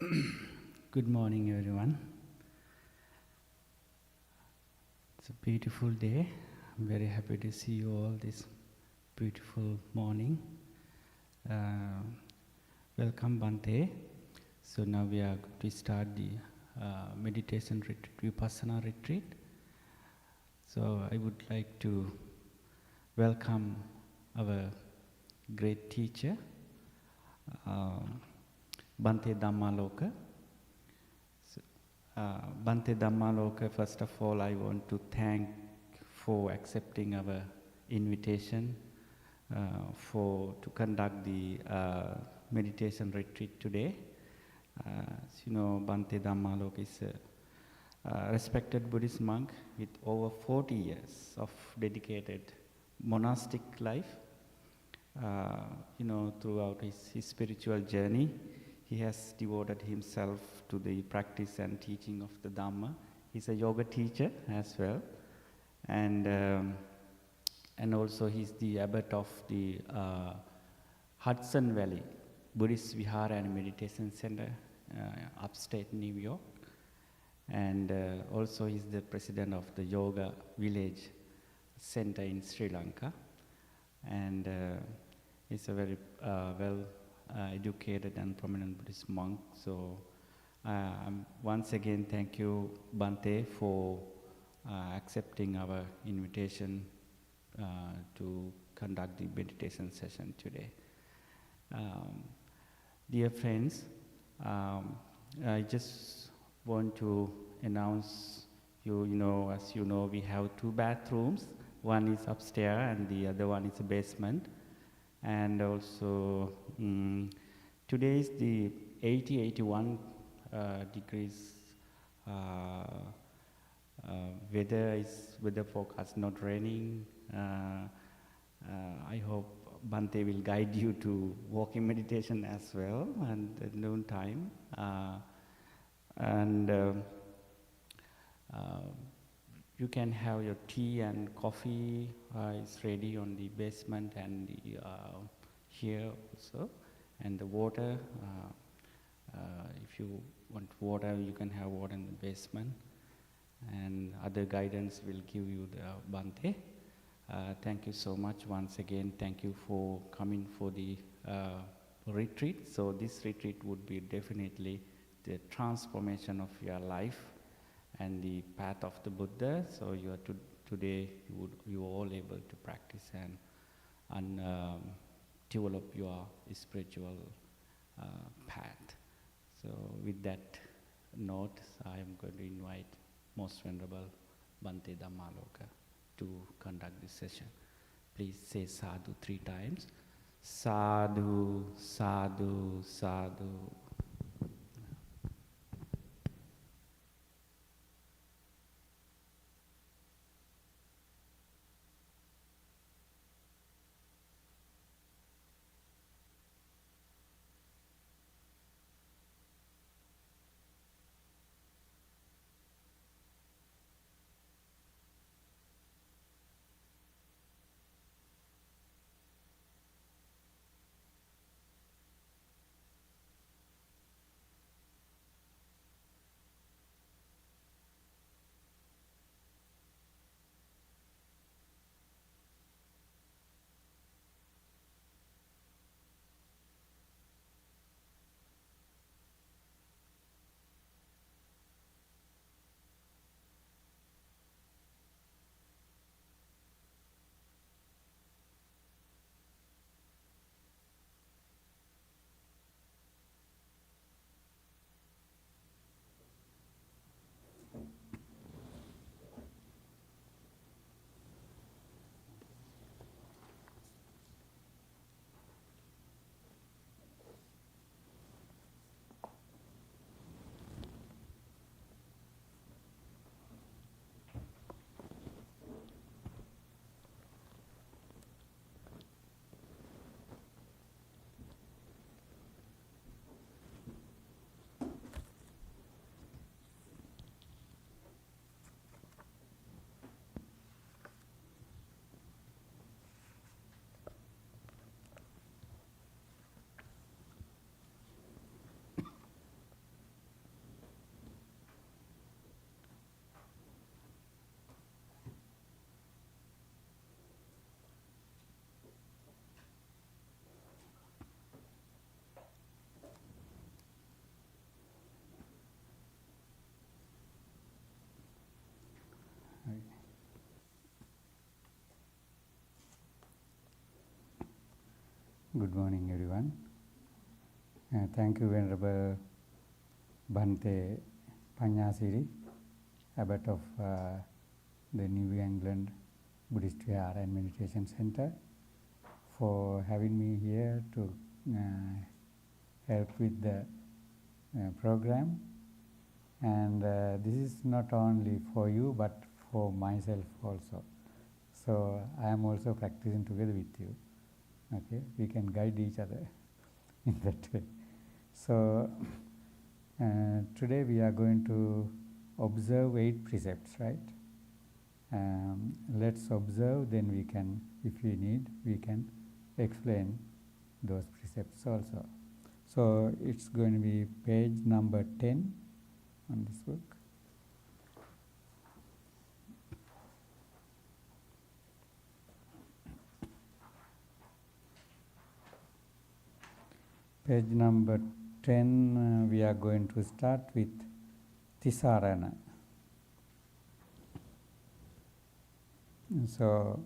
Good morning, everyone. It's a beautiful day. I'm very happy to see you all this beautiful morning. Welcome, Bhante. So now we are going to start the meditation retreat, Vipassana retreat. So I would like to welcome our great teacher, Bhante Dhammaloka. Bhante Dhammaloka, first of all, I want to thank for accepting our invitation to conduct the meditation retreat today. As you know, Bhante Dhammaloka is a respected Buddhist monk with over 40 years of dedicated monastic life. Throughout his spiritual journey, he has devoted himself to the practice and teaching of the Dhamma. He's a yoga teacher as well, and also he's the abbot of the Hudson Valley Buddhist Vihara and Meditation Center, upstate New York, and also he's the president of the Yoga Village Center in Sri Lanka, and he's a very educated and prominent Buddhist monk. So once again, thank you, Bhante, for accepting our invitation to conduct the meditation session today. Dear friends, I just want to announce as you know, we have two bathrooms. One is upstairs and the other one is the basement. And also, today is the 81 degrees weather forecast, not raining. I hope Bhante will guide you to walking meditation as well, and at noon time. You can have your tea and coffee. It's ready on the basement and here also. And the water, if you want water, you can have water in the basement. And other guidance will give you the Bhante. Thank you so much once again. Thank you for coming for the retreat. So this retreat would be definitely the transformation of your life and the path of the Buddha. So you are today you are all able to practice and develop your spiritual path. So with that note, I am going to invite Most Venerable Bhante Dhammaloka to conduct this session. Please say sadhu 3 times. Sadhu, sadhu, sadhu. Good morning, everyone. Thank you, Venerable Bhante Panyasiri, Abbot of the New England Buddhist Vihara and Meditation Center, for having me here to help with the program. And this is not only for you, but for myself also. So I am also practicing together with you. Okay, we can guide each other in that way. So today we are going to observe 8 precepts, right? Let's observe, then we can, if we need, we can explain those precepts also. So it's going to be page number 10 on this book. Page number 10, we are going to start with Tisarana. So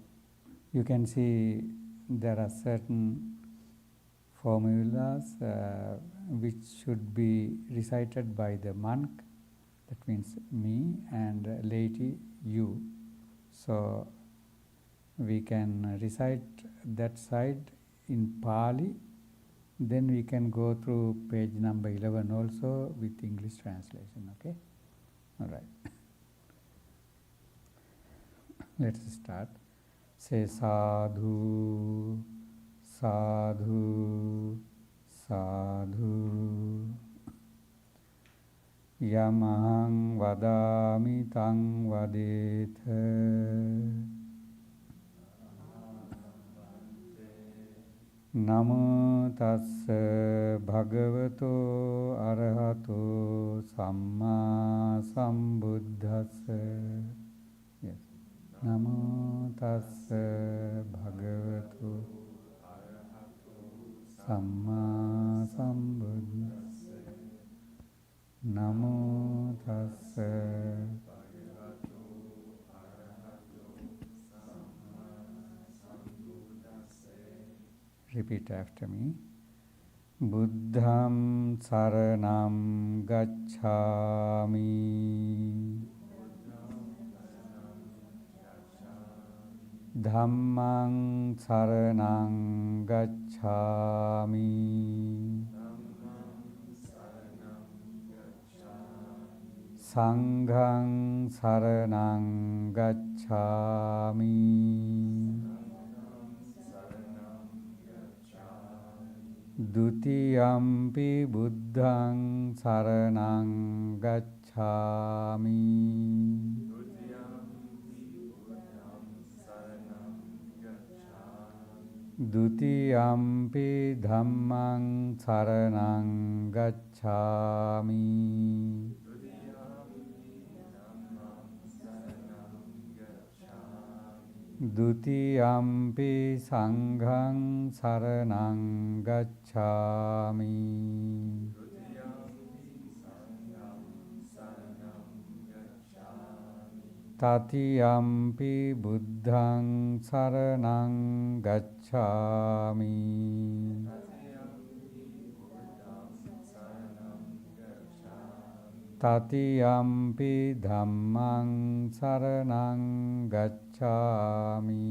you can see there are certain formulas which should be recited by the monk, that means me, and laity, you. So we can recite that side in Pali. Then we can go through page number 11 also with English translation, okay? All right. Let's start. Say sadhu, sadhu, sadhu. Yamahang vadami tang vadetha. Namo tassa bhagavato arahato samma sambuddhassa. Yes. Namo tassa bhagavato samma sambuddhassa. Namo tassa. Repeat after me. Buddham saranam gacchami. Dhammang saranam gacchami. Sanghang saranam gacchami. Dutiyampi buddhang saranang gacchami. Dutiyampi dhammang saranang gacchami. Dutiyampi sanghang saranang gacchami. Tatiyampi buddhang saranang gacchami. Tatiyampi dhammang saranang gacchami.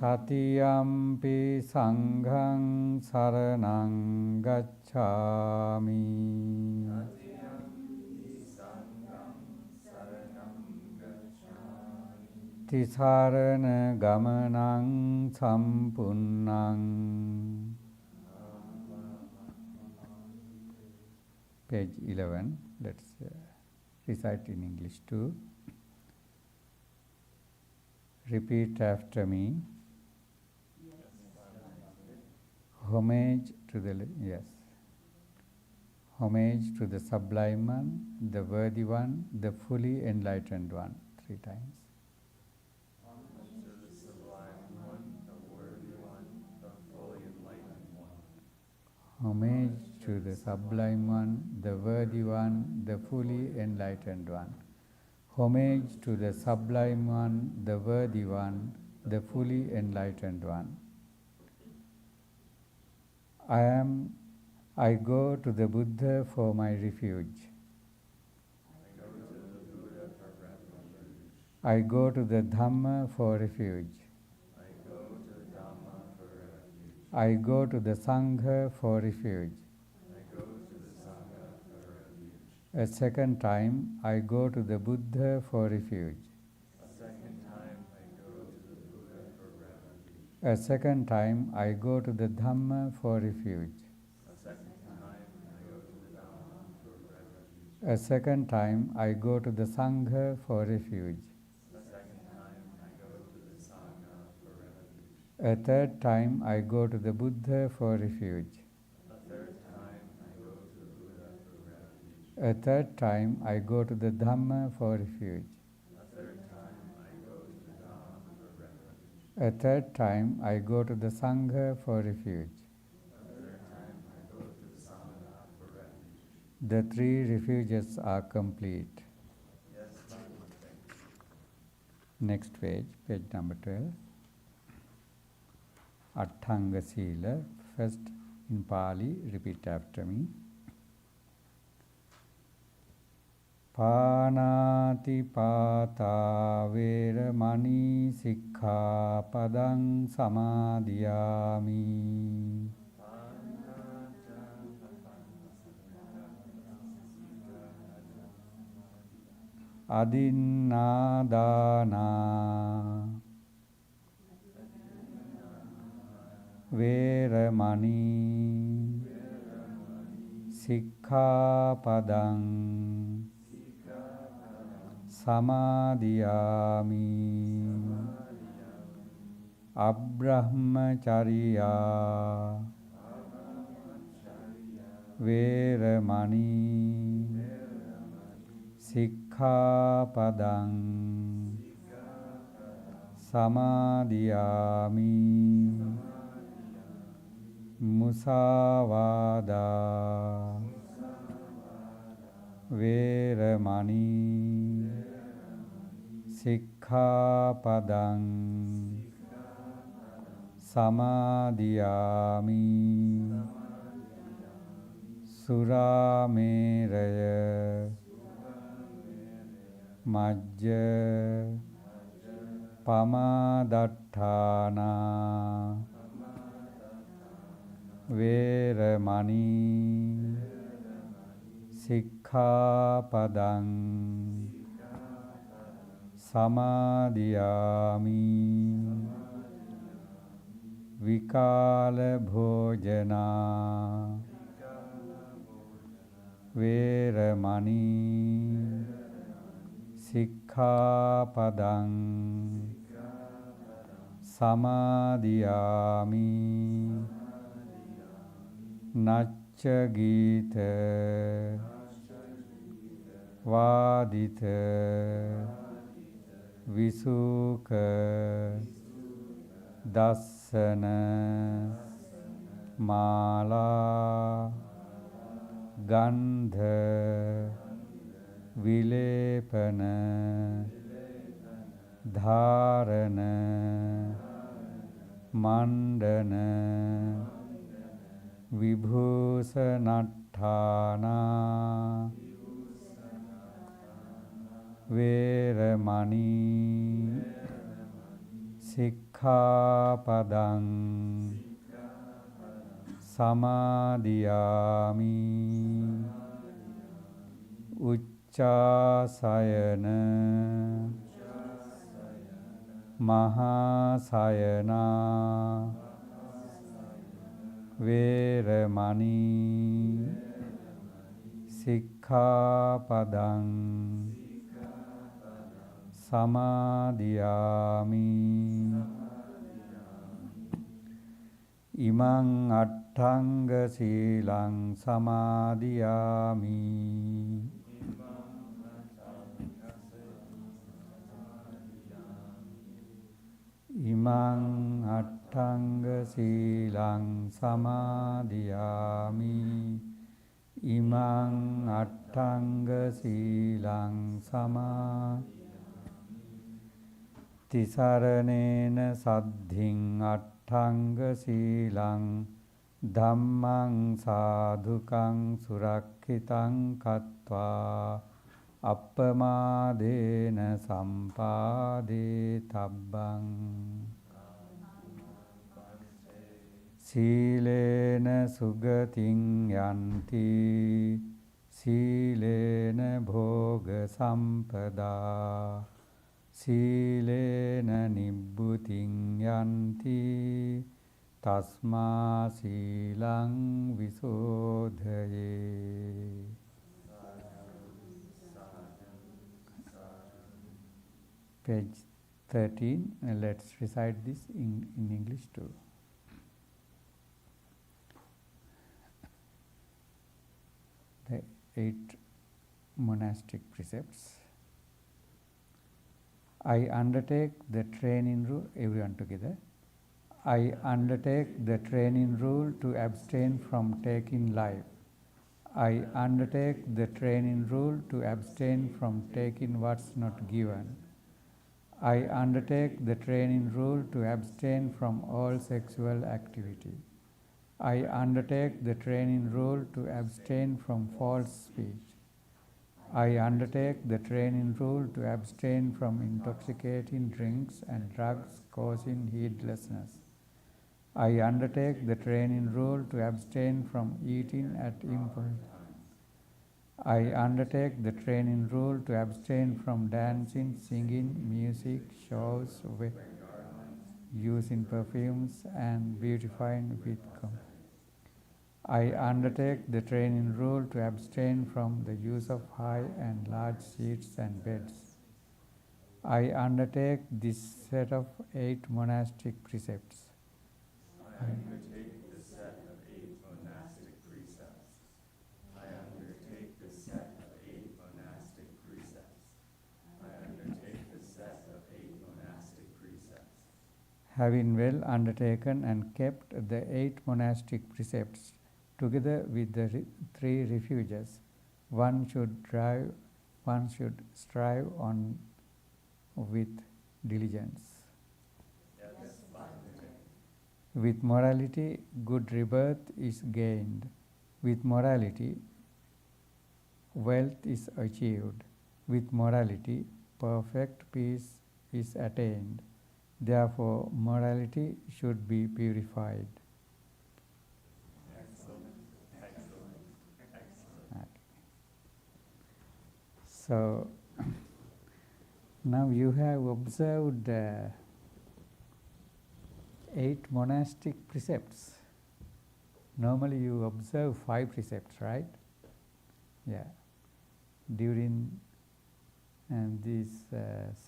Tatiyampi sanghang saranang gacchami. Tisarana gamanang sampunnang. Page 11, let's recite in English too. Repeat after me. Homage to the, yes. Homage to the Sublime One, the Worthy One, the Fully Enlightened One. 3 times. Homage to the Sublime One, the Worthy One, the Fully Enlightened One. Homage to the Sublime One, the Worthy One, the Fully Enlightened One. Homage to the Sublime One, the Worthy One, the fully enlightened One. I go to the Buddha for my refuge. I go to the Dhamma for refuge. I go to the Sangha for refuge. A second time, I go to the Buddha for refuge. A second time, I go to the Dhamma for refuge. A second time, I go to the Sangha for refuge. A third time, I go to the Buddha for refuge. A third time, I go to the Dhamma for refuge. A third time, I go to the Sangha for refuge. The three refuges are complete. Next page, page number 12. Atthanga Sila, first in Pali, repeat after me. Pānāti pātā veramani sikkhapadang samadhiyāmi. Adinnādānā veramani sikkhapadang samadhiyāmi. Abrahmacharya veramani sikkhapadang samadhiyāmi. Musāvādā veramani sikkhapadang samadhiyāmi. Surameraya majja pamadatthāna veramani sikkhapadang samadhiyāmi. Vikāla bhojana veramani sikkhapadang samadhiyāmi. Nachcha gīta vādita visuka dassana mālā gandha vilepana dhārana mandana vibhūsanatthāna veramani sikkhapadang samadhiyāmi. Uccāsayana mahāsayana veramani sikkhapadang samadhiyāmi. Imang attanga silang samadhiyāmi. Imang attanga silang samadhiyāmi. Imang attanga silang sama tisaranena saddhing attanga silang dhammang sadhukang surakkitang kattva appamadena sampade tabbang Silena sugating yanti Silena bhoga sampada Silena nibbuting yanti Tasma silang visodhaye. Page 13. Let's recite this in English too. The 8 monastic precepts. I undertake the training rule, everyone together. I undertake the training rule to abstain from taking life. I undertake the training rule to abstain from taking what's not given. I undertake the training rule to abstain from all sexual activity. I undertake the training rule to abstain from false speech. I undertake the training rule to abstain from intoxicating drinks and drugs causing heedlessness. I undertake the training rule to abstain from eating at improper times. I undertake the training rule to abstain from dancing, singing, music, shows, using perfumes and beautifying with I undertake the training rule to abstain from the use of high and large seats and beds. I undertake this set of 8 monastic precepts. I undertake the set of 8 monastic precepts. I undertake the set of 8 monastic precepts. I undertake the set of 8 monastic precepts. Having well undertaken and kept the 8 monastic precepts, together with the 3 refuges, one should strive on with diligence. Yes, Bhante. With morality, good rebirth is gained. With morality, wealth is achieved. With morality, perfect peace is attained. Therefore, morality should be purified. Excellent. So, now you have observed 8 monastic precepts. Normally you observe 5 precepts, right? Yeah. During these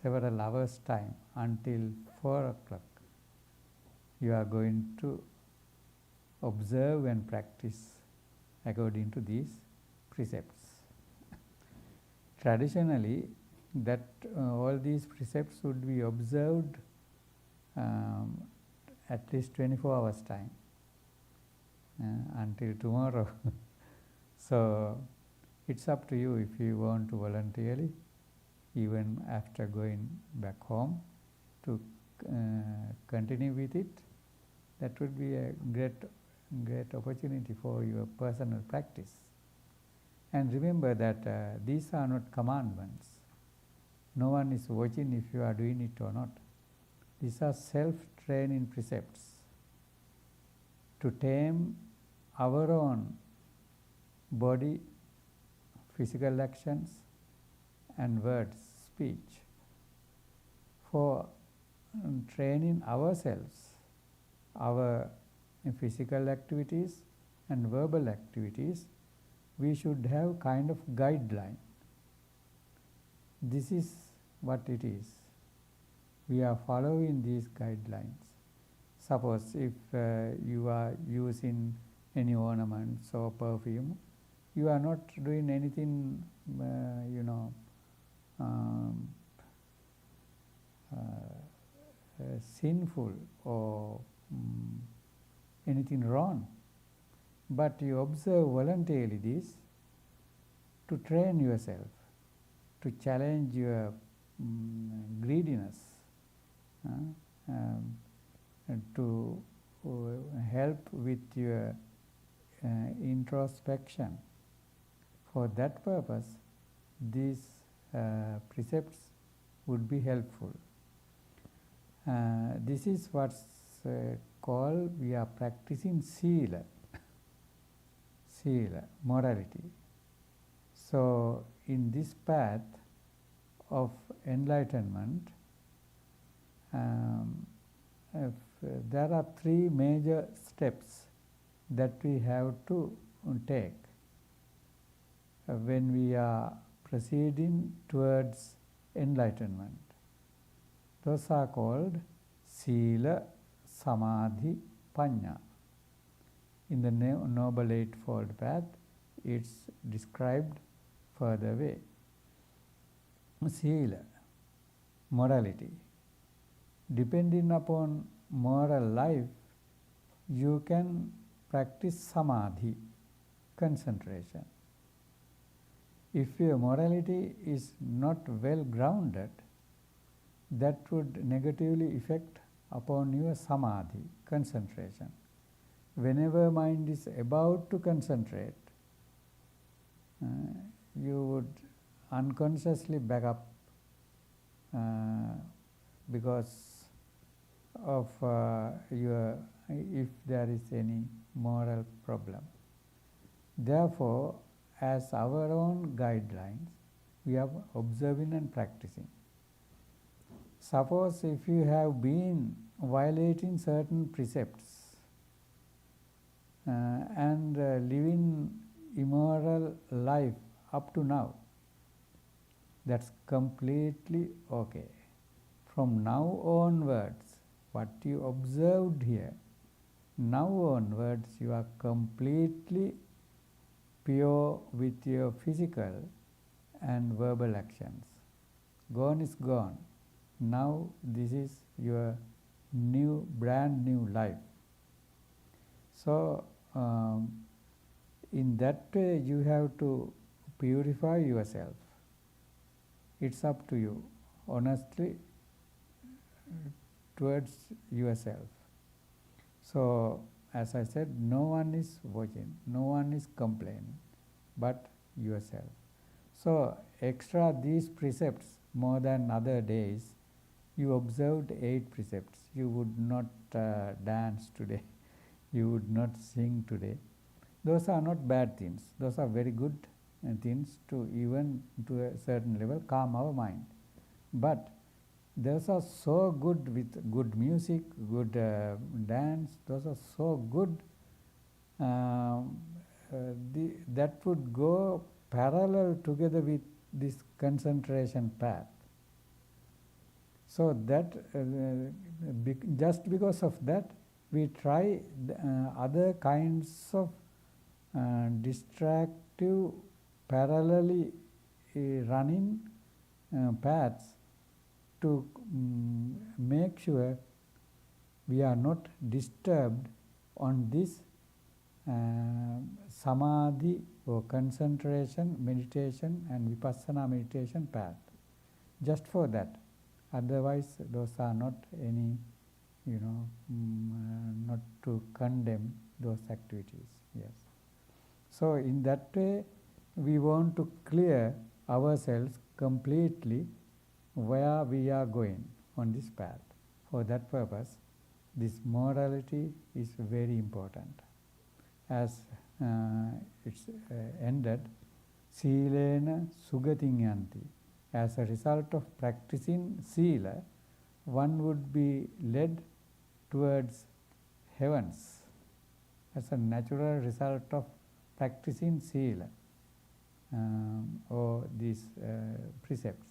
several hours time until 4 o'clock, you are going to observe and practice according to these precepts. Traditionally, that all these precepts would be observed at least 24 hours time until tomorrow. So it's up to you if you want to voluntarily, even after going back home, to continue with it. That would be a great opportunity for your personal practice. And remember that these are not commandments. No one is watching if you are doing it or not. These are self-training precepts to tame our own body, physical actions and words, speech. For training ourselves, our physical activities and verbal activities, we should have kind of guideline. This is what it is. We are following these guidelines. Suppose if you are using any ornaments or perfume, you are not doing anything, sinful or anything wrong. But you observe voluntarily this, to train yourself, to challenge your greediness, and to help with your introspection. For that purpose, these precepts would be helpful. This is what's called, we are practicing sila, morality. So in this path of enlightenment, there are three major steps that we have to take when we are proceeding towards enlightenment. Those are called Sila, Samadhi, Panya. In the Noble Eightfold Path, it's described further away. Sila, morality. Depending upon moral life, you can practice Samadhi, concentration. If your morality is not well grounded, that would negatively affect upon your Samadhi, concentration. Whenever mind is about to concentrate, you would unconsciously back up because of if there is any moral problem. Therefore, as our own guidelines, we are observing and practicing. Suppose if you have been violating certain precepts and living immoral life up to now, that's completely okay. From now onwards, what you observed here, now onwards you are completely pure with your physical and verbal actions. Gone is gone. Now this is your new, brand new life. So in that way you have to purify yourself. It's up to you, honestly, towards yourself. So as I said, no one is watching, no one is complaining, but yourself. So extra these precepts, more than other days, you observed 8 precepts. You would not dance today. You would not sing today. Those are not bad things. Those are very good things to, even to a certain level, calm our mind. But those are so good with good music, good dance. Those are so good. That would go parallel together with this concentration path. So that just because of that, we try other kinds of distractive, parallelly running paths to make sure we are not disturbed on this samadhi or concentration, meditation and vipassana meditation path. Just for that. Otherwise, those are not any, not to condemn those activities. Yes. So in that way, we want to clear ourselves completely where we are going on this path. For that purpose, this morality is very important. As it's ended, Silena Sugatin Yanti. As a result of practicing Sila, one would be led towards heavens as a natural result of practicing Sila or these precepts.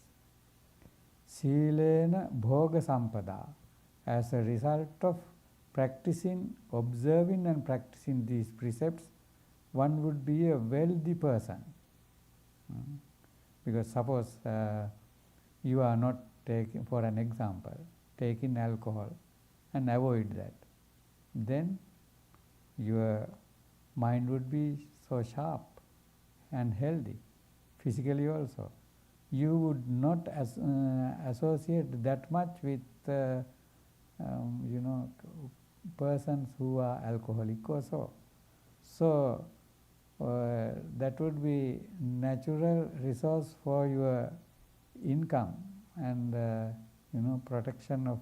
Silena Bhoga Sampada. As a result of practicing, observing and practicing these precepts, one would be a wealthy person. Because suppose you are not taking, for an example, taking alcohol and avoid that, then your mind would be so sharp and healthy. physically also. You would not associate that much with persons who are alcoholic or so. So that would be natural resource for your income and protection of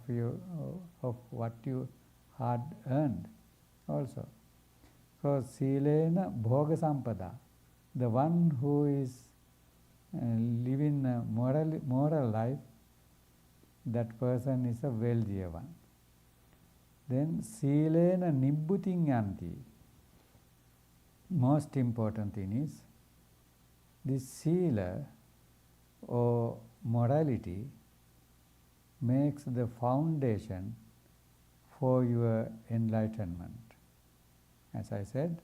of what you hard earned also. So silena bhoga sampada, the one who is living a moral life, that person is a wealthier one. Then silena nibbutin yanti. Most important thing is this sila or morality makes the foundation for your enlightenment. As I said,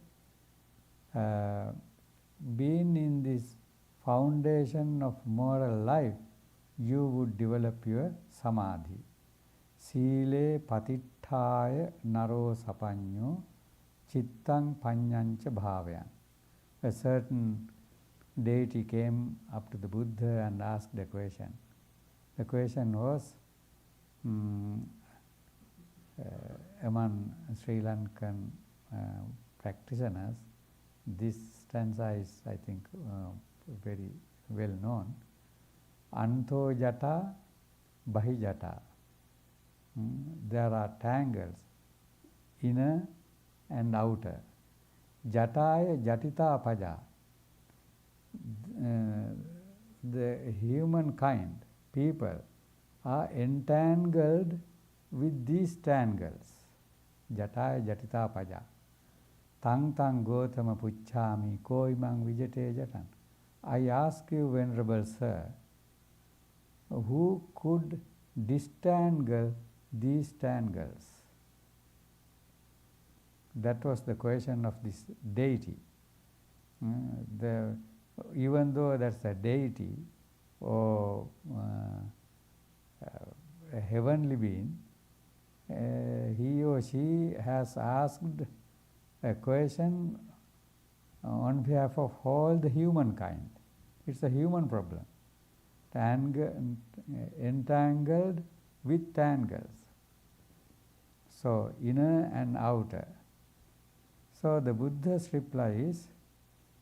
being in this foundation of moral life, you would develop your samadhi. Sile patittaya naro sapanyo chittang panyancha bhavayan. A certain deity came up to the Buddha and asked a question. The question was, among Sri Lankan practitioners, this stanza is, I think, very well known. Anto jata, bahi jata. There are tangles, inner and outer. Jataya jatita paja. The humankind, people, are entangled with these tangles. Jataya jatita paja. Tang tang gotama puchami koimang vijate jatan. I ask you, Venerable Sir, who could distangle these tangles? That was the question of this deity. Even though that's a deity or a heavenly being, he or she has asked a question on behalf of all the humankind. It's a human problem. Entangled with tangles. So, inner and outer. So, the Buddha's reply is,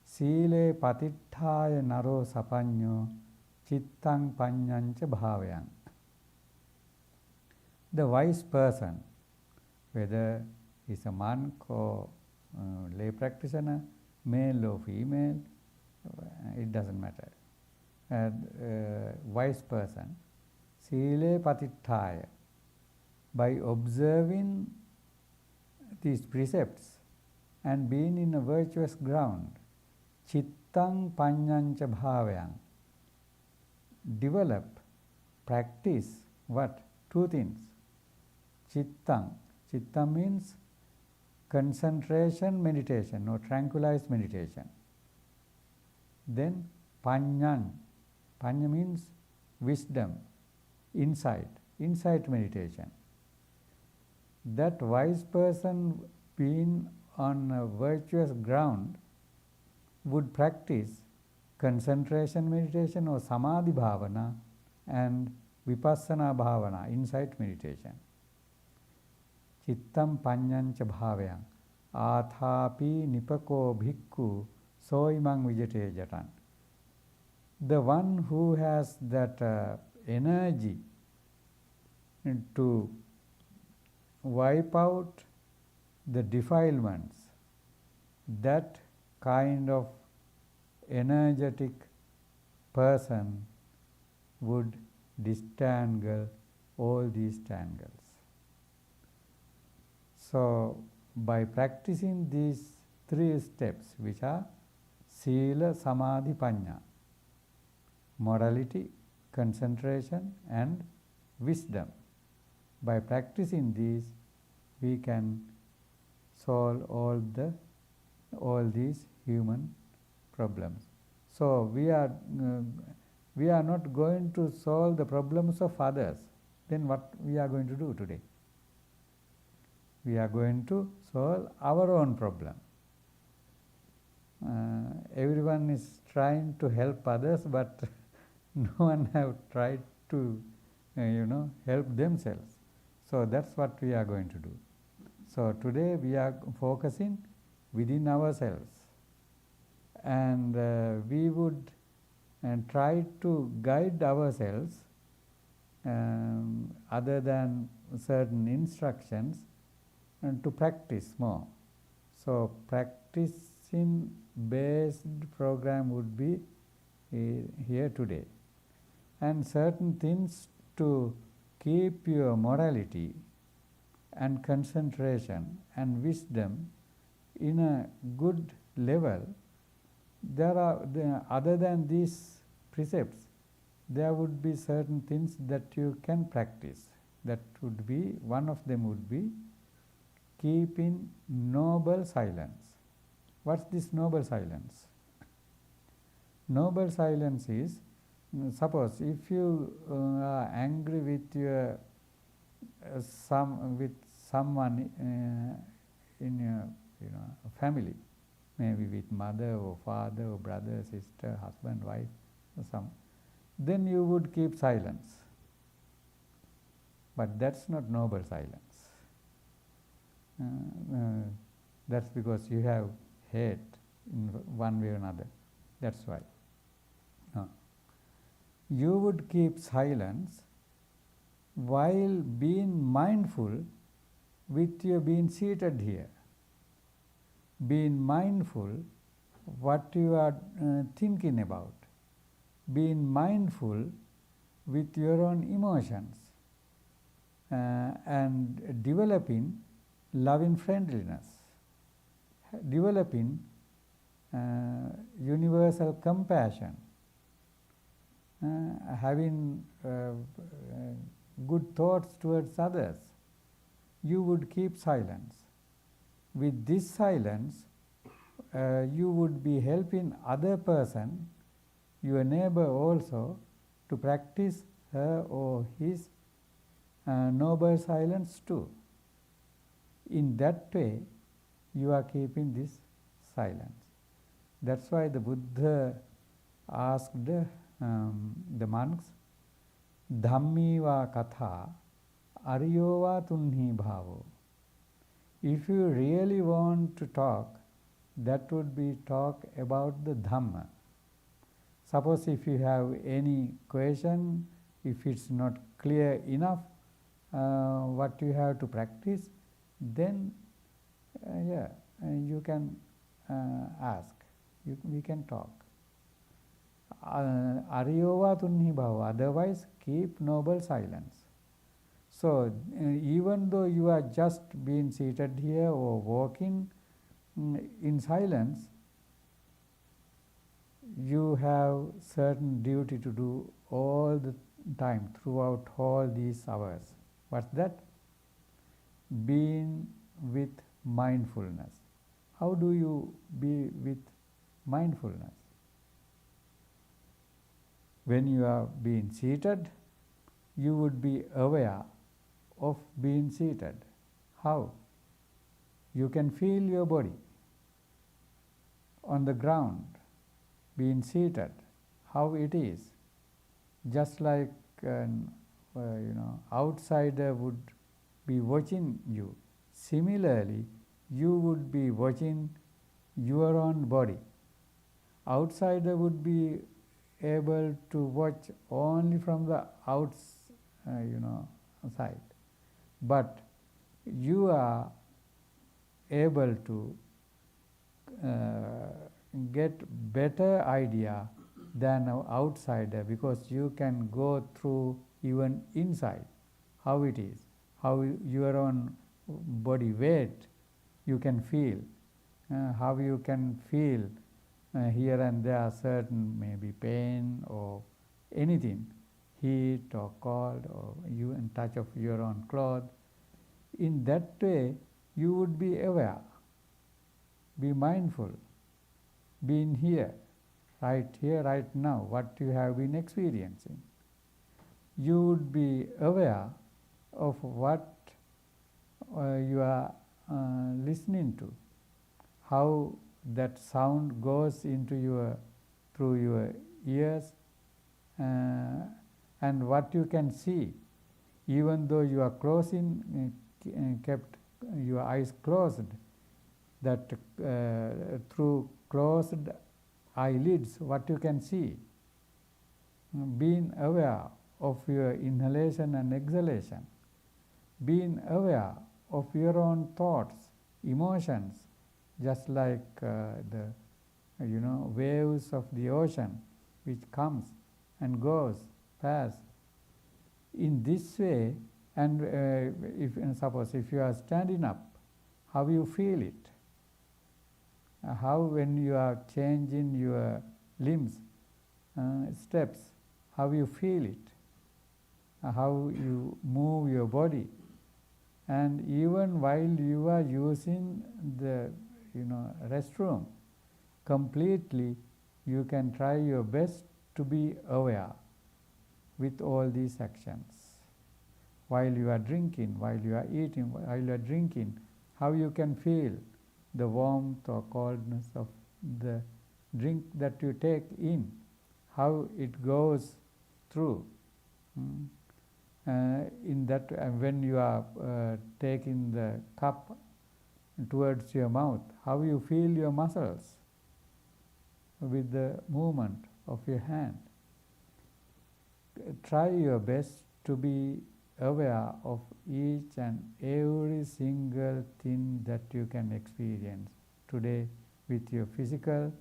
Sile patittaya naro sapanyo chittang panyancha bhavayang. The wise person, whether he's a monk or lay practitioner, male or female, it doesn't matter. Wise person, sile patittaya, by observing these precepts and being in a virtuous ground, chittang panyancha bhavayang, develop, practice what? Two things. Chittang. Chitta means concentration meditation or tranquilized meditation. Then panyan. Panya means wisdom, insight meditation. That wise person being on a virtuous ground would practice concentration meditation or samadhi bhavana and vipassana bhavana, insight meditation. Chittam panyancha bhavayang athapi nipako bhikkhu soimang vijate jatan. The one who has that energy to wipe out the defilements, that kind of energetic person would distangle all these tangles. So, by practicing these three steps, which are Sila, Samadhi, Panya, morality, concentration and wisdom, by practicing these, we can solve all these human problems. So we are not going to solve the problems of others. Then what we are going to do today? We are going to solve our own problem. everyone is trying to help others, but no one have tried to, help themselves. So that's what we are going to do. So today we are focusing within ourselves, and we would try to guide ourselves other than certain instructions and to practice more. So practicing based program would be here today, and certain things to keep your morality and concentration and wisdom in a good level. There are, other than these precepts, there would be certain things that you can practice. That would be, one of them would be keeping noble silence. What's this noble silence? Noble silence is, suppose if you are angry with your someone in your family, maybe with mother or father or brother, sister, husband, wife, or then you would keep silence. But that's not noble silence. That's because you have hate in one way or another. That's why. No. You would keep silence while being mindful with your being seated here. Being mindful what you are thinking about. Being mindful with your own emotions, and developing loving friendliness, developing universal compassion, having good thoughts towards others. You would keep silence. With this silence, you would be helping other person, your neighbor also, to practice her or his noble silence too. In that way, you are keeping this silence. That's why the Buddha asked the monks, Dhammiva katha ariyova tunhi bhavo. If you really want to talk, that would be talk about the Dhamma. Suppose if you have any question, if it's not clear enough what you have to practice, then you can ask. We can talk. Ariyova tunhi bhava. Otherwise, keep noble silence. So even though you are just being seated here or walking in silence, you have certain duty to do all the time, throughout all these hours. What's that? Being with mindfulness. How do you be with mindfulness? When you are being seated, you would be aware of being seated. How? You can feel your body on the ground, being seated, how it is. Just like an outsider would be watching you. Similarly, you would be watching your own body. Outsider would be able to watch only from the side. But you are able to get better idea than an outsider, because you can go through even inside, how it is, how your own body weight you can feel, how you can feel here and there certain maybe pain or anything, heat or cold or even touch of your own cloth. In that way, you would be aware, be mindful, being here, right now, what you have been experiencing. You would be aware of what you are listening to, how that sound goes into through your ears, and what you can see, even though you are kept your eyes closed, that through closed eyelids, what you can see, being aware of your inhalation and exhalation, being aware of your own thoughts, emotions, just like the waves of the ocean, which comes and goes, pass. In this way, and suppose if you are standing up, how you feel it? How when you are changing your limbs, steps, how you feel it? How you move your body? And even while you are using the restroom, completely you can try your best to be aware with all these actions. While you are drinking, while you are eating, while you are drinking, how you can feel the warmth or coldness of the drink that you take in, how it goes through. In that, when you are taking the cup towards your mouth, how you feel your muscles with the movement of your hand. Try your best to be aware of each and every single thing that you can experience today with your physical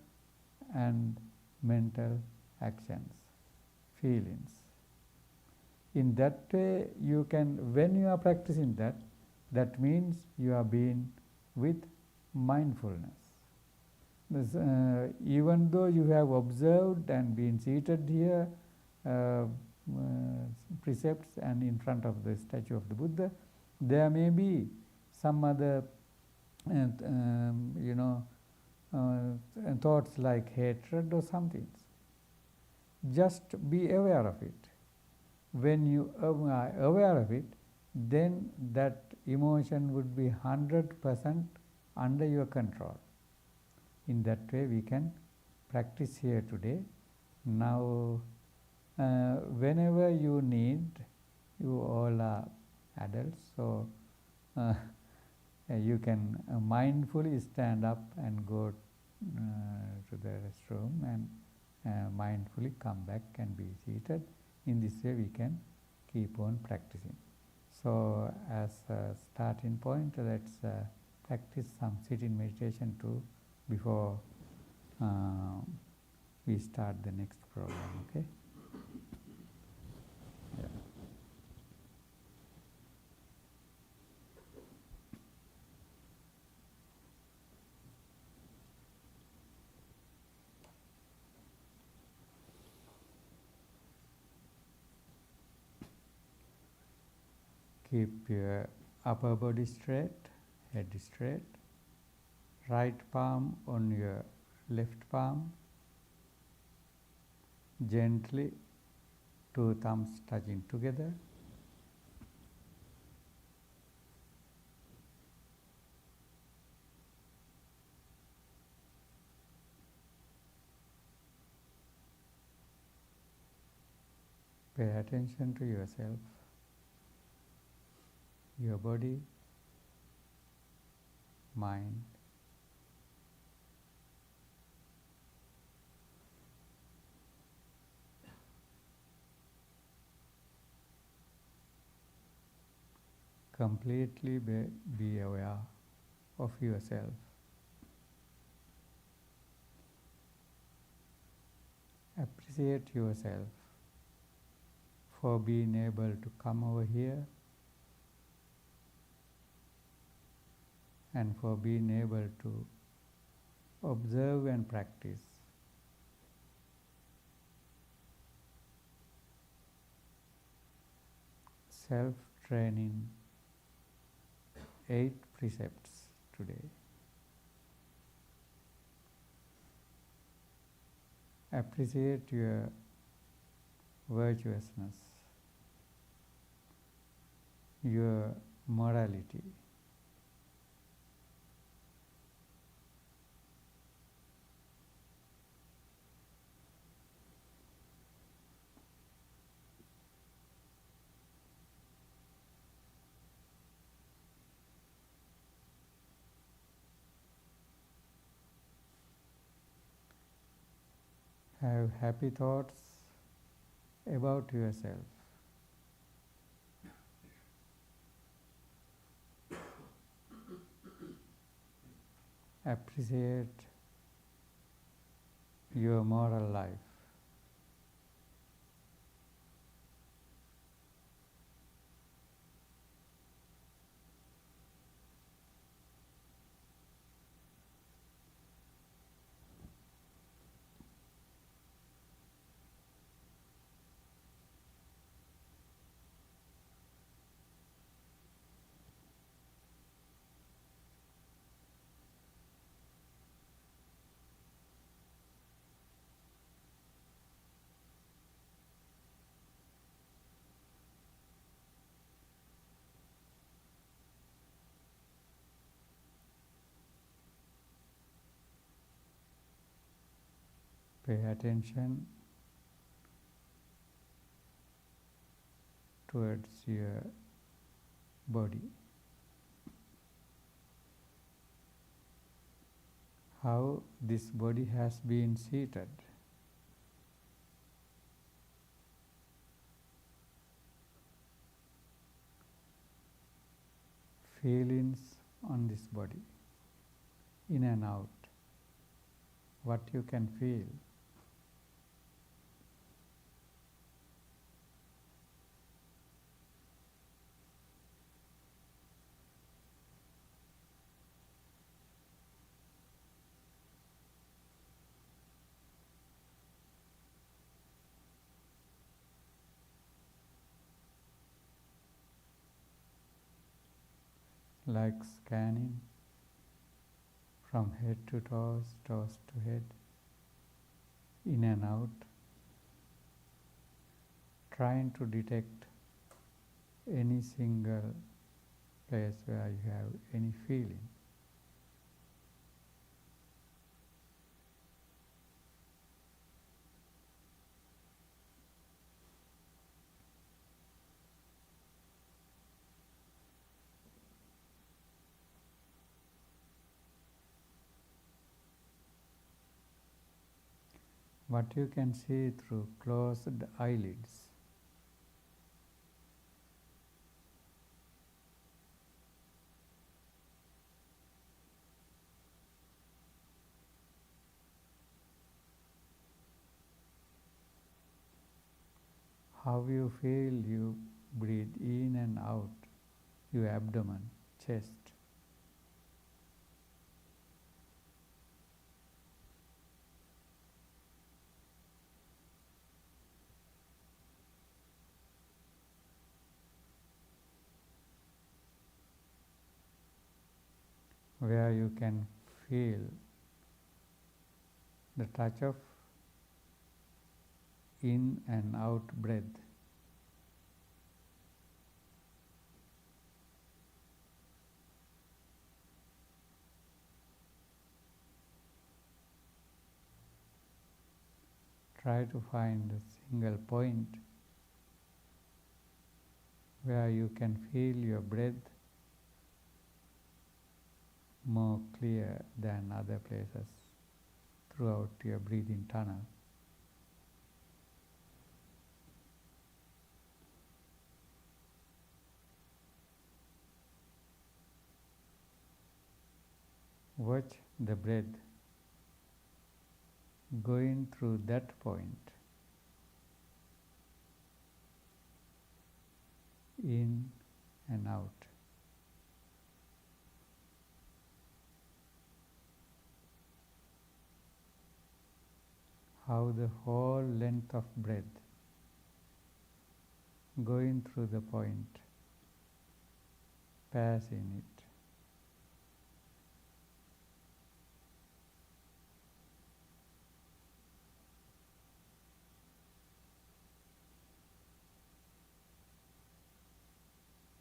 and mental actions, feelings. In that way, you can, when you are practicing that, that means you are being with mindfulness. Even though you have observed and been seated here, precepts and in front of the statue of the Buddha, there may be some other thoughts like hatred or something. Just be aware of it. When you are aware of it, then that emotion would be 100% under your control. In that way we can practice here today. Now whenever you need, you all are adults, so you can mindfully stand up and go to the restroom and mindfully come back and be seated. In this way we can keep on practicing. So as a starting point, let's practice some sitting meditation too before we start the next program, okay? Yeah. Keep your upper body straight, head straight, right palm on your left palm, gently, two thumbs touching together. Pay attention to yourself, your body, mind. Completely be aware of yourself. Appreciate yourself for being able to come over here and for being able to observe and practice. Self-training 8 precepts today. Appreciate your virtuousness, your morality. Have happy thoughts about yourself. Appreciate your moral life. Pay attention towards your body. How this body has been seated. Feelings on this body, in and out, what you can feel. Like scanning from head to toes, toes to head, in and out, trying to detect any single place where you have any feeling. What you can see through closed eyelids. How you feel you breathe in and out, your abdomen, chest. Where you can feel the touch of in and out breath. Try to find a single point where you can feel your breath more clear than other places throughout your breathing tunnel. Watch the breath going through that point, in and out. How the whole length of breath going through the point, passing it.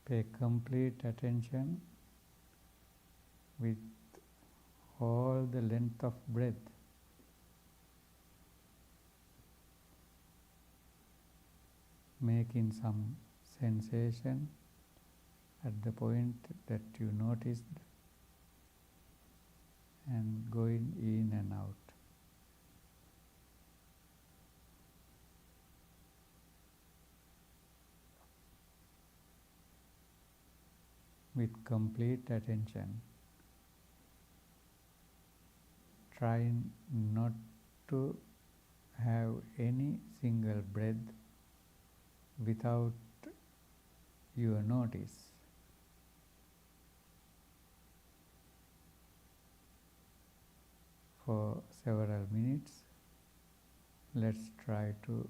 Pay complete attention with all the length of breath. Making some sensation at the point that you noticed and going in and out. with complete attention. Try not to have any single breath without your notice. For several minutes, let's try to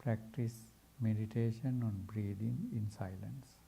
practice meditation on breathing in silence.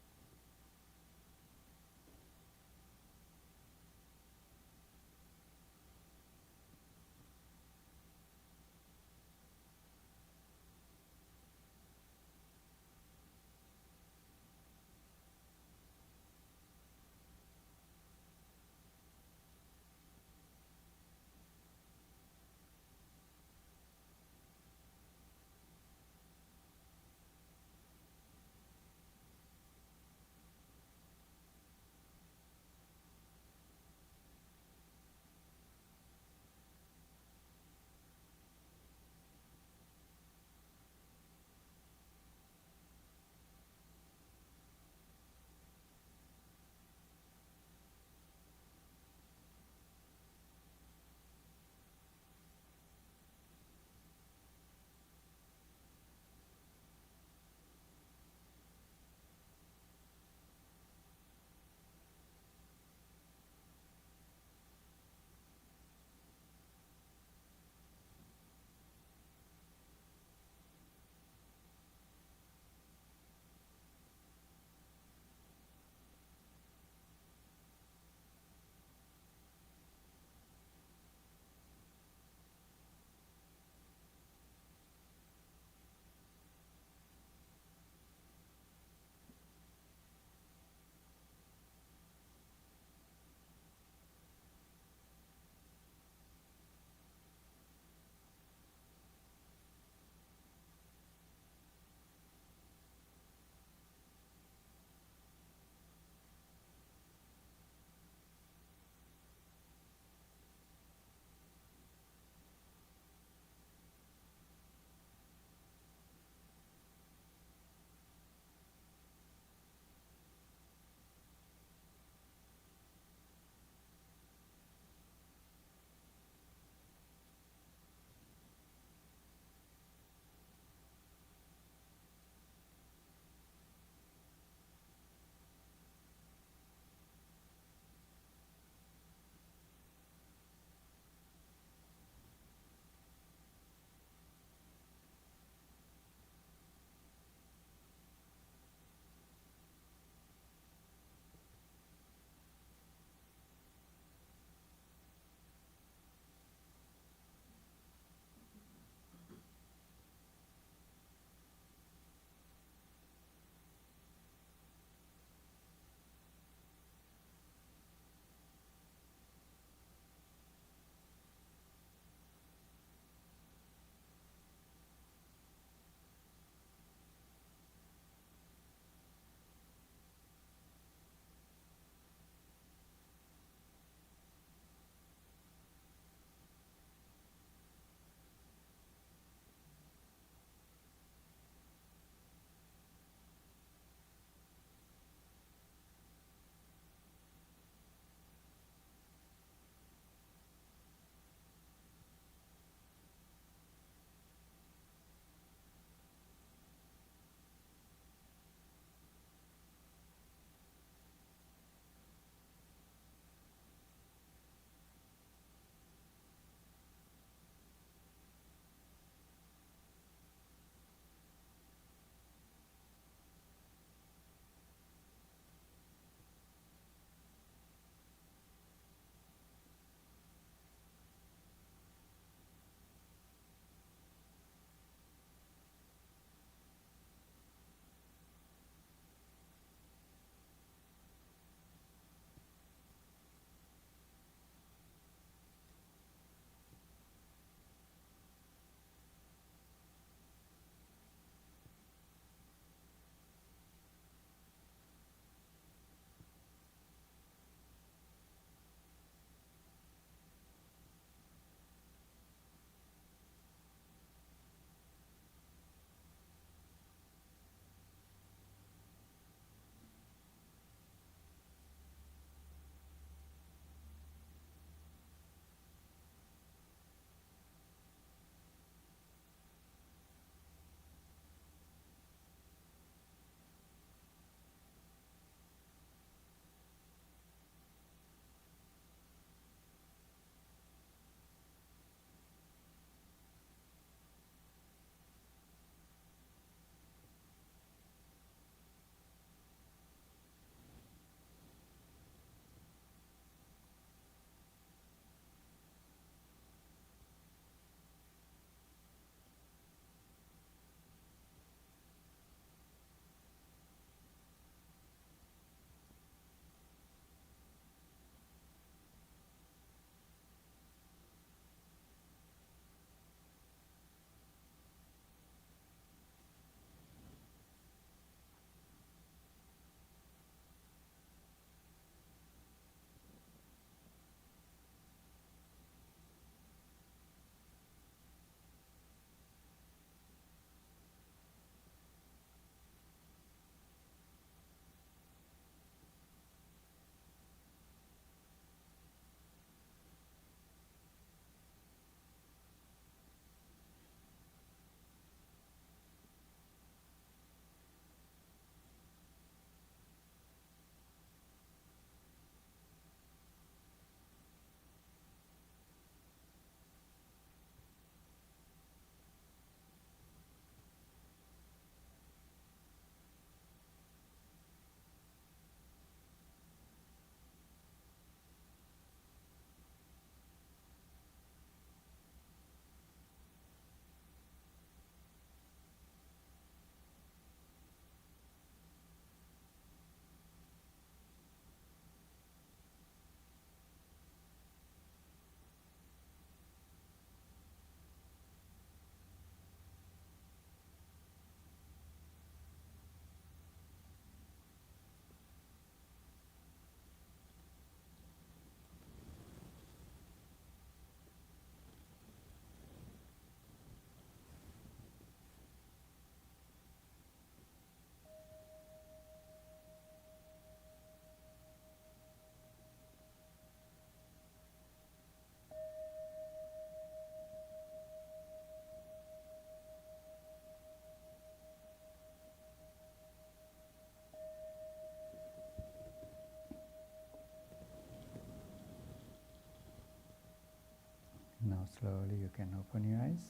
Now slowly you can open your eyes.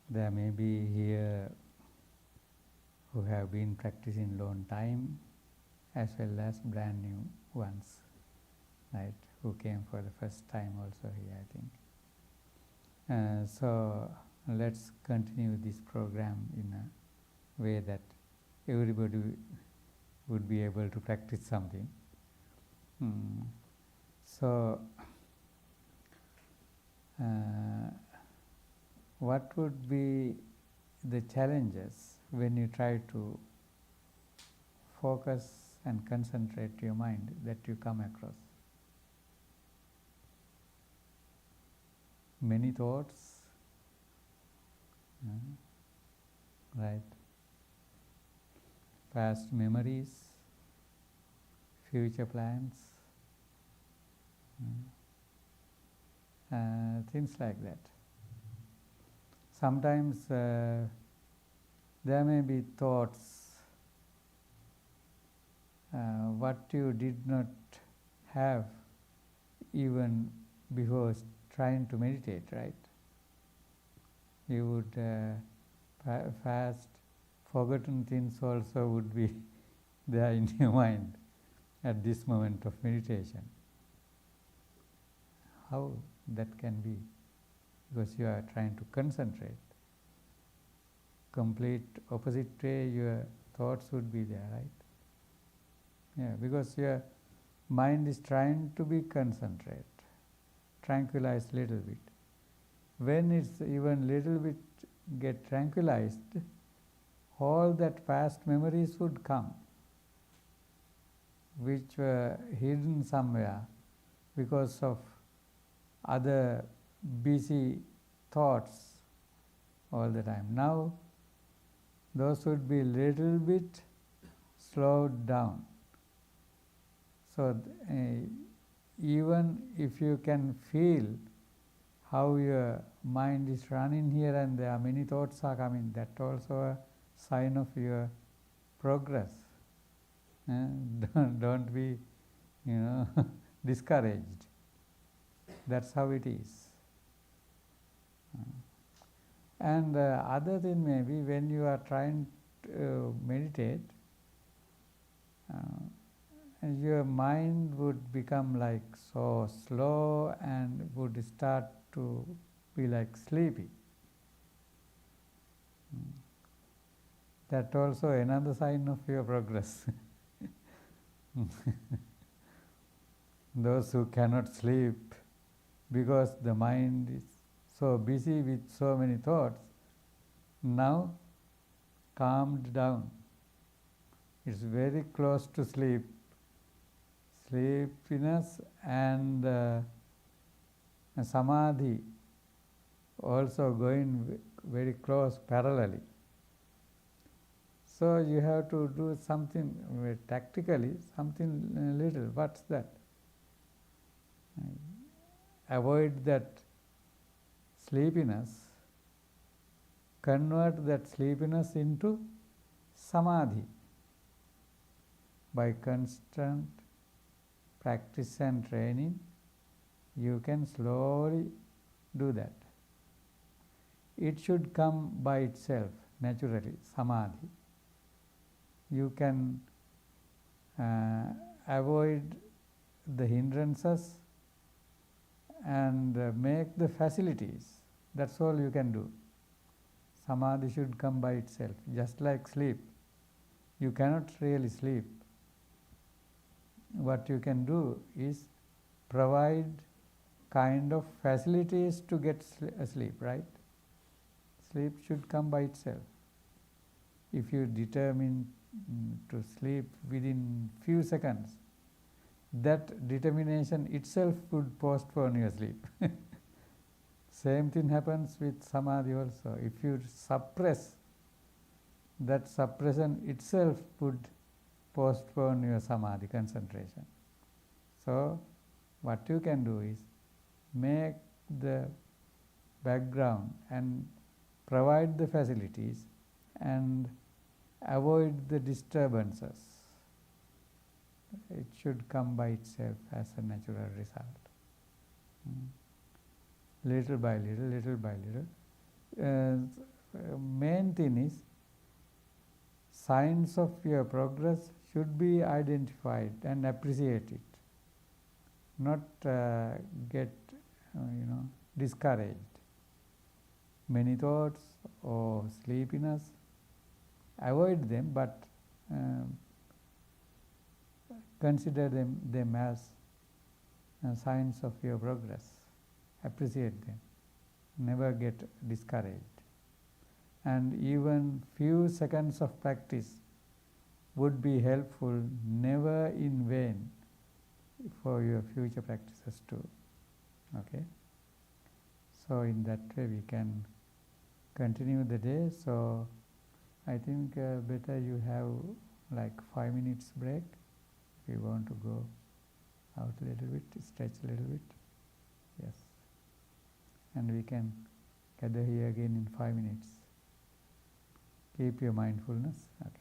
There may be here who have been practicing long time, as well as brand new ones, right? Who came for the first time also here, I think. So let's continue this program in a way that everybody would be able to practice something. So, what would be the challenges when you try to focus and concentrate your mind that you come across? Many thoughts, right? Past memories, future plans, things like that. Sometimes there may be thoughts what you did not have even before trying to meditate, right? You would fast forgotten things also would be there in your mind at this moment of meditation. How that can be? Because you are trying to concentrate. Complete opposite way, your thoughts would be there, right? Yeah, because your mind is trying to be concentrate, tranquilized little bit. When it's even little bit get tranquilized, all that past memories would come, which were hidden somewhere because of other busy thoughts all the time. Now, those would be little bit slowed down. So, even if you can feel how your mind is running here and there, many thoughts are coming, that also a sign of your progress. Don't be, discouraged. That's how it is. And other thing may be when you are trying to meditate, your mind would become like so slow and would start to be like sleepy. That also another sign of your progress. Those who cannot sleep because the mind is so busy with so many thoughts, now calmed down. It's very close to sleep. Sleepiness and samadhi also going very close parallelly. So you have to do something tactically, something little. What's that? Avoid that sleepiness. Convert that sleepiness into samadhi. By constant practice and training, you can slowly do that. It should come by itself, naturally, samadhi. You can avoid the hindrances and make the facilities. That's all you can do. Samadhi should come by itself, just like sleep. You cannot really sleep. What you can do is provide kind of facilities to get asleep, right? Sleep should come by itself. If you determine to sleep within few seconds, that determination itself would postpone your sleep. Same thing happens with samadhi also. If you suppress, that suppression itself would postpone your samadhi concentration. So, what you can do is make the background and provide the facilities and avoid the disturbances. it should come by itself as a natural result. Little by little, little by little. Main thing is, signs of your progress should be identified and appreciated, not get discouraged. Many thoughts or sleepiness, avoid them, but consider them as signs of your progress. Appreciate them. Never get discouraged. And even few seconds of practice would be helpful, never in vain, for your future practices too. Okay? So in that way we can continue the day. So I think better you have like 5 minutes break. If you want to go out a little bit, stretch a little bit. Yes. And we can gather here again in 5 minutes. Keep your mindfulness. Okay.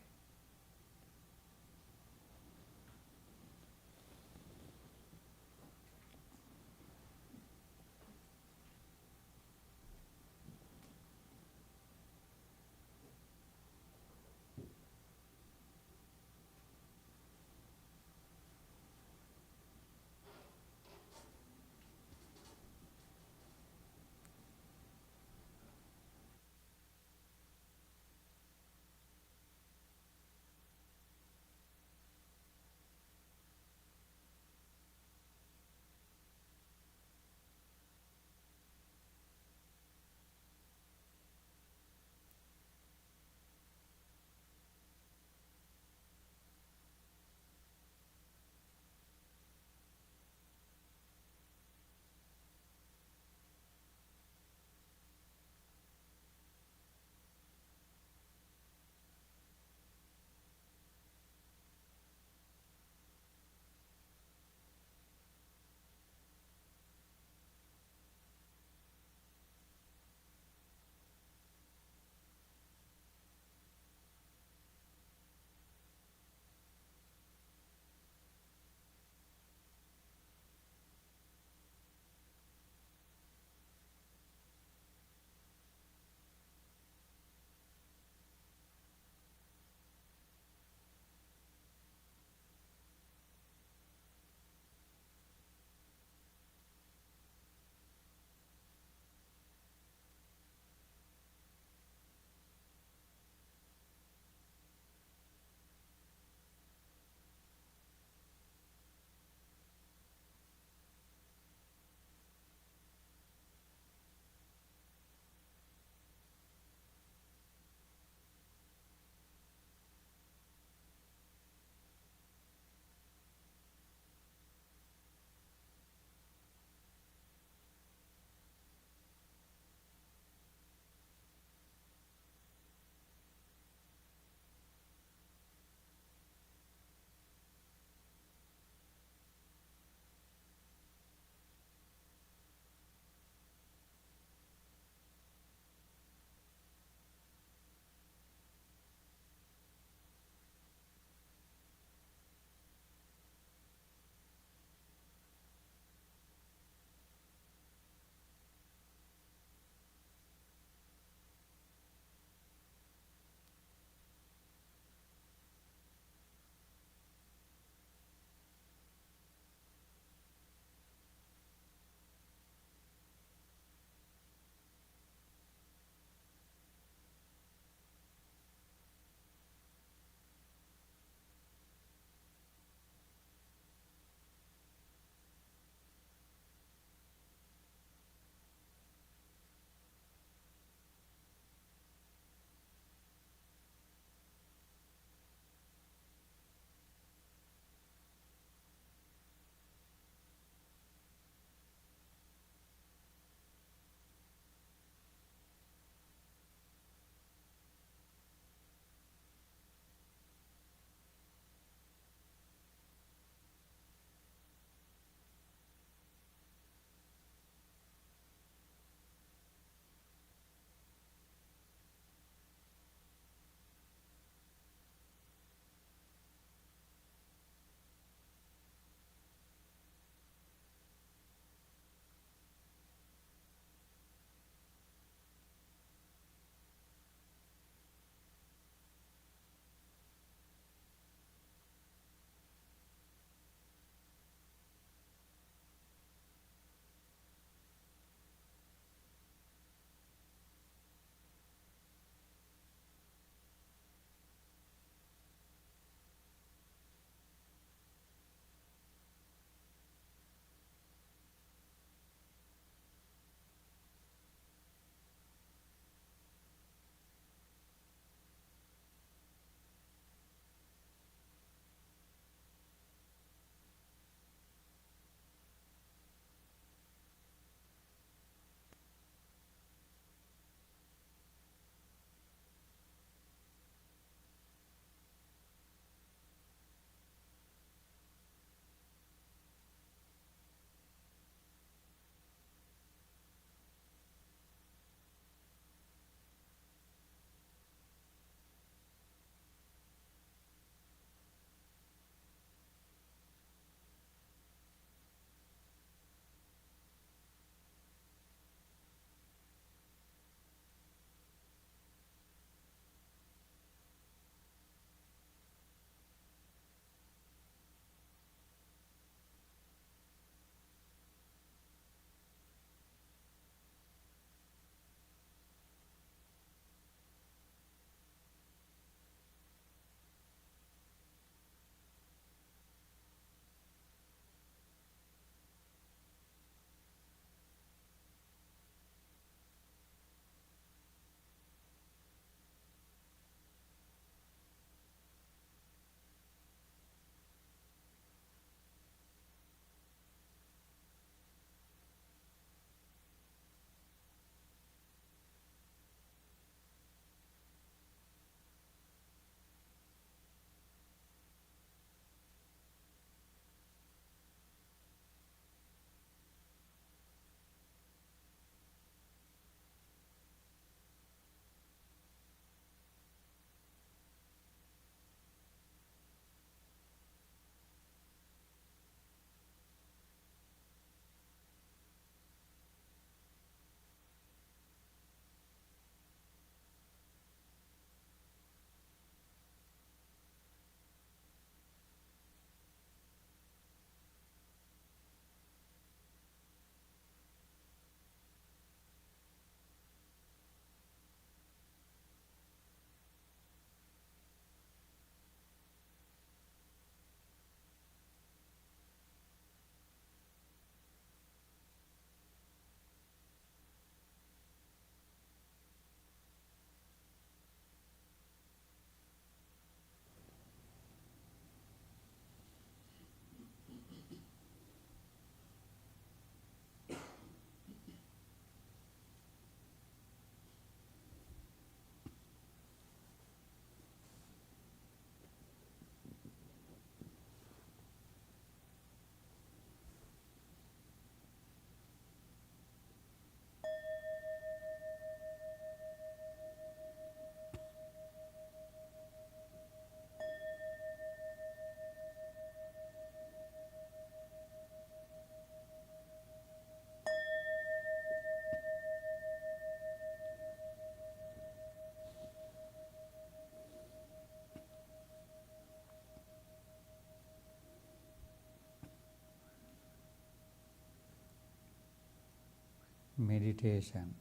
meditation.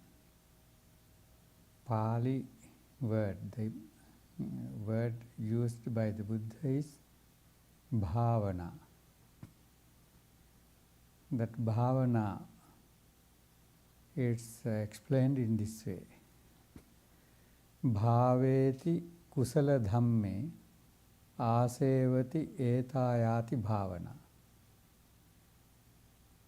Pali word, the word used by the Buddha is bhavana. That bhavana, it's explained in this way. Bhaveti kusala dhamme asevati etayati bhavana.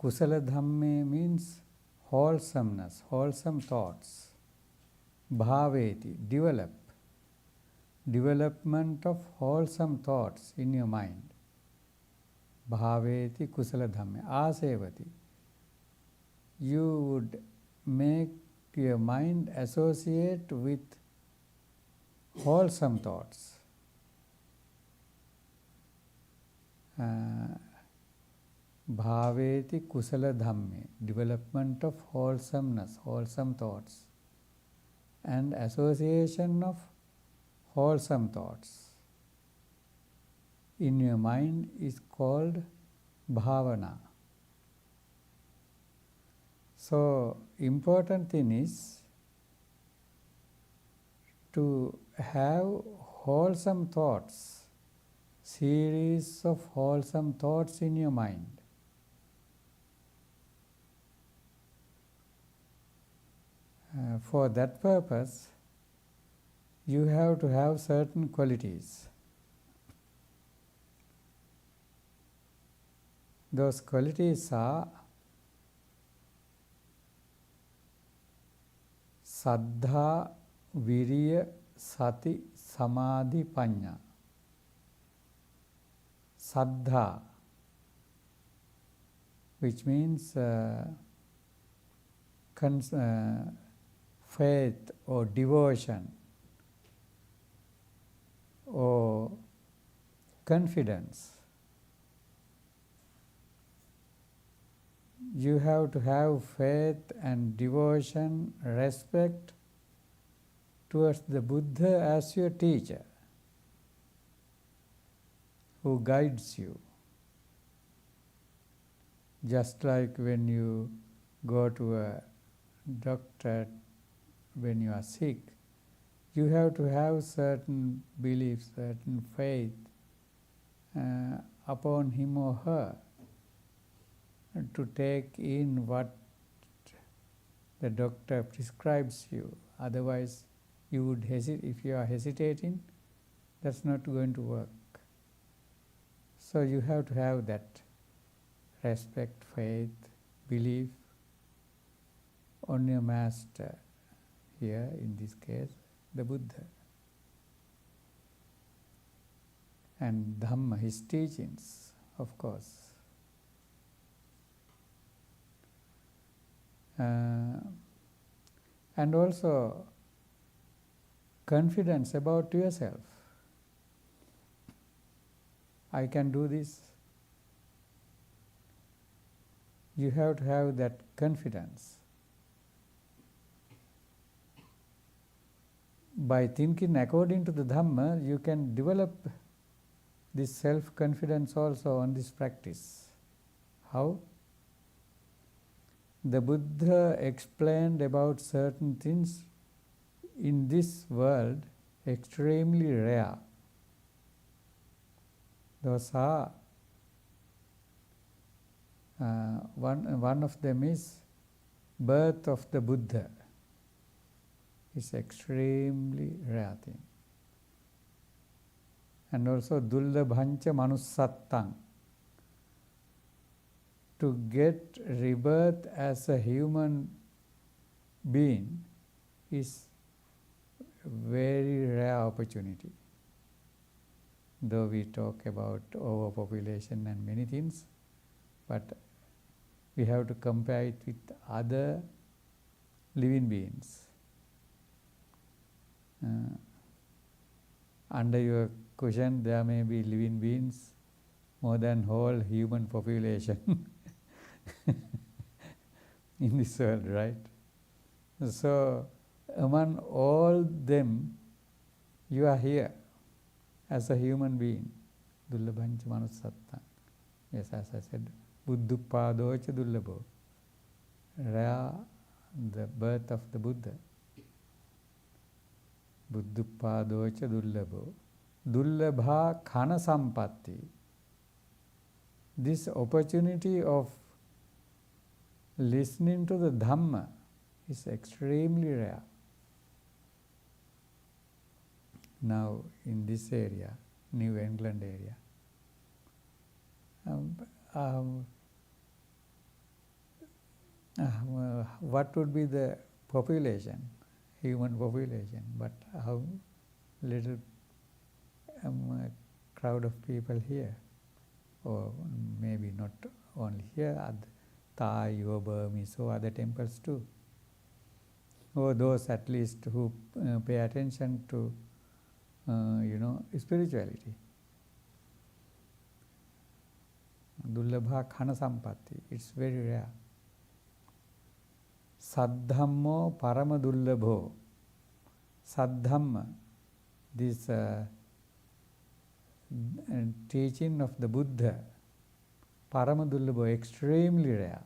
Kusala dhamme means wholesomeness, wholesome thoughts. Bhaveti, develop. Development of wholesome thoughts in your mind. Bhaveti kusala dhamme asevati. You would make your mind associate with wholesome thoughts. Bhaveti kusala dhamme, development of wholesomeness, wholesome thoughts, and association of wholesome thoughts in your mind is called bhavana. So, important thing is to have wholesome thoughts, series of wholesome thoughts in your mind. For that purpose, you have to have certain qualities. Those qualities are saddha, viriya, sati, samadhi, panya. Saddha, which means faith or devotion or confidence. You have to have faith and devotion, respect towards the Buddha as your teacher, who guides you. Just like when you go to a doctor when you are sick, you have to have certain beliefs, certain faith upon him or her to take in what the doctor prescribes you. Otherwise, you would hesitate. If you are hesitating, that's not going to work. So you have to have that respect, faith, belief on your master, here in this case, the Buddha. And Dhamma, his teachings, of course. And also confidence about yourself. I can do this. You have to have that confidence. By thinking according to the Dhamma, you can develop this self-confidence also on this practice. How? The Buddha explained about certain things in this world extremely rare. Those are, one of them is birth of the Buddha. It's extremely rare thing. And also dullabhancha manussattam. To get rebirth as a human being is very rare opportunity. Though we talk about overpopulation and many things, but we have to compare it with other living beings. Under your cushion, there may be living beings more than whole human population in this world, right? So, among all them, you are here as a human being. Dullabhancha manussattam. Yes, as I said, buddhupadocha dullabho. Rare the birth of the Buddha. Buddhupadocha dullabho. Dullabha khana sampatti. This opportunity of listening to the Dhamma is extremely rare. Now in this area, New England area, what would be the population, human population, but how little crowd of people here, or maybe not only here, Thai or Burmese or other temples too, or those at least who pay attention to spirituality. Dullabha khana sampatti, it's very rare. Saddhammo parama dullabho. Saddhamma, this teaching of the Buddha, parama dullabho, extremely rare.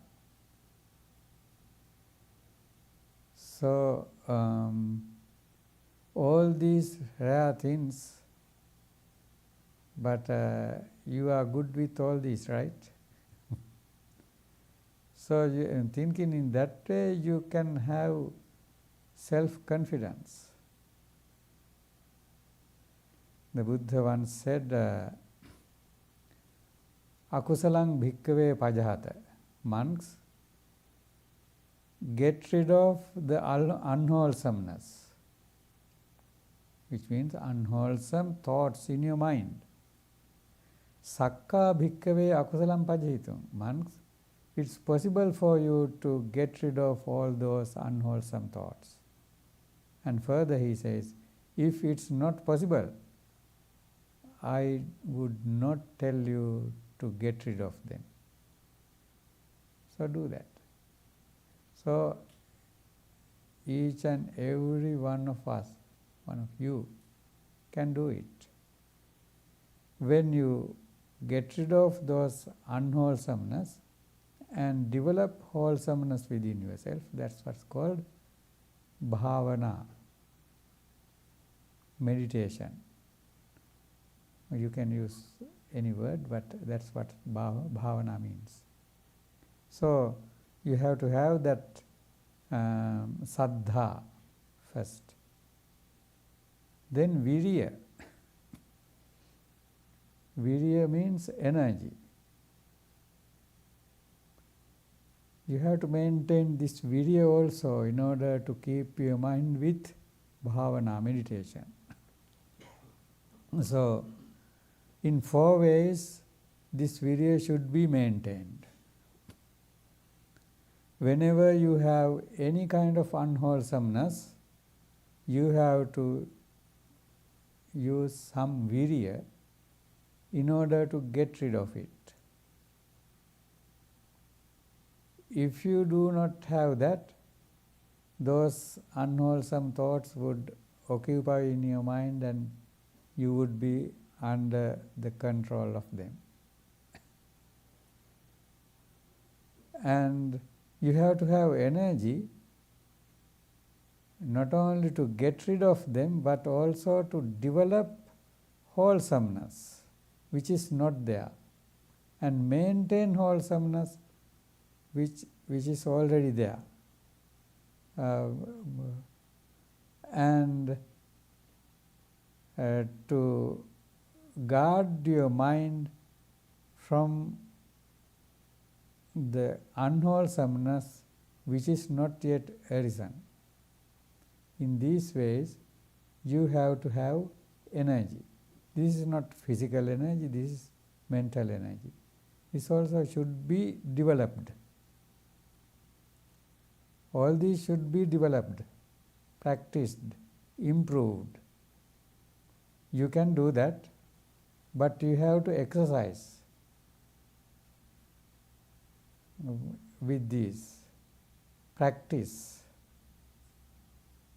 So all these rare things, but you are good with all these, right? So thinking in that way, you can have self-confidence. The Buddha once said, Akusalang bhikkhave pajahata. Monks, get rid of the unwholesomeness, which means unwholesome thoughts in your mind. Sakka bhikkhave akusalam pajahitum. Monks, it's possible for you to get rid of all those unwholesome thoughts. And further he says, if it's not possible, I would not tell you to get rid of them. So do that. So each and every one of us, one of you, can do it. When you get rid of those unwholesomeness and develop wholesomeness within yourself, that's what's called bhavana, meditation. You can use any word, but that's what bhavana means. So you have to have that saddha first. Then virya. Virya means energy. You have to maintain this virya also in order to keep your mind with bhavana, meditation. So, in 4 ways, this virya should be maintained. Whenever you have any kind of unwholesomeness, you have to use some virya in order to get rid of it. If you do not have that, those unwholesome thoughts would occupy in your mind and you would be under the control of them. And you have to have energy not only to get rid of them, but also to develop wholesomeness, which is not there, and maintain wholesomeness, which is already there. And to guard your mind from the unwholesomeness which is not yet arisen. In these ways, you have to have energy. This is not physical energy, this is mental energy. This also should be developed. All these should be developed, practiced, improved. You can do that, but you have to exercise with these, practice,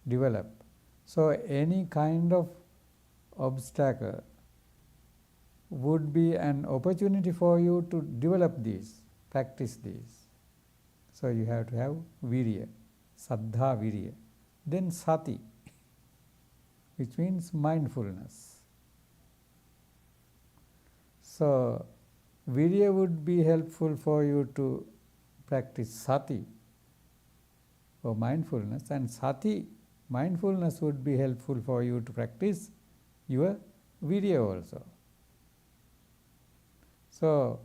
develop. So any kind of obstacle would be an opportunity for you to develop these, practice these. So you have to have virya. Saddha Virya. Then Sati, which means mindfulness. So, Virya would be helpful for you to practice Sati or mindfulness, and Sati, mindfulness, would be helpful for you to practice your Virya also. So,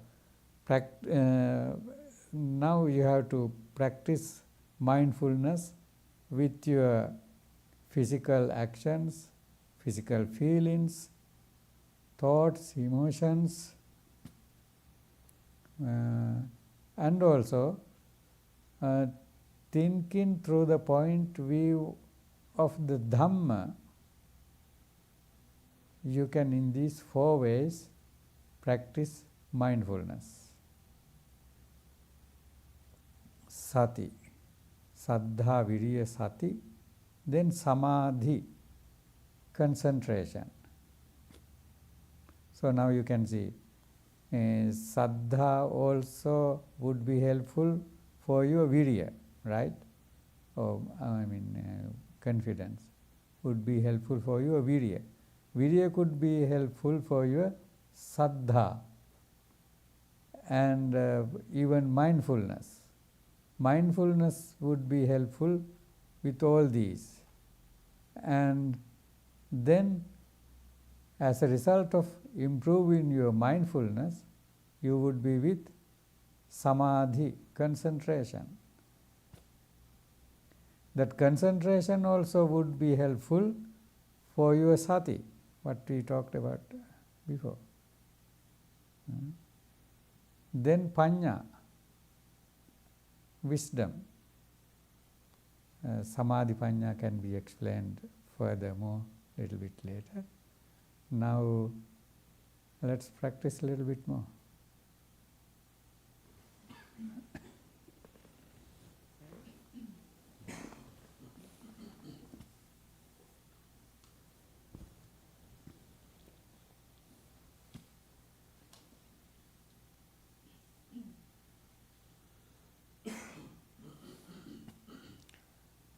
now you have to practice mindfulness with your physical actions, physical feelings, thoughts, emotions, and also thinking through the point view of the Dhamma. You can, in these 4 ways, practice mindfulness. Sati, Saddha, Virya, Sati. Then Samadhi, concentration. So now you can see, Saddha also would be helpful for your Virya, right? Confidence would be helpful for your Virya. Virya could be helpful for your Saddha, and even mindfulness. Mindfulness would be helpful with all these. And then, as a result of improving your mindfulness, you would be with Samadhi, concentration. That concentration also would be helpful for your Sati, what we talked about before. Then Panya, wisdom. Samadhi Panya can be explained furthermore a little bit later. Now let's practice a little bit more.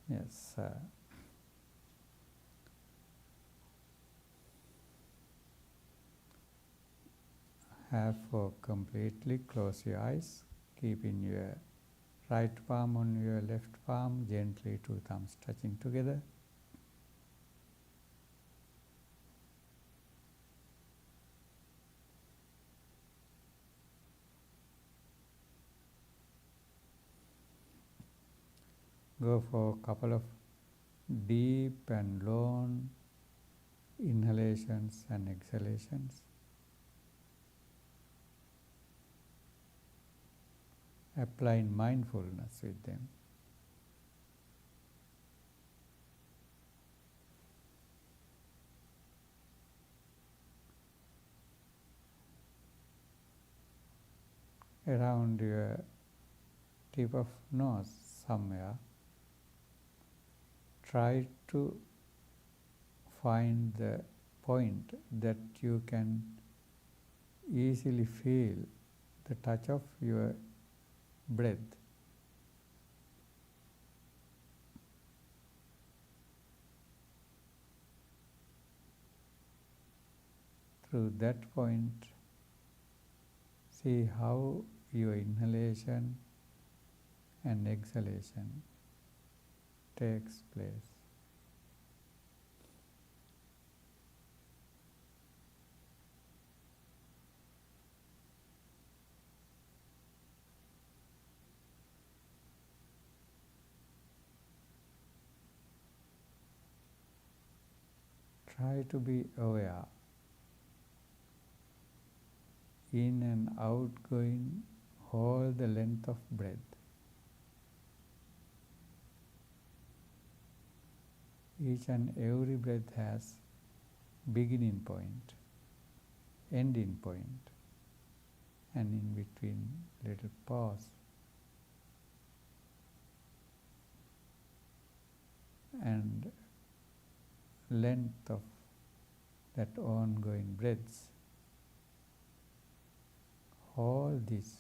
Yes. Have for completely close your eyes, keeping your right palm on your left palm, gently 2 thumbs touching together. Go for a couple of deep and long inhalations and exhalations. Applying mindfulness with them. Around your tip of nose somewhere, try to find the point that you can easily feel the touch of your breath. Through that point, see how your inhalation and exhalation takes place. Try to be aware, in and out going whole the length of breath. Each and every breath has beginning point, ending point, and in between little pause. And length of that ongoing breaths. All this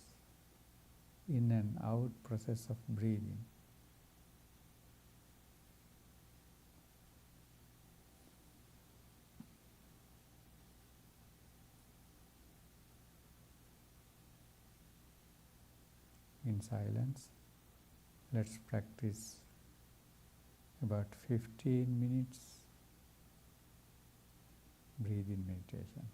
in and out process of breathing in silence. Let's practice about 15 minutes breathing meditation.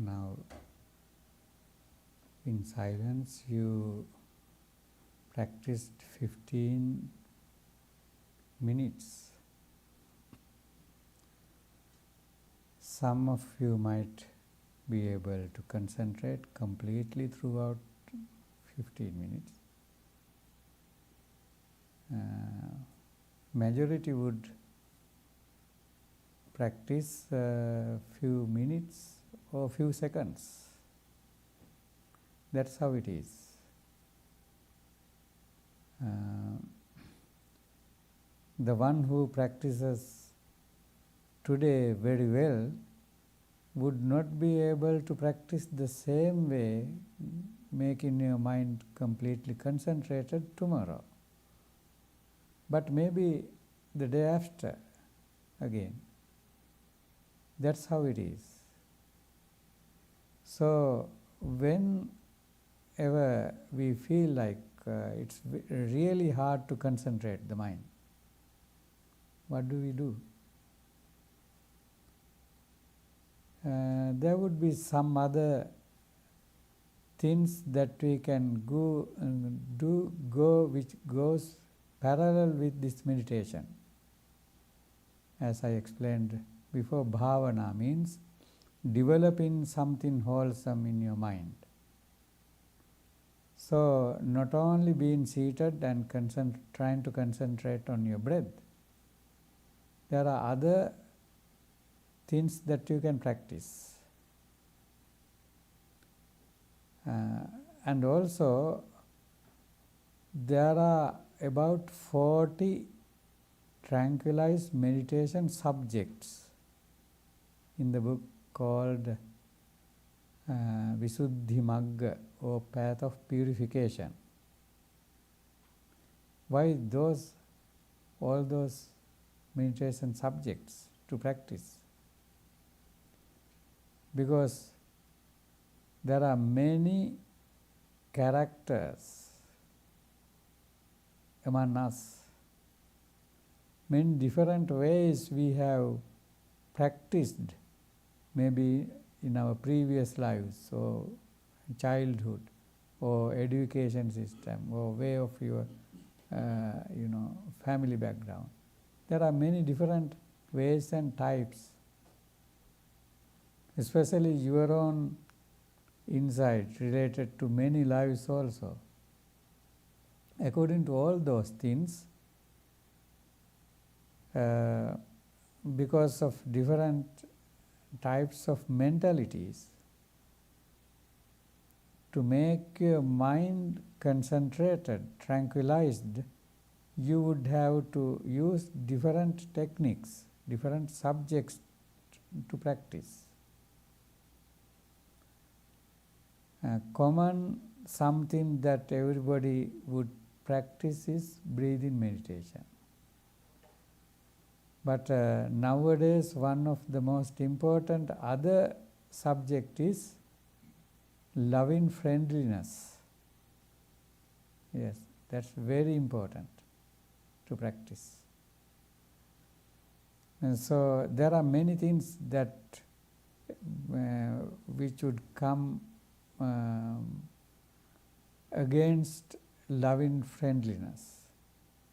Now, in silence, you practiced 15 minutes. Some of you might be able to concentrate completely throughout 15 minutes. Majority would practice a few minutes or few seconds. That's how it is. The one who practices today very well would not be able to practice the same way, making your mind completely concentrated tomorrow. But maybe the day after again. That's how it is. So whenever we feel like it's really hard to concentrate the mind, what do? There would be some other things that we can go which goes parallel with this meditation. As I explained before, bhavana means developing something wholesome in your mind. So not only being seated and trying to concentrate on your breath, there are other things that you can practice. And also, there are about 40 tranquilized meditation subjects in the book called Visuddhi Magga, or Path of Purification. Why all those meditation subjects to practice? Because there are many characters among us, many different ways we have practiced, maybe in our previous lives, or childhood, or education system, or way of your family background. There are many different ways and types, especially your own insight related to many lives also. According to all those things, because of different types of mentalities, to make your mind concentrated, tranquilized, you would have to use different techniques, different subjects to practice. Common something that everybody would practice is breathing meditation. But nowadays, one of the most important other subject is loving friendliness. Yes, that's very important to practice. And so there are many things that which would come against loving friendliness,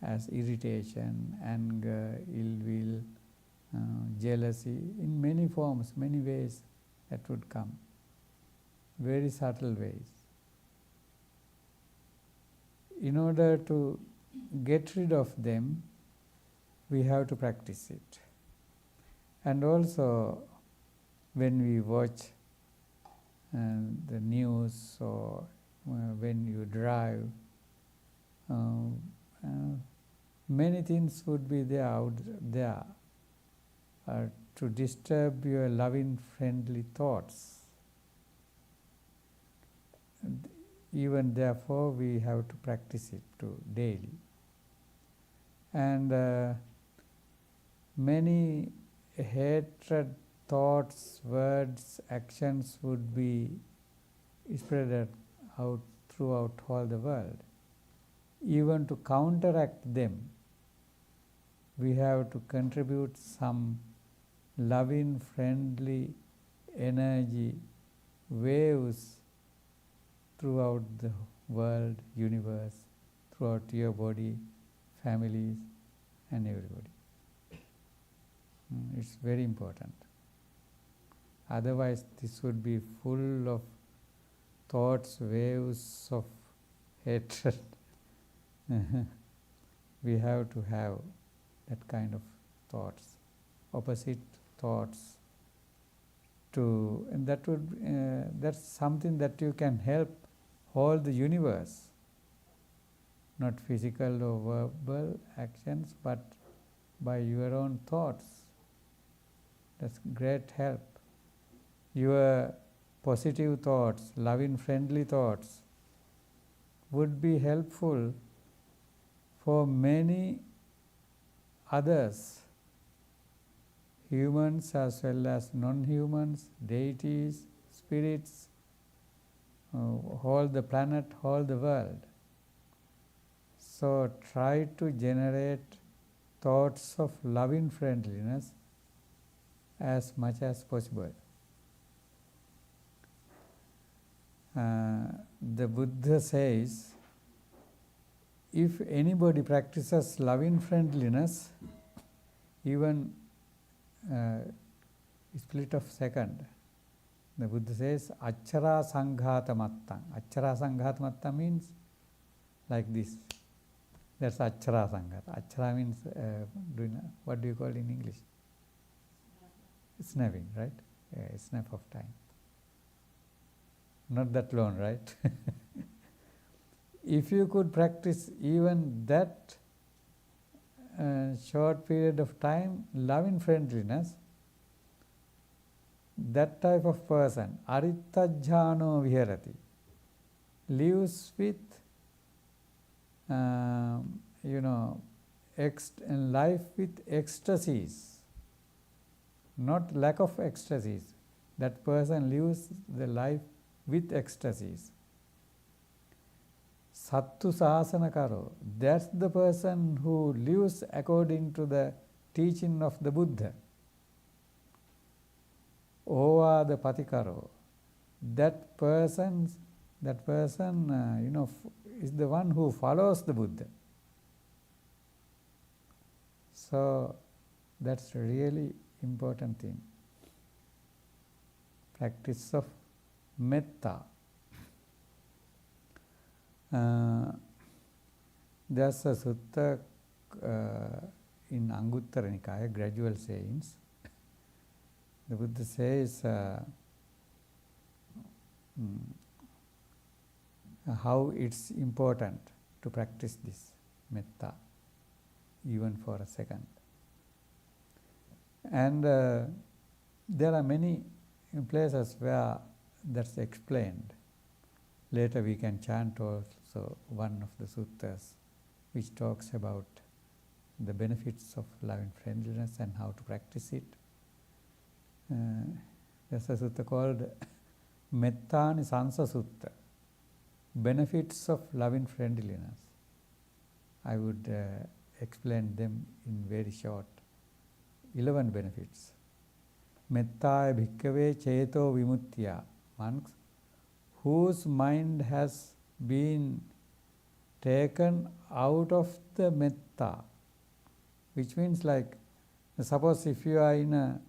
as irritation, anger, ill will, jealousy, in many forms, many ways that would come, very subtle ways. In order to get rid of them, we have to practice it. And also, when we watch the news, or when you drive, many things would be there out there to disturb your loving, friendly thoughts. Even therefore, we have to practice it daily. And many hatred thoughts, words, actions would be spread out throughout all the world. Even to counteract them, we have to contribute some loving, friendly energy waves throughout the world, universe, throughout your body, families, and everybody. It's very important. Otherwise, this would be full of thoughts, waves of hatred. We have to have that kind of thoughts, opposite thoughts. And that would that's something that you can help all the universe, not physical or verbal actions, but by your own thoughts. That's great help. Your positive thoughts, loving, friendly thoughts would be helpful for many others, humans as well as non-humans, deities, spirits, all the planet, all the world. So try to generate thoughts of loving friendliness as much as possible. The Buddha says, if anybody practices loving friendliness, even split of second, the Buddha says, Achara Sanghata Mattam. Achara Sanghata Mattam means like this. That's Achara Sanghata. Achara means, what do you call in English? Snapping, right? Yeah, snap of time. Not that long, right? If you could practice even that short period of time, loving friendliness, that type of person, arittajjhano viharati, lives with, life with ecstasies, not lack of ecstasies. That person lives the life with ecstasies. Sattu sasana karo, that's the person who lives according to the teaching of the Buddha. Ovada patikaro, that person is the one who follows the Buddha. So that's a really important thing. Practice of metta. There's a sutta in Anguttara Nikaya, gradual sayings. The Buddha says how it's important to practice this metta, even for a second. And there are many places where that's explained. Later we can chant also one of the suttas which talks about the benefits of loving friendliness and how to practice it. There's a sutta called Mettani Sansa Sutta, benefits of loving friendliness. I would explain them in very short. 11 benefits. Mettaya bhikkhave cheto vimuttiya, monks whose mind has been taken out of the metta, which means like, suppose if you are in a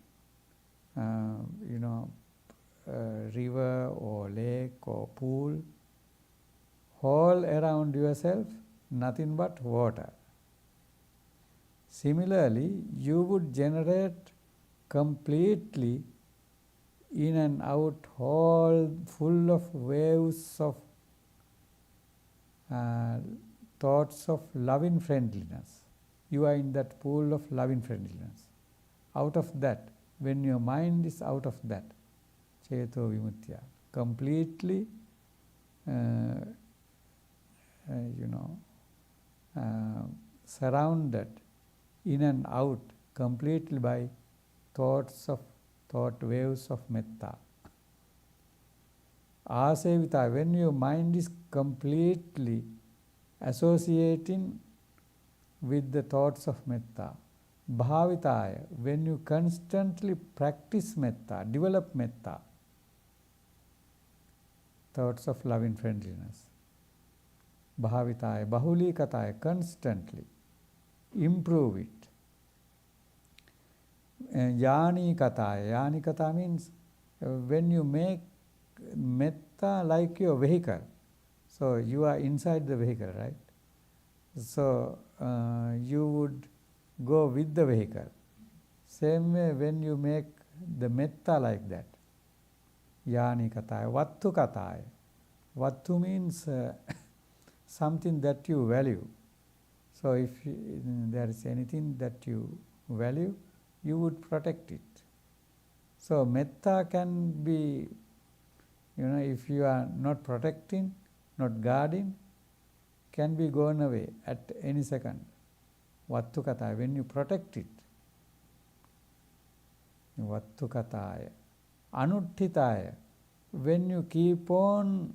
river or lake or pool, all around yourself nothing but water. Similarly, you would generate completely in and out, all full of waves of thoughts of loving friendliness. You are in that pool of loving friendliness. Out of that, when your mind is out of that, cheto vimutya, completely, surrounded in and out completely by thought waves of metta. Asevita, when your mind is completely associating with the thoughts of metta. Bhavitaya, when you constantly practice metta, develop metta. thoughts of loving friendliness. Bhavitaya, bahulikataya, constantly. Improve it. Yani kataya. Yani kata means when you make metta like your vehicle. So you are inside the vehicle, right? So you would go with the vehicle. Same way when you make the metta like that. Yani kataya. Vattu kataya. Vattu means something that you value. So if there is anything that you value, you would protect it. So metta can be, if you are not protecting, not guarding, can be gone away at any second. Vattu kataya, when you protect it. Vattu kataya. Anuttitaya, when you keep on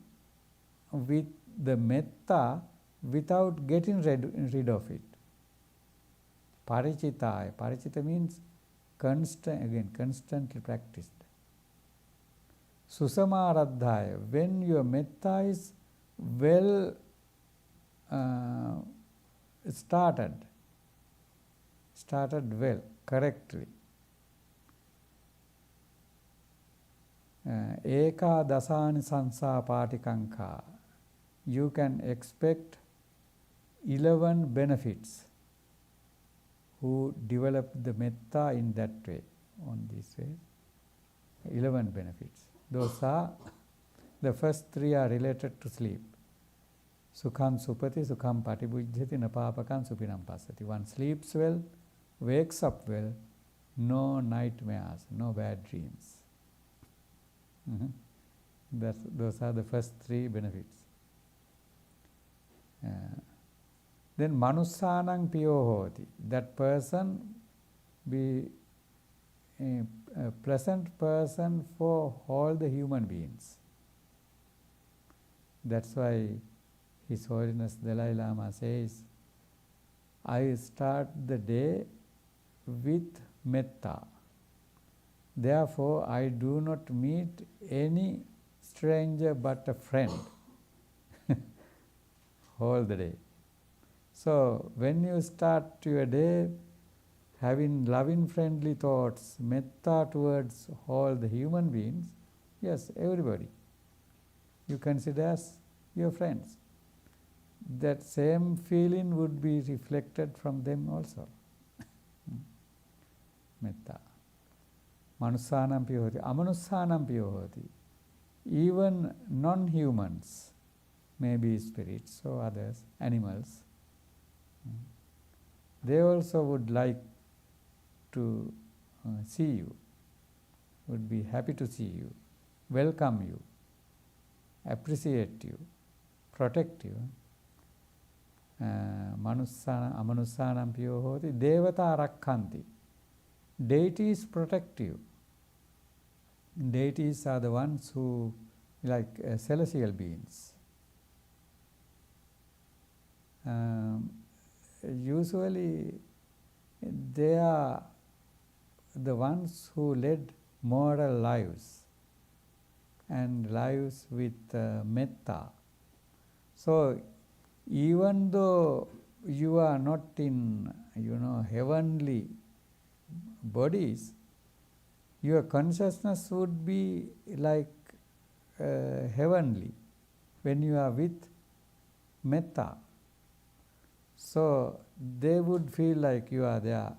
with the metta without getting rid of it. Parichitaya. Parichita means constantly practiced. Susamaradhaya, when your metta is well started well, correctly. Eka dasani sansa patikanka, you can expect 11 benefits who develop the metta in that way, on this way. 11 benefits. Those are, the first 3 are related to sleep. Sukham supati, sukham patibujjati, napapakam supinam pasati. One sleeps well, wakes up well, no nightmares, no bad dreams. Those are the first 3 benefits. Then manussanang piyo hoti, that person be a pleasant person for all the human beings. That's why His Holiness Dalai Lama says, I start the day with metta. Therefore, I do not meet any stranger but a friend all the day. So, when you start your day having loving, friendly thoughts, metta towards all the human beings, yes, everybody, you consider as your friends. That same feeling would be reflected from them also. Metta. Manussanam piyo hoti, amanussanam piyo hoti. Even non-humans, maybe spirits or others, animals, they also would like to see you, would be happy to see you, welcome you, appreciate you, protect you. Amanussanam piyo hoti, devata rakhanti. Deities protect you. Deities are the ones who, like celestial beings. Usually they are the ones who led moral lives and lives with metta. So even though you are not in, heavenly bodies, your consciousness would be like heavenly when you are with metta. So they would feel like you are their,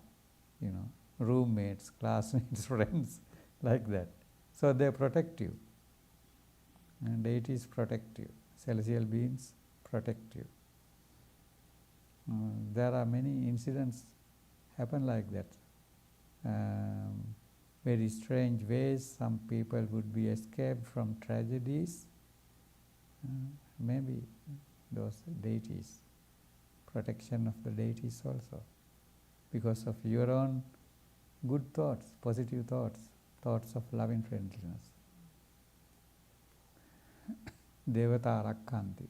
roommates, classmates, friends, like that. So they protect you. And deities protect you. Celestial beings protect you. There are many incidents happen like that. Very strange ways. Some people would be escaped from tragedies. Maybe those deities. Protection of the deities also. Because of your own good thoughts, positive thoughts, thoughts of loving friendliness. Devata rakkanti.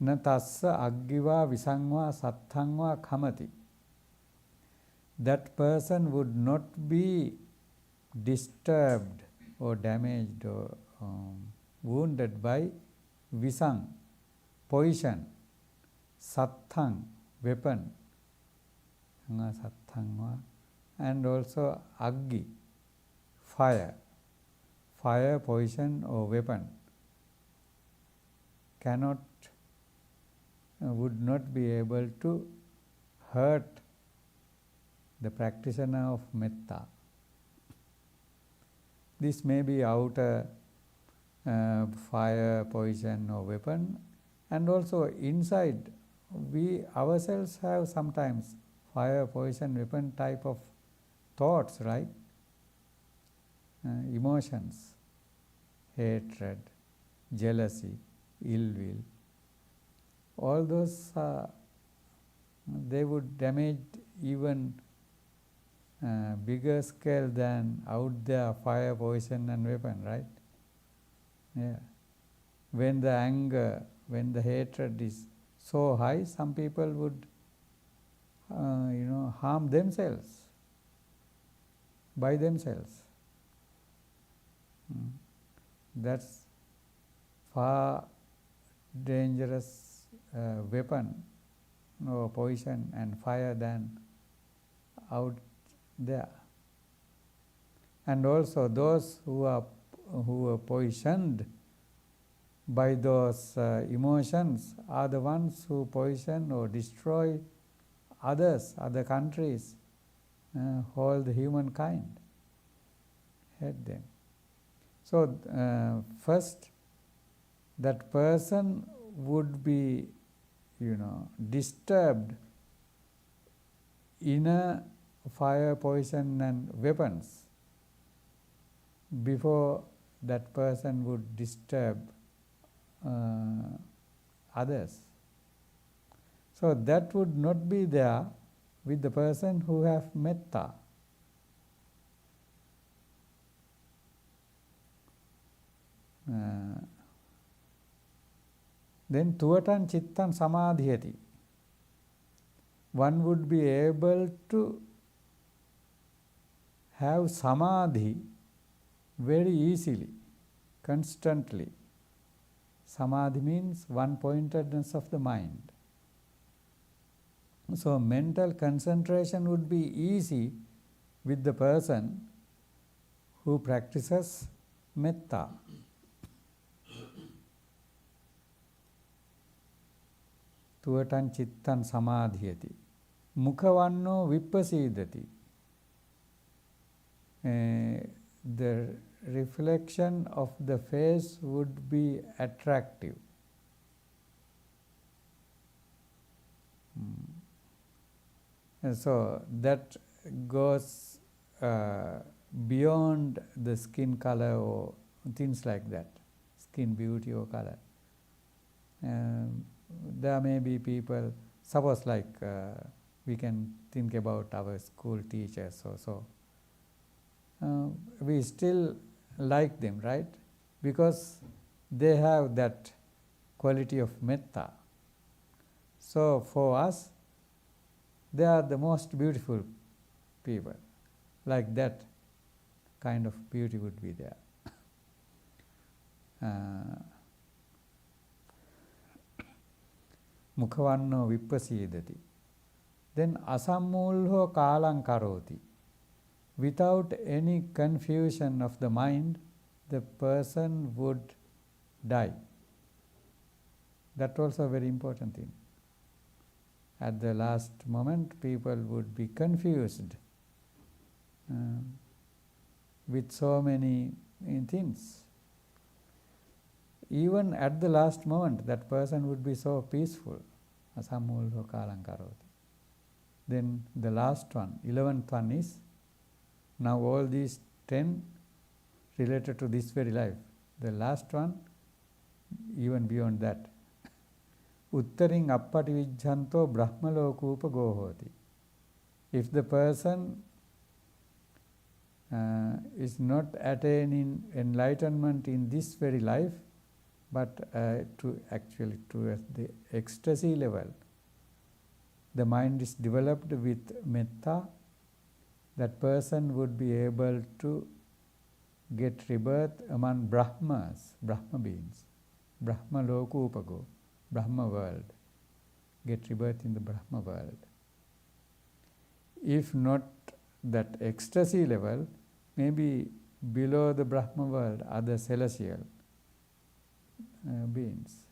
Na tassa aggiva visangva sattangva khamati. That person would not be disturbed or damaged or wounded by visang, poison, sattang, weapon, and also aggi, fire. Fire, poison or weapon would not be able to hurt the practitioner of metta. This may be outer fire, poison or weapon, and also inside we ourselves have sometimes fire, poison, weapon type of thoughts, right? Emotions, hatred, jealousy, ill will. All those, they would damage even bigger scale than out there fire, poison and weapon, right? Yeah. When the anger, when the hatred is so high, some people would, harm themselves by themselves. That's far dangerous weapon or poison and fire than out there. And also those who are poisoned by those emotions are the ones who poison or destroy others, other countries, whole the humankind. Hate them. So first, that person would be, disturbed inner fire, poison and weapons before that person would disturb others. So that would not be there with the person who have metta. Then tuvatan chittan samadhiyati. One would be able to have samadhi very easily, constantly. Samadhi means one-pointedness of the mind. So mental concentration would be easy with the person who practices metta. Tuvatan chittan samadhiyati. Mukhavanno vippasidati. The reflection of the face would be attractive. And so that goes beyond the skin color or things like that, skin beauty or color. There may be people, suppose like we can think about our school teachers or so. We still like them, right? Because they have that quality of metta. So for us, they are the most beautiful people. Like that kind of beauty would be there. Mukhavanno vippasidati. Then asammulho kalang karoti. Without any confusion of the mind, the person would die. That also a very important thing. At the last moment, people would be confused with so many things. Even at the last moment, that person would be so peaceful. Asammulho kalang karoti. Then the last one, 11th one is, now all these 10 related to this very life. The last one, even beyond that. Uttaring appati vijjanto brahmalokupa gohoti. If the person is not attaining enlightenment in this very life, but to the ecstasy level, the mind is developed with metta, that person would be able to get rebirth among Brahmas, Brahma beings, Dhammaloka upago, Brahma world, get rebirth in the Brahma world. If not that ecstasy level, maybe below the Brahma world, other celestial beings,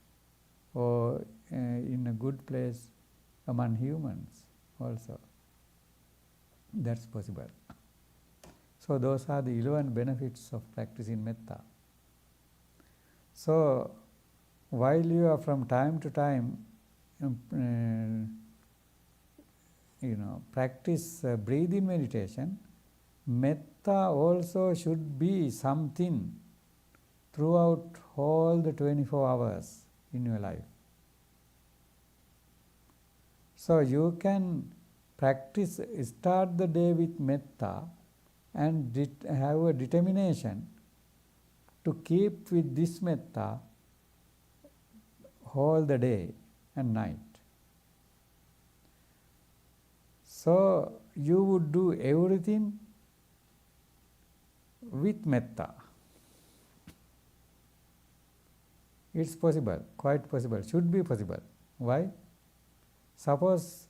or in a good place among humans also. That's possible. So those are the 11 benefits of practicing metta. So while you are from time to time, practice breathing meditation, metta also should be something throughout all the 24 hours in your life. So you can practice, start the day with metta and have a determination to keep with this metta all the day and night. So you would do everything with metta. It's possible, quite possible, should be possible. Why? Suppose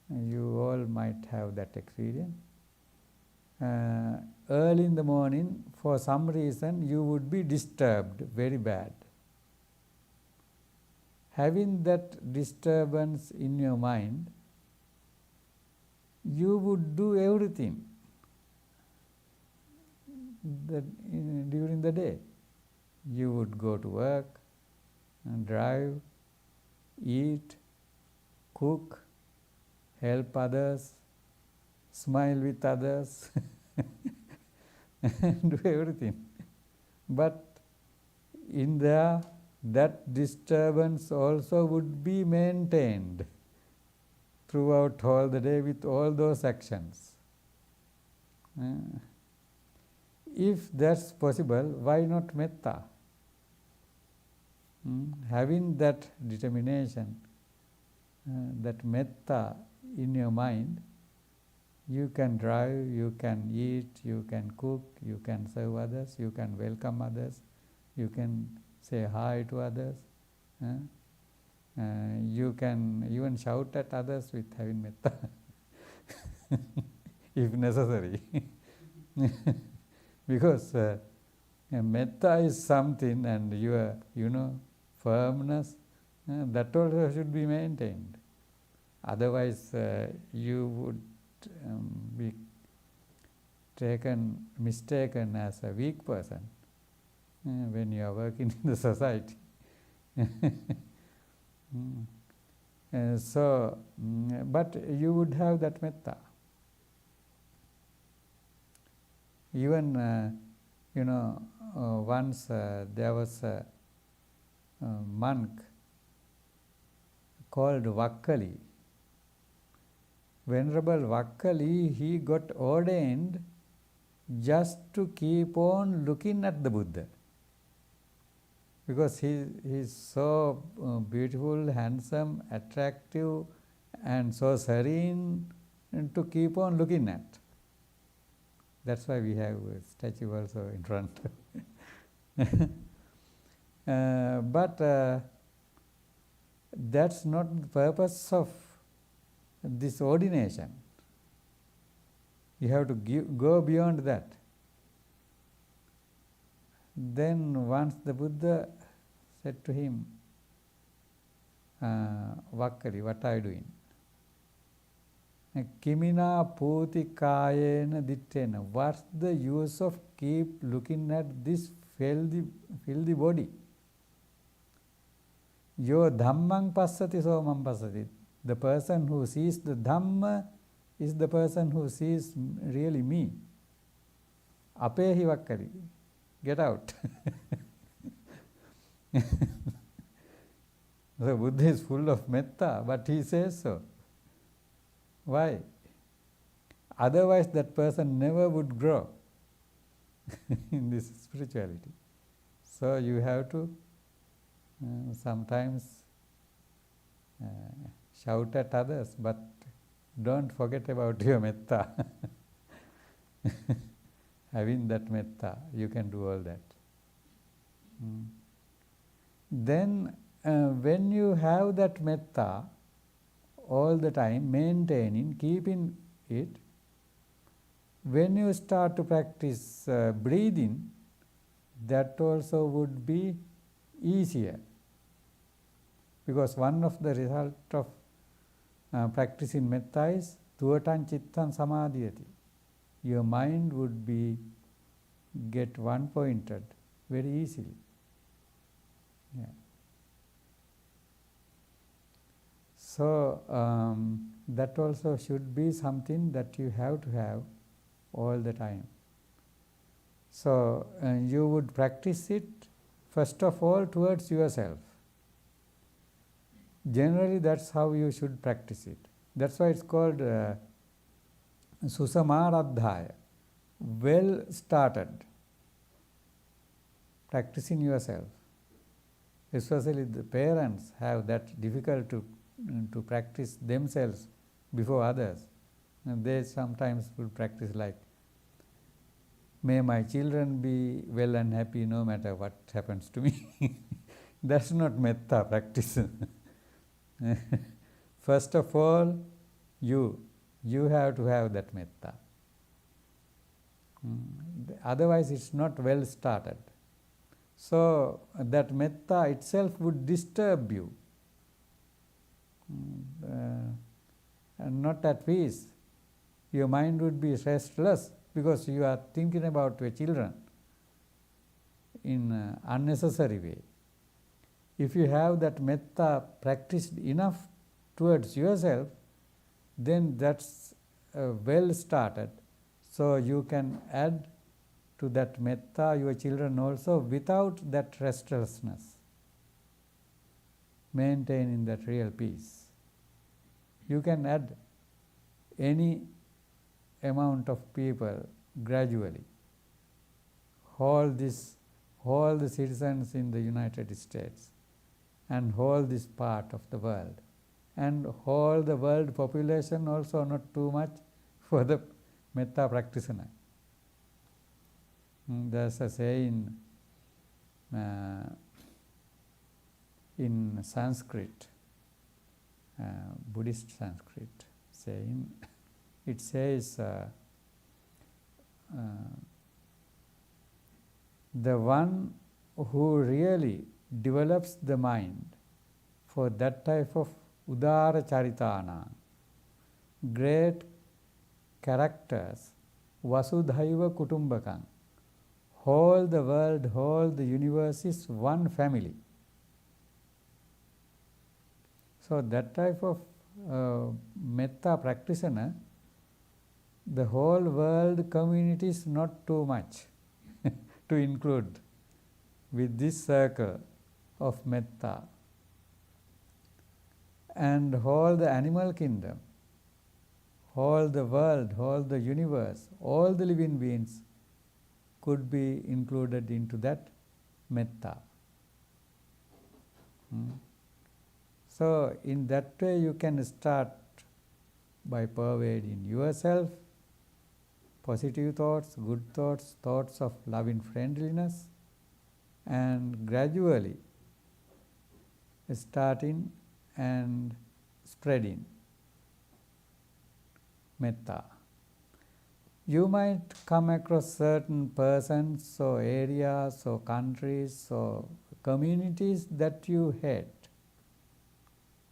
you all might have that experience. Early in the morning, for some reason, you would be disturbed very bad. Having that disturbance in your mind, you would do everything during the day. You would go to work, and drive, eat, cook, help others, smile with others, do everything. But in there, that disturbance also would be maintained throughout all the day with all those actions. If that's possible, why not metta? Having that determination, that metta in your mind, you can drive, you can eat, you can cook, you can serve others, you can welcome others, you can say hi to others. You can even shout at others with having metta, if necessary. Because metta is something, and your, firmness, that also should be maintained. Otherwise, you would be mistaken as a weak person when you are working in the society. But you would have that metta. Even, once there was a monk called Vakkali. Venerable Vakkali, he got ordained just to keep on looking at the Buddha. Because he is so beautiful, handsome, attractive, and so serene, and to keep on looking at. That's why we have a statue also in front. But that's not the purpose of this ordination. You have to go beyond that. Then once the Buddha said to him, Vakkali, what are you doing? Kimina puti kayena dittena. What's the use of keep looking at this filthy body? Yo dhammang passati somam passati. The person who sees the Dhamma is the person who sees really me. Apehi Vakkali. Get out. The Buddha is full of metta, but he says so. Why? Otherwise that person never would grow in this spirituality. So you have to sometimes shout at others, but don't forget about your metta. having that metta, you can do all that. Then when you have that metta all the time, maintaining, keeping it, when you start to practice breathing, that also would be easier. Because one of the result of practicing metta is tuvatam chittam samadhiyati. Your mind would be get one-pointed very easily. Yeah. So that also should be something that you have to have all the time. So you would practice it first of all towards yourself. Generally, that's how you should practice it. That's why it's called susamaradhaya, well started, practicing yourself. Especially the parents have that difficult to practice themselves before others. And they sometimes will practice like, may my children be well and happy no matter what happens to me. That's not metta practice. First of all, you have to have that metta. Otherwise, it's not well started. So that metta itself would disturb you, and not at peace. Your mind would be restless because you are thinking about your children in an unnecessary way. If you have that metta practiced enough towards yourself, then that's well started. So you can add to that metta your children also without that restlessness, maintaining that real peace. You can add any amount of people gradually. All the citizens in the United States and all this part of the world and all the world population also not too much for the metta practitioner. There's a saying in Sanskrit, Buddhist Sanskrit saying, it says, the one who really develops the mind for that type of udara charitana, great characters, vasudhaiva kutumbakam, whole the world, whole the universe is one family. So that type of metta practitioner, the whole world community is not too much to include with this circle of metta. And all the animal kingdom, all the world, all the universe, all the living beings could be included into that metta. So in that way you can start by pervading yourself, positive thoughts, good thoughts, thoughts of loving friendliness, and gradually starting and spreading metta. You might come across certain persons or areas or countries or communities that you hate.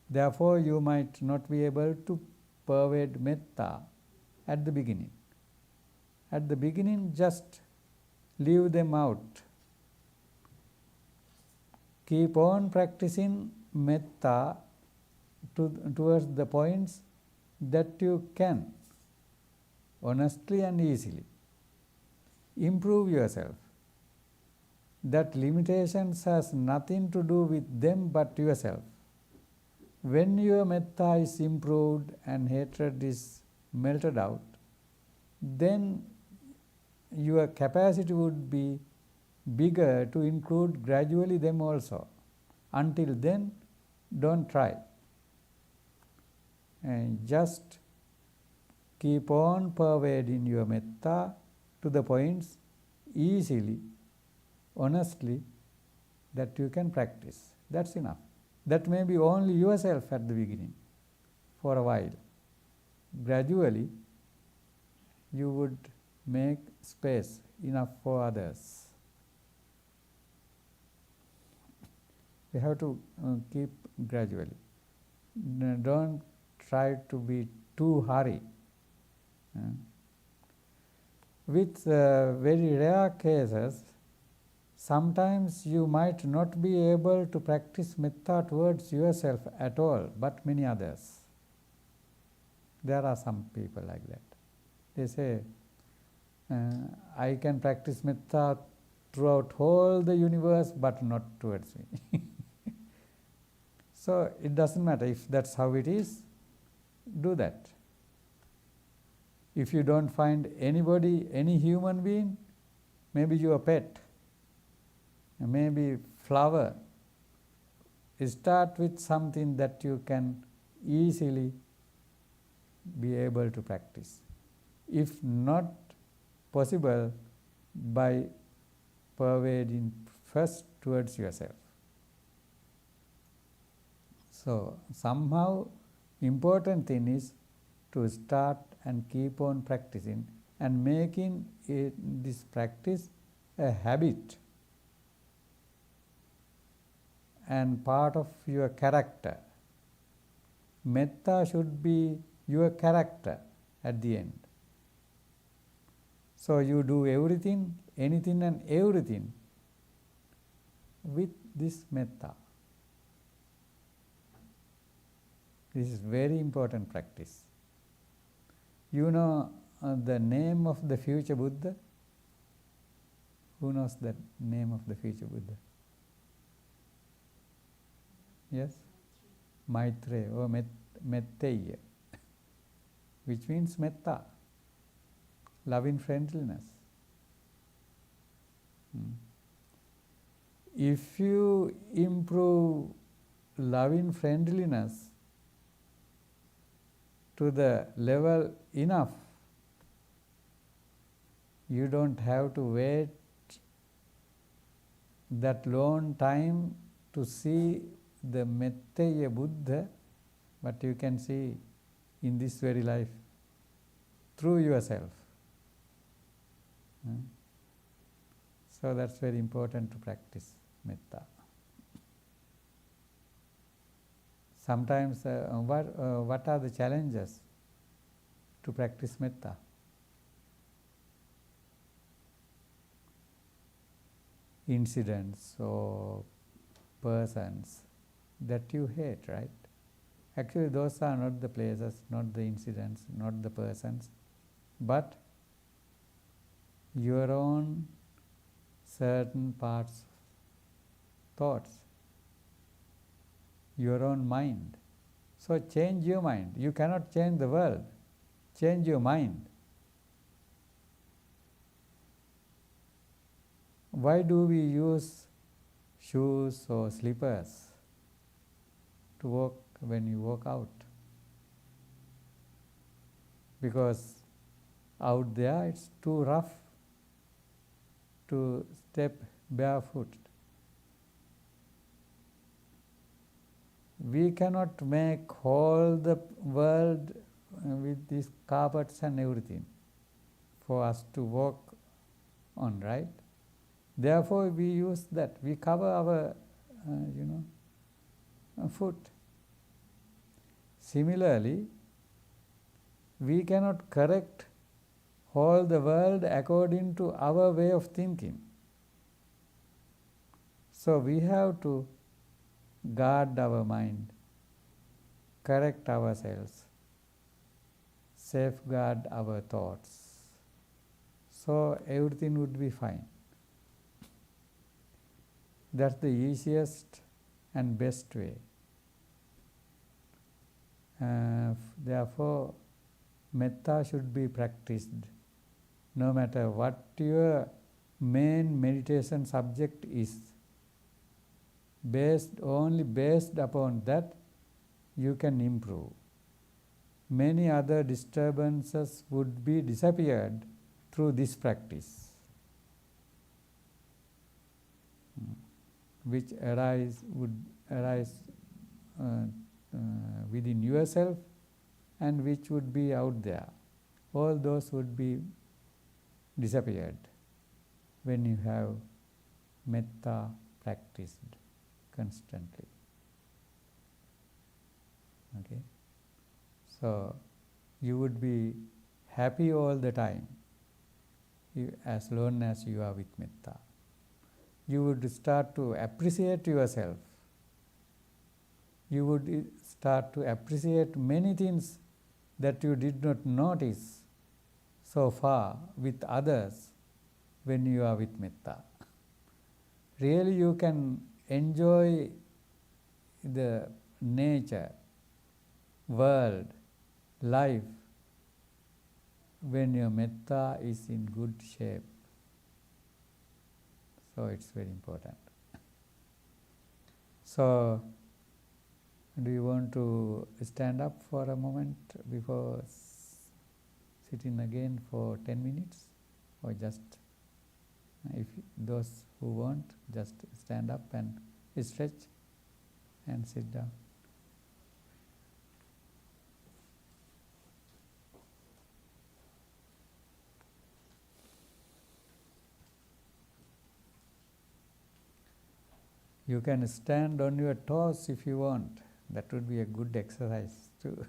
Therefore, you might not be able to pervade metta at the beginning. At the beginning, just leave them out. Keep on practicing metta towards the points that you can, honestly and easily. Improve yourself. That limitations has nothing to do with them but yourself. When your metta is improved and hatred is melted out, then your capacity would be bigger to include gradually them also. Until then, don't try. And just keep on pervading your metta to the points easily, honestly, that you can practice. That's enough. That may be only yourself at the beginning, for a while. Gradually, you would make space enough for others. We have to keep gradually. Don't try to be too hurry. With very rare cases, sometimes you might not be able to practice metta towards yourself at all, but many others. There are some people like that. They say, I can practice metta throughout whole the universe, but not towards me. So it doesn't matter if that's how it is, do that. If you don't find anybody, any human being, maybe your pet, maybe flower, start with something that you can easily be able to practice. If not possible, by pervading first towards yourself. So somehow important thing is to start and keep on practicing and making this practice a habit and part of your character. Metta should be your character at the end. So you do everything, anything and everything with this metta. This is very important practice. You know the name of the future Buddha? Who knows the name of the future Buddha? Yes? Maitreya or Metteya, which means metta, loving friendliness. If you improve loving friendliness to the level enough, you don't have to wait that long time to see the Metteya Buddha, but you can see in this very life through yourself. So that's very important to practice metta. Sometimes, what are the challenges to practice metta? Incidents or persons that you hate, right? Actually, those are not the places, not the incidents, not the persons, but your own certain parts, thoughts, your own mind. So change your mind. You cannot change the world. Change your mind. Why do we use shoes or slippers to walk when you walk out? Because out there it's too rough to step barefoot. We cannot make whole the world with these carpets and everything for us to walk on, right? Therefore, we use that. We cover our, foot. Similarly, we cannot correct whole the world according to our way of thinking. So we have to guard our mind, correct ourselves, safeguard our thoughts. So everything would be fine. That's the easiest and best way. Therefore, metta should be practiced no matter what your main meditation subject is. Only based upon that, you can improve. Many other disturbances would be disappeared through this practice, which would arise within yourself and which would be out there. All those would be disappeared when you have metta practiced constantly. Okay? So, you would be happy all the time as long as you are with metta. You would start to appreciate yourself. You would start to appreciate many things that you did not notice so far with others when you are with metta. Really you can enjoy the nature, world, life when your metta is in good shape. So it's very important. So, do you want to stand up for a moment before sitting again for 10 minutes? Or just, if those who want, just stand up and stretch and sit down. You can stand on your toes if you want. That would be a good exercise too.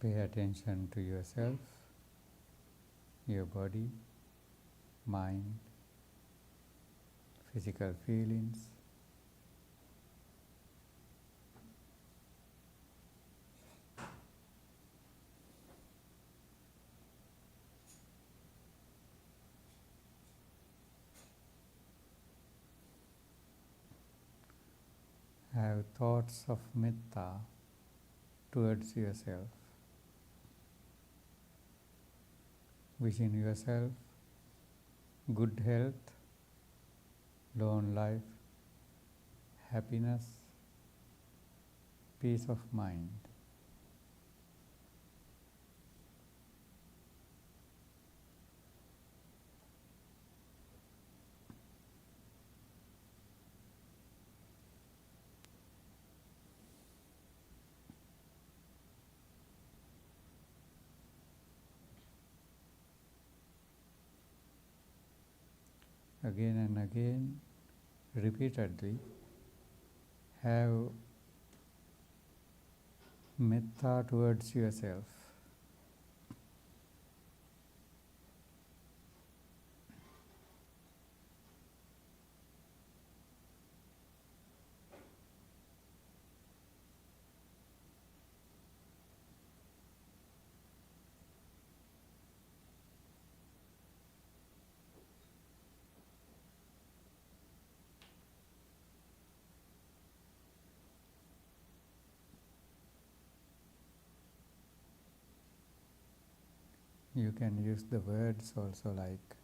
Pay attention to yourself, your body, mind, physical feelings. Have thoughts of metta towards yourself, wishing yourself good health, long life, happiness, peace of mind. Again and again, repeatedly, have metta towards yourself. You can use the words also like,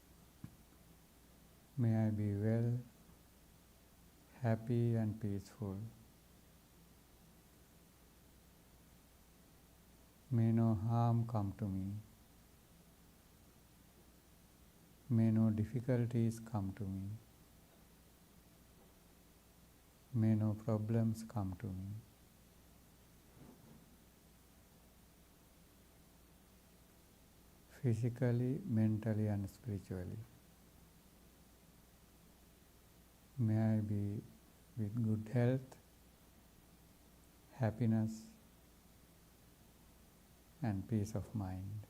may I be well, happy and peaceful. May no harm come to me. May no difficulties come to me. May no problems come to me. Physically, mentally and spiritually. May I be with good health, happiness and peace of mind.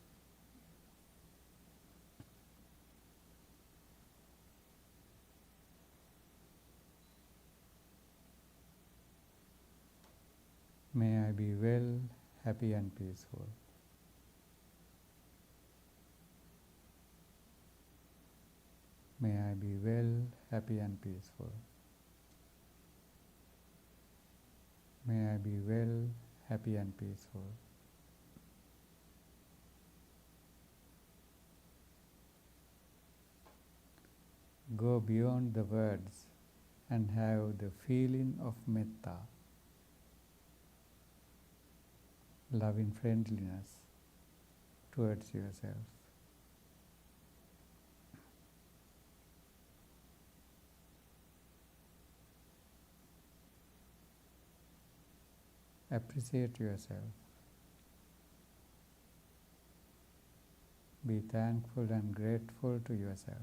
May I be well, happy and peaceful. May I be well, happy and peaceful. May I be well, happy and peaceful. Go beyond the words and have the feeling of metta, loving friendliness towards yourself. Appreciate yourself. Be thankful and grateful to yourself.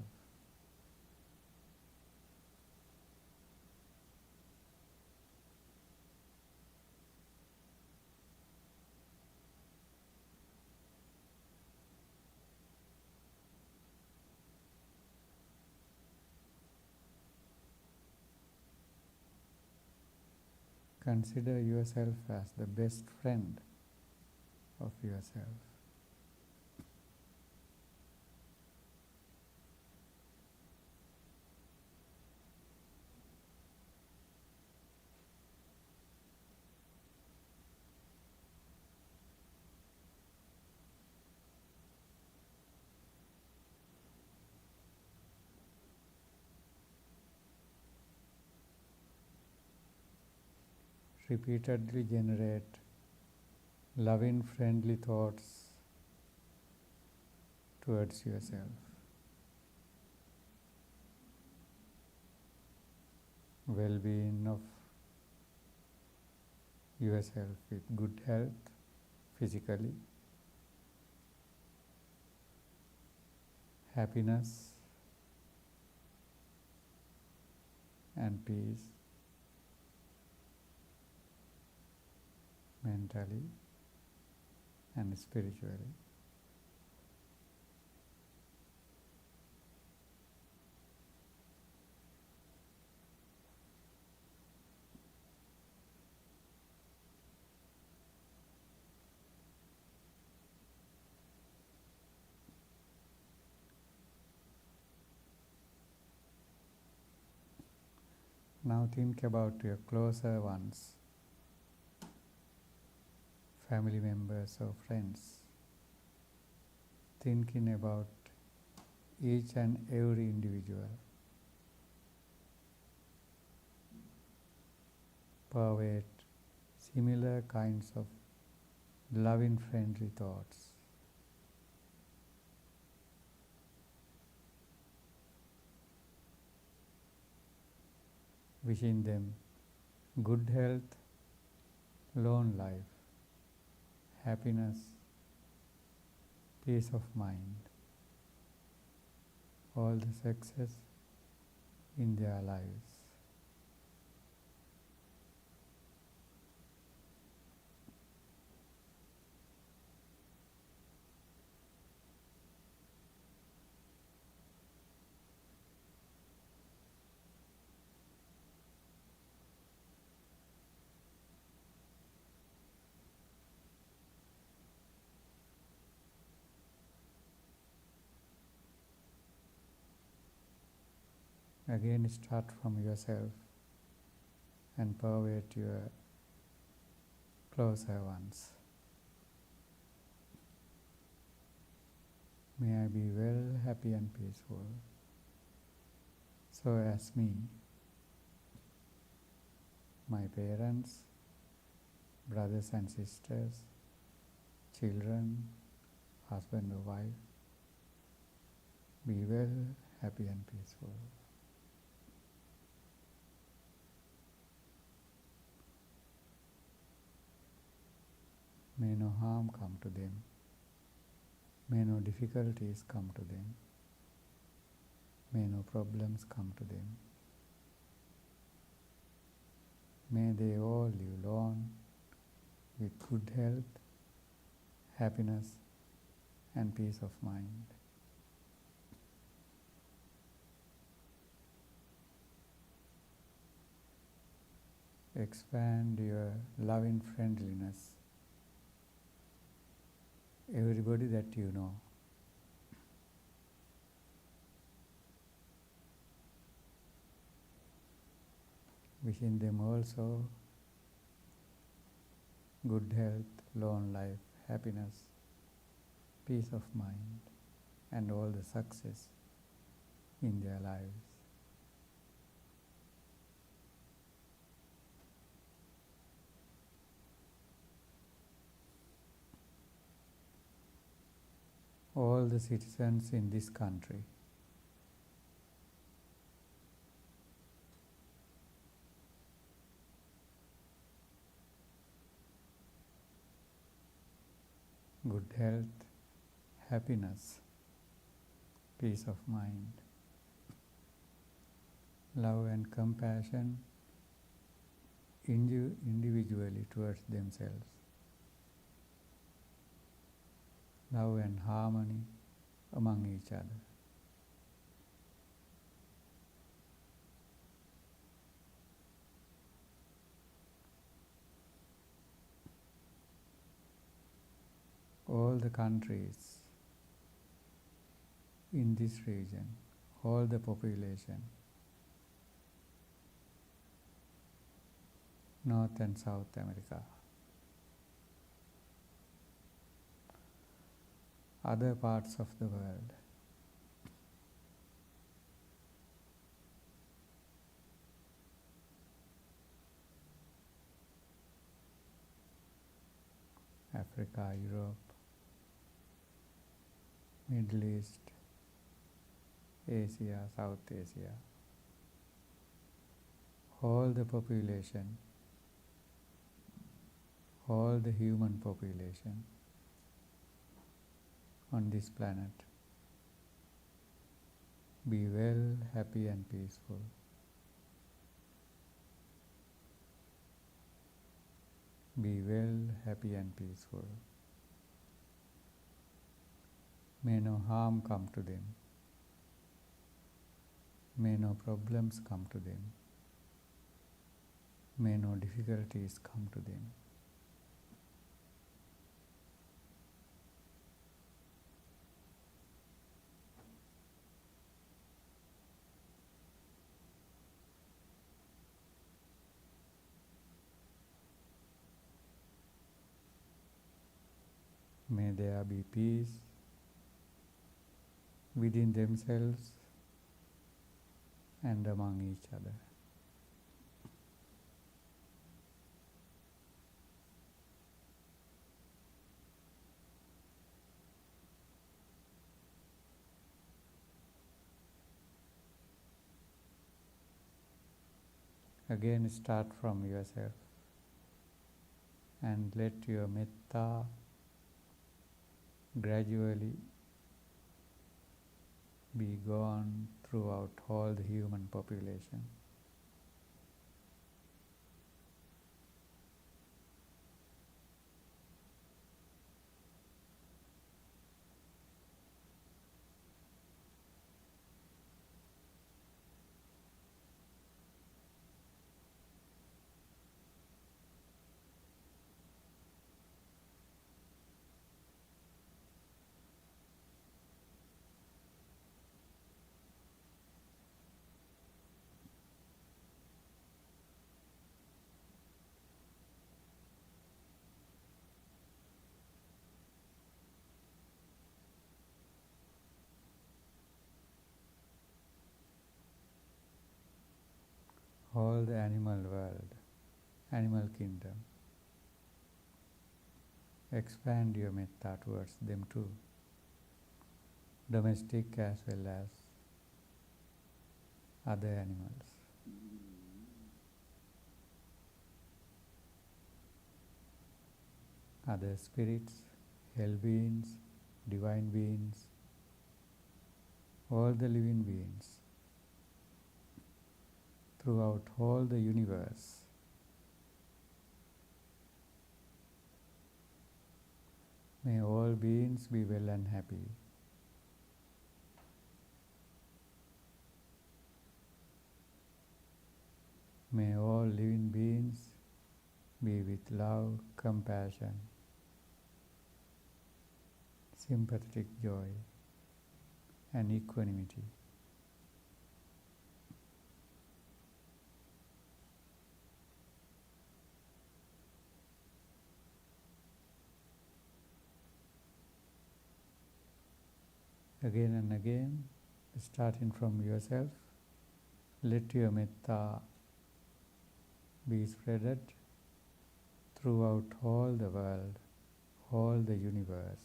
Consider yourself as the best friend of yourself. Repeatedly generate loving, friendly thoughts towards yourself. Well-being of yourself with good health physically, happiness and peace mentally and spiritually. Now think about your closer ones, family members or friends. Thinking about each and every individual. Pervade similar kinds of loving, friendly thoughts. Wishing them good health, long life, happiness, peace of mind, all the success in their lives. Again, start from yourself and pervade your closer ones. May I be well, happy and peaceful. So as me, my parents, brothers and sisters, children, husband or wife, be well, happy and peaceful. May no harm come to them. May no difficulties come to them. May no problems come to them. May they all live long with good health, happiness and peace of mind. Expand your loving friendliness. Everybody that you know. Wishing them also good health, long life, happiness, peace of mind, and all the success in their lives. All the citizens in this country, good health, happiness, peace of mind, love and compassion individually towards themselves, love and harmony among each other. All the countries in this region, all the population, North and South America, other parts of the world, Africa, Europe, Middle East, Asia, South Asia, all the population, all the human population on this planet, be well, happy and peaceful. Be well, happy and peaceful. May no harm come to them. May no problems come to them. May no difficulties come to them. May there be peace within themselves and among each other. Again, start from yourself and let your metta gradually be gone throughout all the human population. All the animal world, animal kingdom. Expand your metta towards them too, domestic as well as other animals. Other spirits, hell beings, divine beings, all the living beings throughout all the universe. May all beings be well and happy. May all living beings be with love, compassion, sympathetic joy, and equanimity. Again and again, starting from yourself, let your metta be spreaded throughout all the world, all the universe,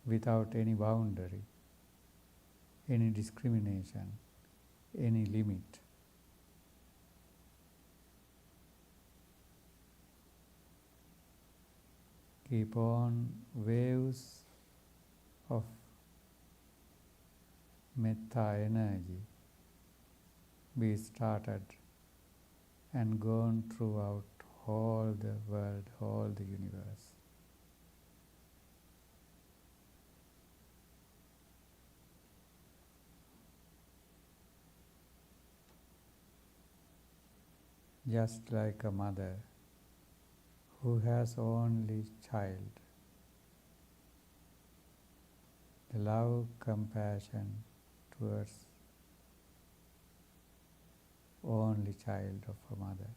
without any boundary, any discrimination, any limit. Keep on waves of metta energy be started and gone throughout all the world, all the universe. Just like a mother who has only child, the love, compassion towards only child of a mother.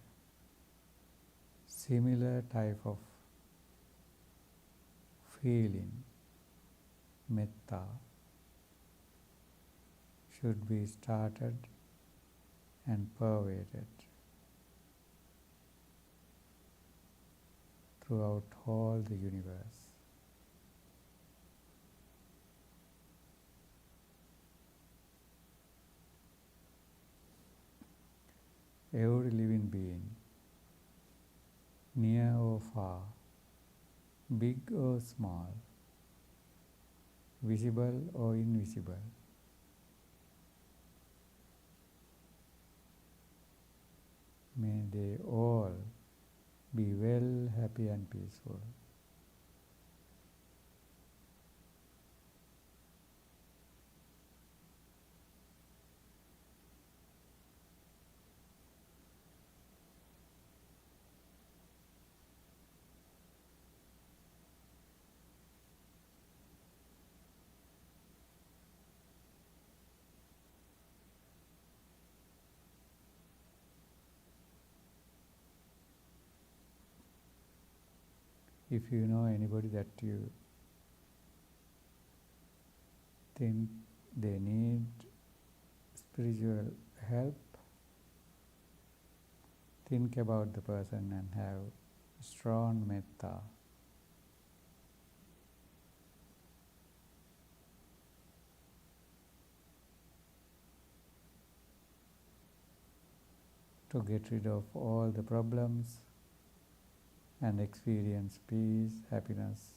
Similar type of feeling, metta, should be started and pervaded throughout all the universe. Every living being, near or far, big or small, visible or invisible, may they all be well, happy and peaceful. if you know anybody that you think they need spiritual help, think about the person and have strong metta. To get rid of all the problems and experience peace, happiness.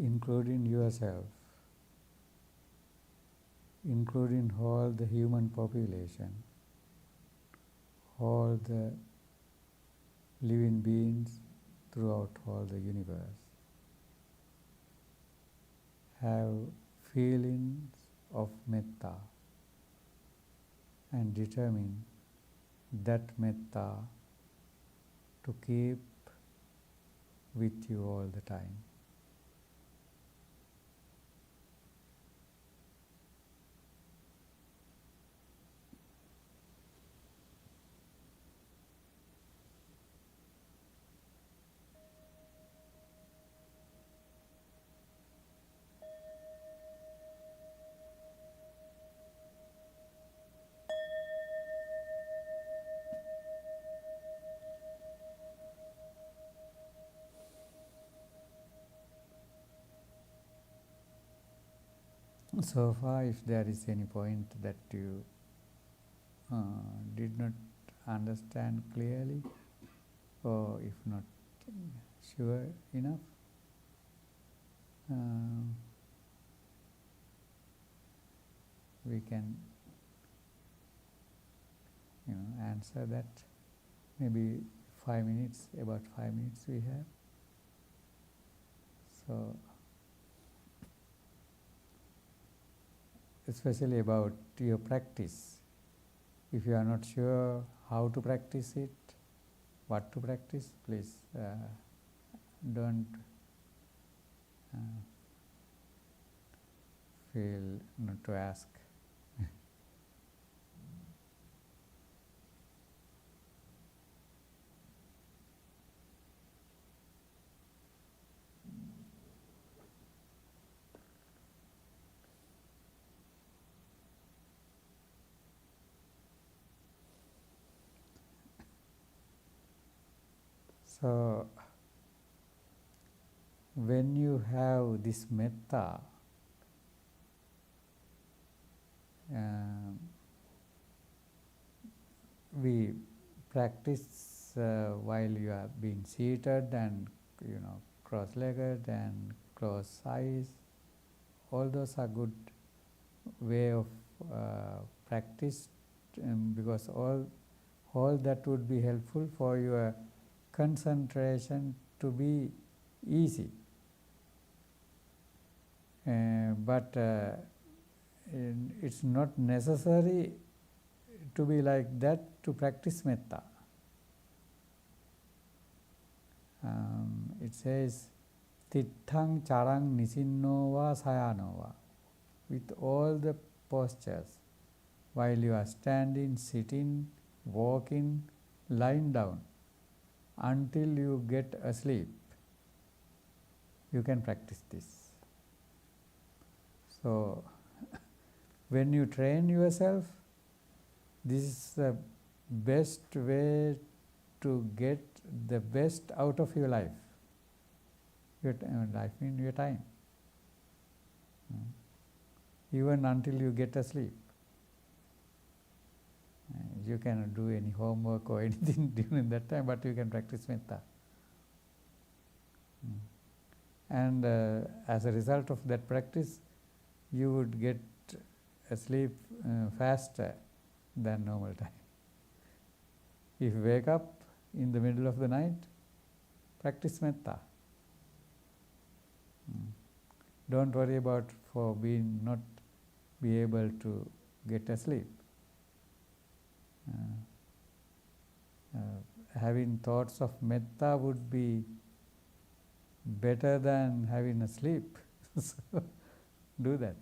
Including yourself, including all the human population, all the living beings throughout all the universe. Have feelings of metta and determine that metta to keep with you all the time. So far, if there is any point that you did not understand clearly, or if not sure enough, we can answer that. Maybe 5 minutes, about 5 minutes we have. So, especially about your practice. If you are not sure how to practice it, what to practice, please don't feel not to ask. So, when you have this metta, we practice while you are being seated and cross-legged and close eyes. All those are good way of practice, because all that would be helpful for your concentration to be easy. But it's not necessary to be like that to practice metta. It says, Titthaṃ charaṃ nisinno va sayano va. With all the postures, while you are standing, sitting, walking, lying down, until you get asleep, you can practice this. So, when you train yourself, this is the best way to get the best out of your life. Your life means your time. Even until you get asleep. You cannot do any homework or anything during that time, but you can practice metta. And as a result of that practice, you would get asleep faster than normal time. If you wake up in the middle of the night, practice metta. Don't worry about for being not be able to get asleep. Having thoughts of metta would be better than having a sleep. So do that.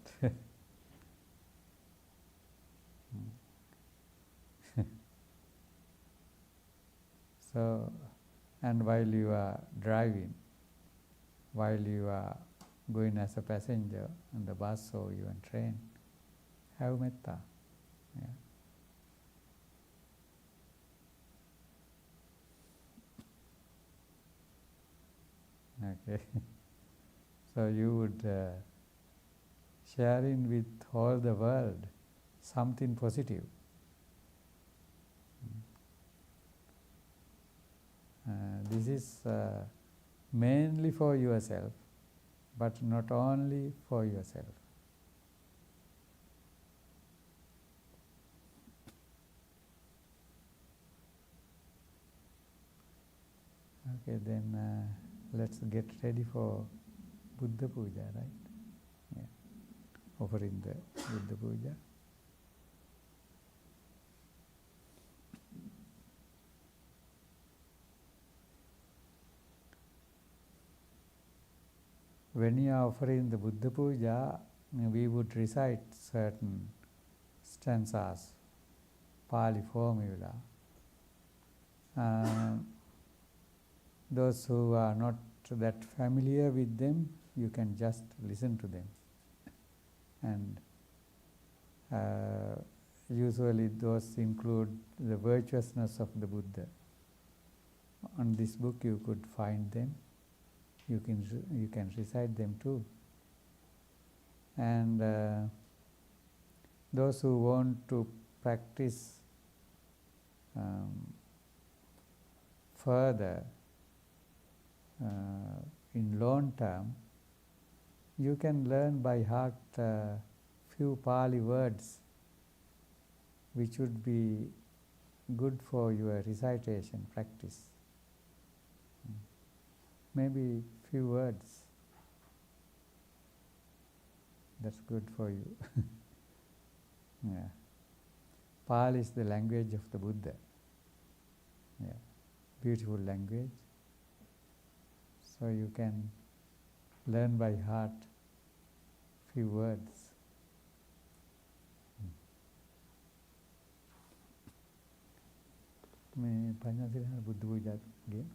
So, and while you are driving, while you are going as a passenger on the bus or even train, have metta. Yeah. Okay. So you would sharing with all the world something positive. This is mainly for yourself, but not only for yourself. Okay, then let's get ready for Buddha Puja, right? Yeah. Offering the Buddha Puja. When you are offering the Buddha Puja, we would recite certain stanzas, Pali formula. Those who are not that familiar with them, you can just listen to them. And usually those include the virtuousness of the Buddha. On this book you could find them. You can recite them too. And those who want to practice further in long term, you can learn by heart few Pali words which would be good for your recitation practice. Maybe few words. That's good for you. Yeah. Pali is the language of the Buddha. Yeah. Beautiful language. So you can learn by heart few words. Buddha Puja again.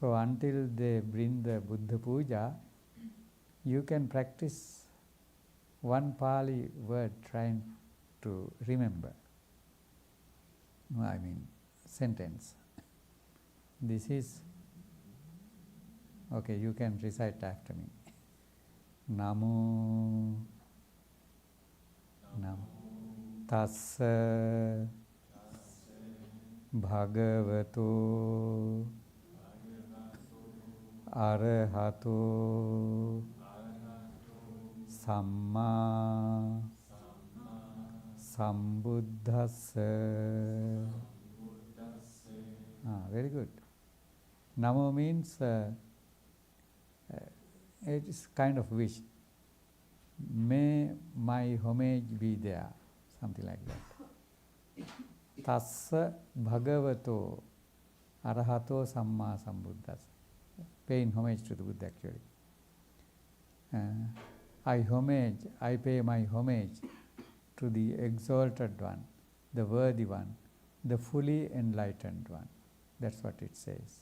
So until they bring the Buddha Puja, you can practice one Pali word trying to remember. I mean, sentence. This is, okay, you can recite after me. Namo Tassa Bhagavato Arahato Samma Sambuddhassa. Very good. Namo means it is kind of wish. May my homage be there, something like that. Tassa Bhagavato Arahato Samma Sambuddhassa. Paying homage to the Buddha actually. I pay my homage to the exalted one, the worthy one, the fully enlightened one. That's what it says.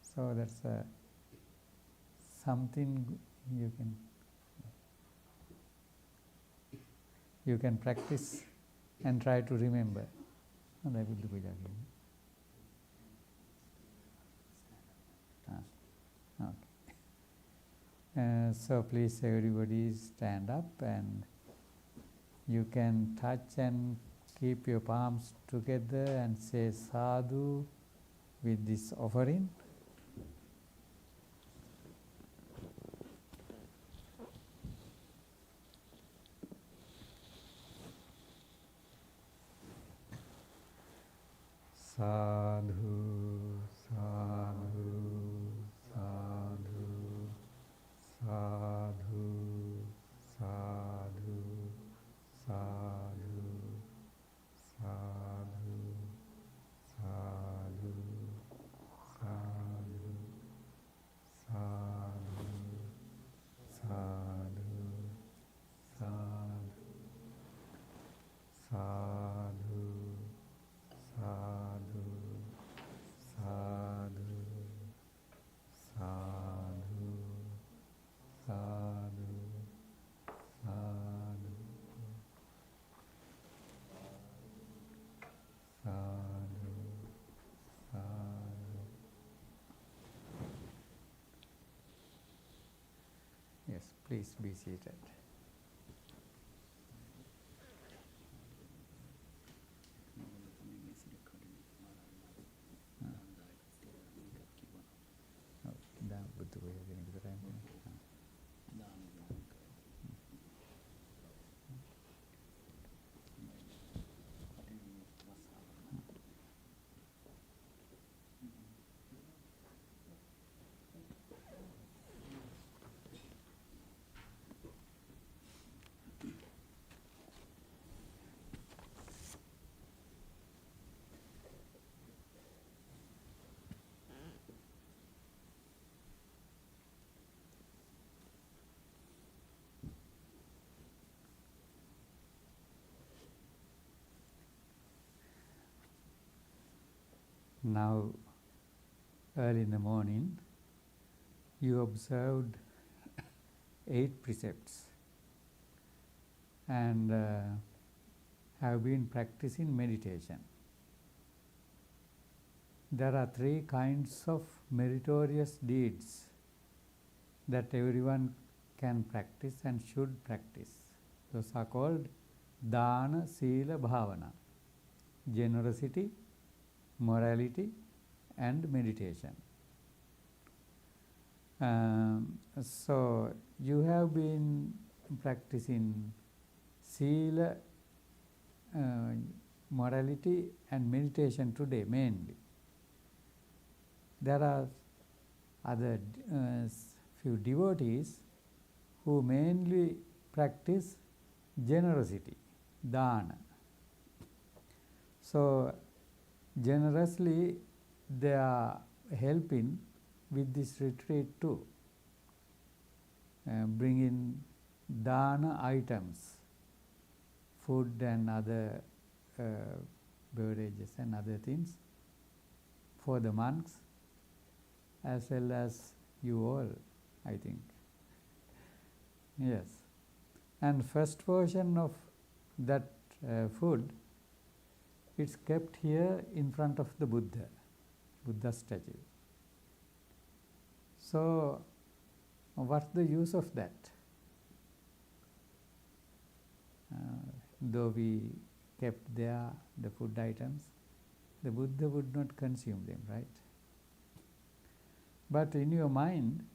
So that's something you can practice and try to remember. And I will do it again. Okay. So please everybody stand up and you can touch and keep your palms together and say sadhu with this offering. Sadhu, sadhu, sadhu, sadhu, sadhu, sadhu, sadhu, sadhu, sadhu, sadhu, sadhu, sadhu, sadhu, sadhu, sadhu, sadhu, sadhu, sadhu, sadhu, sadhu. Yes, please be seated. දැන් බුදු වෙන විතරයි. Now, early in the morning, you observed 8 precepts and have been practicing meditation. There are 3 kinds of meritorious deeds that everyone can practice and should practice. Those are called Dana, Sila, Bhavana. Generosity, morality and meditation. So you have been practicing Sila, morality and meditation today mainly. There are other few devotees who mainly practice generosity, dana. So generously they are helping with this retreat too, bringing dana items, food and other beverages and other things for the monks as well as you all, I think. Yes. And first portion of that food, it's kept here in front of the Buddha statue. So, what's the use of that? Though we kept there the food items, the Buddha would not consume them, right? But in your mind,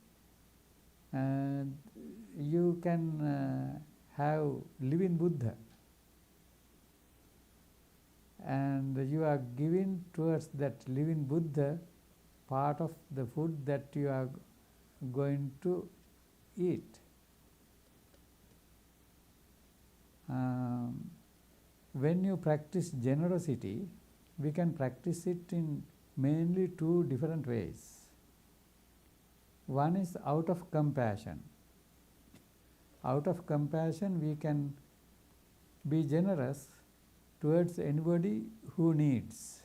you can have living Buddha, and you are giving towards that living Buddha part of the food that you are going to eat. When you practice generosity, we can practice it in mainly 2 different ways. One is out of compassion. Out of compassion, we can be generous towards anybody who needs,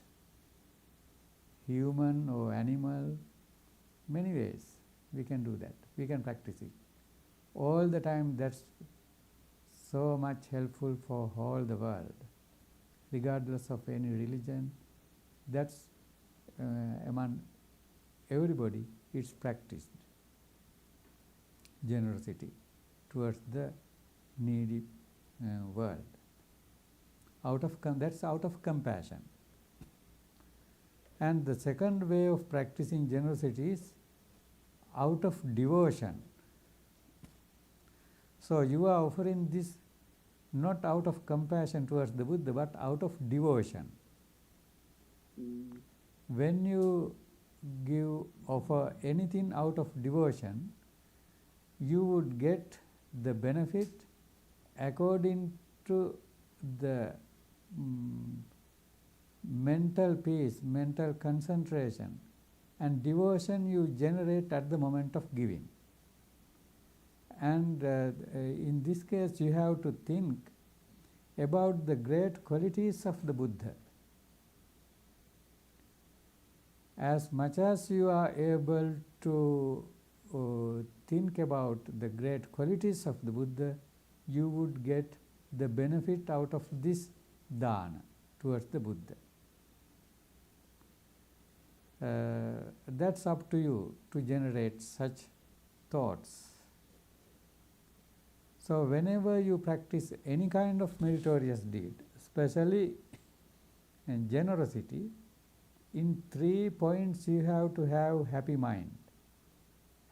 human or animal, many ways we can do that. We can practice it. All the time, that's so much helpful for all the world, regardless of any religion. That's among everybody, it's practiced. Generosity towards the needy world. That's out of compassion. And the second way of practicing generosity is out of devotion. So you are offering this not out of compassion towards the Buddha, but out of devotion. When you offer anything out of devotion, you would get the benefit according to the mental peace, mental concentration, and devotion you generate at the moment of giving. And in this case, you have to think about the great qualities of the Buddha. As much as you are able to think about the great qualities of the Buddha, you would get the benefit out of this dana towards the Buddha. That's up to you to generate such thoughts. So whenever you practice any kind of meritorious deed, especially in generosity, in 3 points you have to have happy mind,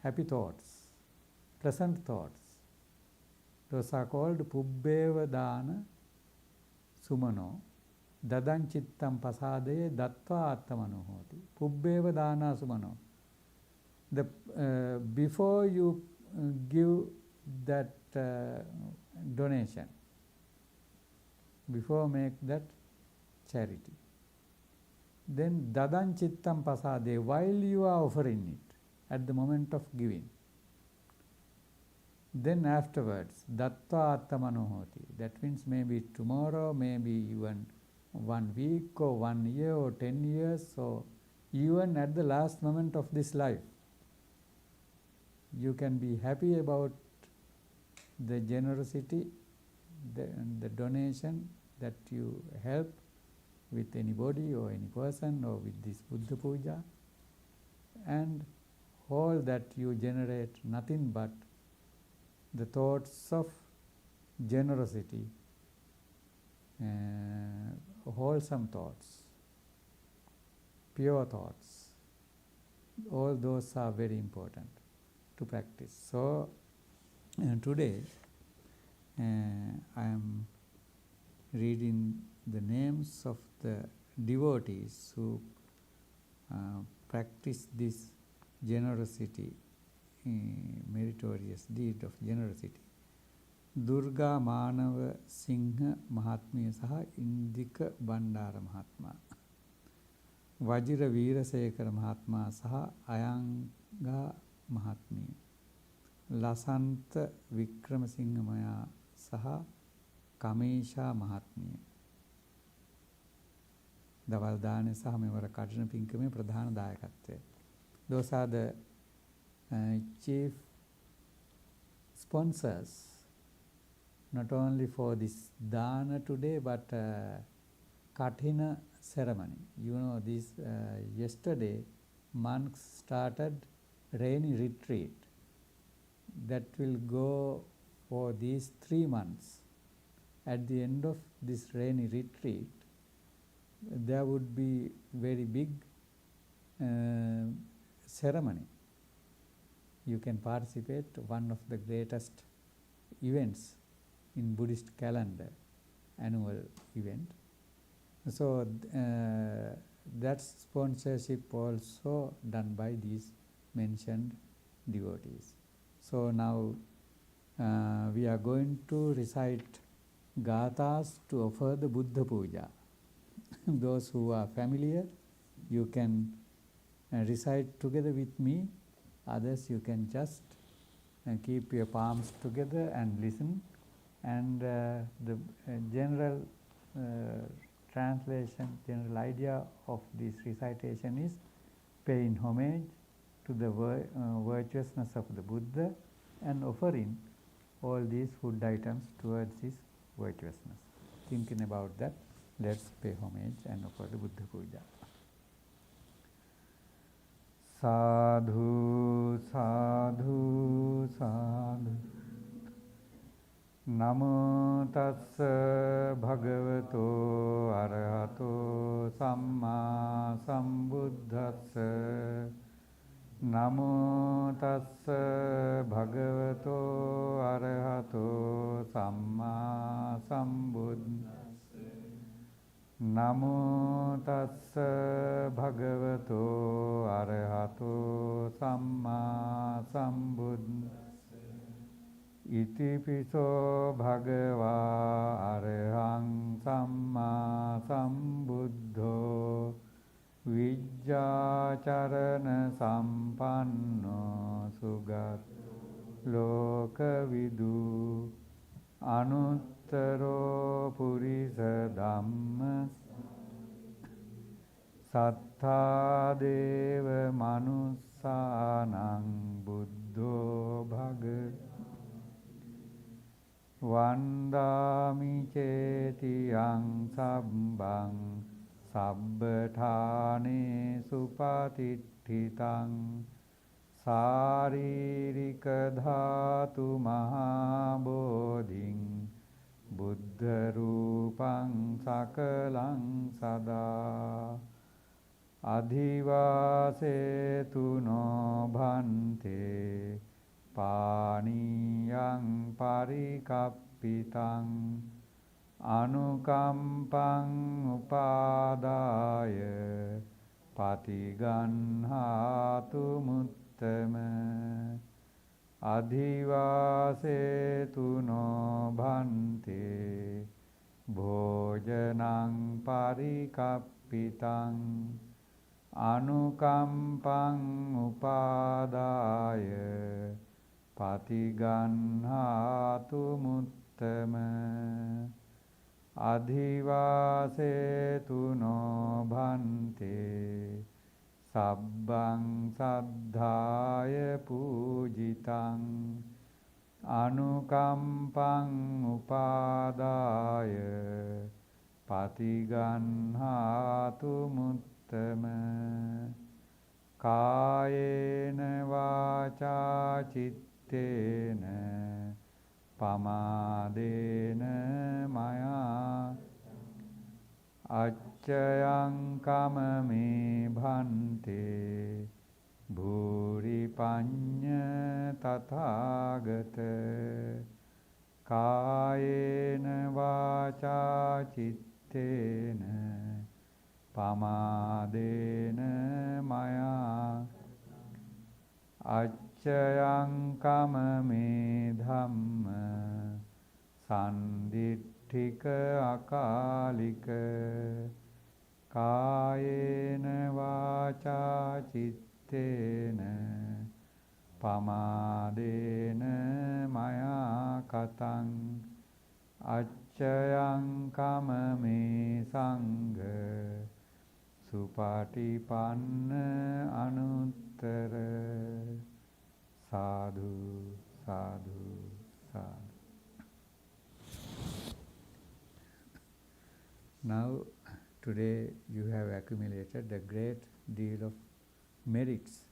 happy thoughts, pleasant thoughts. Those are called pubbeva dana sumano dadan chittam pasade dattva attamano hoti. Pubbeva dana sumano. Before you give that donation, before make that charity, then dadan chittam pasade, while you are offering it at the moment of giving, then afterwards dattva attamano hoti. That means maybe tomorrow, maybe even 1 week or 1 year or 10 years, or even at the last moment of this life, you can be happy about the generosity, the donation that you help with anybody or any person or with this Buddha Puja, and all that you generate nothing but the thoughts of generosity, wholesome thoughts, pure thoughts. All those are very important to practice. So today I am reading the names of the devotees who practice this generosity, meritorious deed of generosity. Durga Manava Singha Mahatmiya Saha Indika Bandara Mahatma, Vajira Veerasekara Mahatma Saha Ayanga Mahatmiya, Lasanta Vikramasingha Maya Saha Kamesha Mahatmiya. දවල් දානේ සහ මෙවර කඨින පින්කමේ ප්‍රධාන දායකත්වය. Those are the chief sponsors, not only for this dana today, but Kathina ceremony. You know, this yesterday monks started rainy retreat that will go for these 3 months. At the end of this rainy retreat, there would be very big ceremony. You can participate, one of the greatest events in Buddhist calendar, annual event. So that sponsorship also done by these mentioned devotees. So now we are going to recite gathas to offer the Buddha Puja. Those who are familiar, you can recite together with me. Others, you can just keep your palms together and listen. And the general translation, general idea of this recitation is paying homage to the virtuousness of the Buddha and offering all these food items towards his virtuousness. Thinking about that, let's pay homage and offer the Buddha Puja. Sadhu, sadhu, sadhu. Namo tassa bhagavato arahato samma sambuddhassa. Namo tassa bhagavato arahato samma sambuddhassa. Namo tassa bhagavato arahato samma sambuddhassa. Iti piso bhagava arahang samma sambuddho vijjācarana sampanno sugat lokavidu anuttaro purisa dhamma sattha deva manussanang buddho bhaga vandami cetiyang sabbang sabbthāne supatiṭṭhitaṃ sāririka dhātu mahābodhiṃ buddha rūpaṃ sakalaṃ sadā adhivāsetu no bhante pāniyaṃ parikappitaṃ anukampaṃ upādāya patiganhātu muttama adhivāsetu no bhante bhojanaṃ parikappitaṃ anukampaṃ upādāya patiganhātu muttama adhivāsetu no bhante sabbang saddhāya pūjitaṃ anukampaṃ upādāya patiganhātu muttama kāyena vācā cittena pamādena maya accayaṃ kamame bhante bhūri pañña tathāgata kāyena vācā cittena pamādena maya accayaṃ kamame dhamma sanditthika akalika kāyena vācā cittena pamādena maya kataṃ accayaṃ kamame sangha supatipanna anuttara sadhu sadhu sadhu. Now today you have accumulated a great deal of merits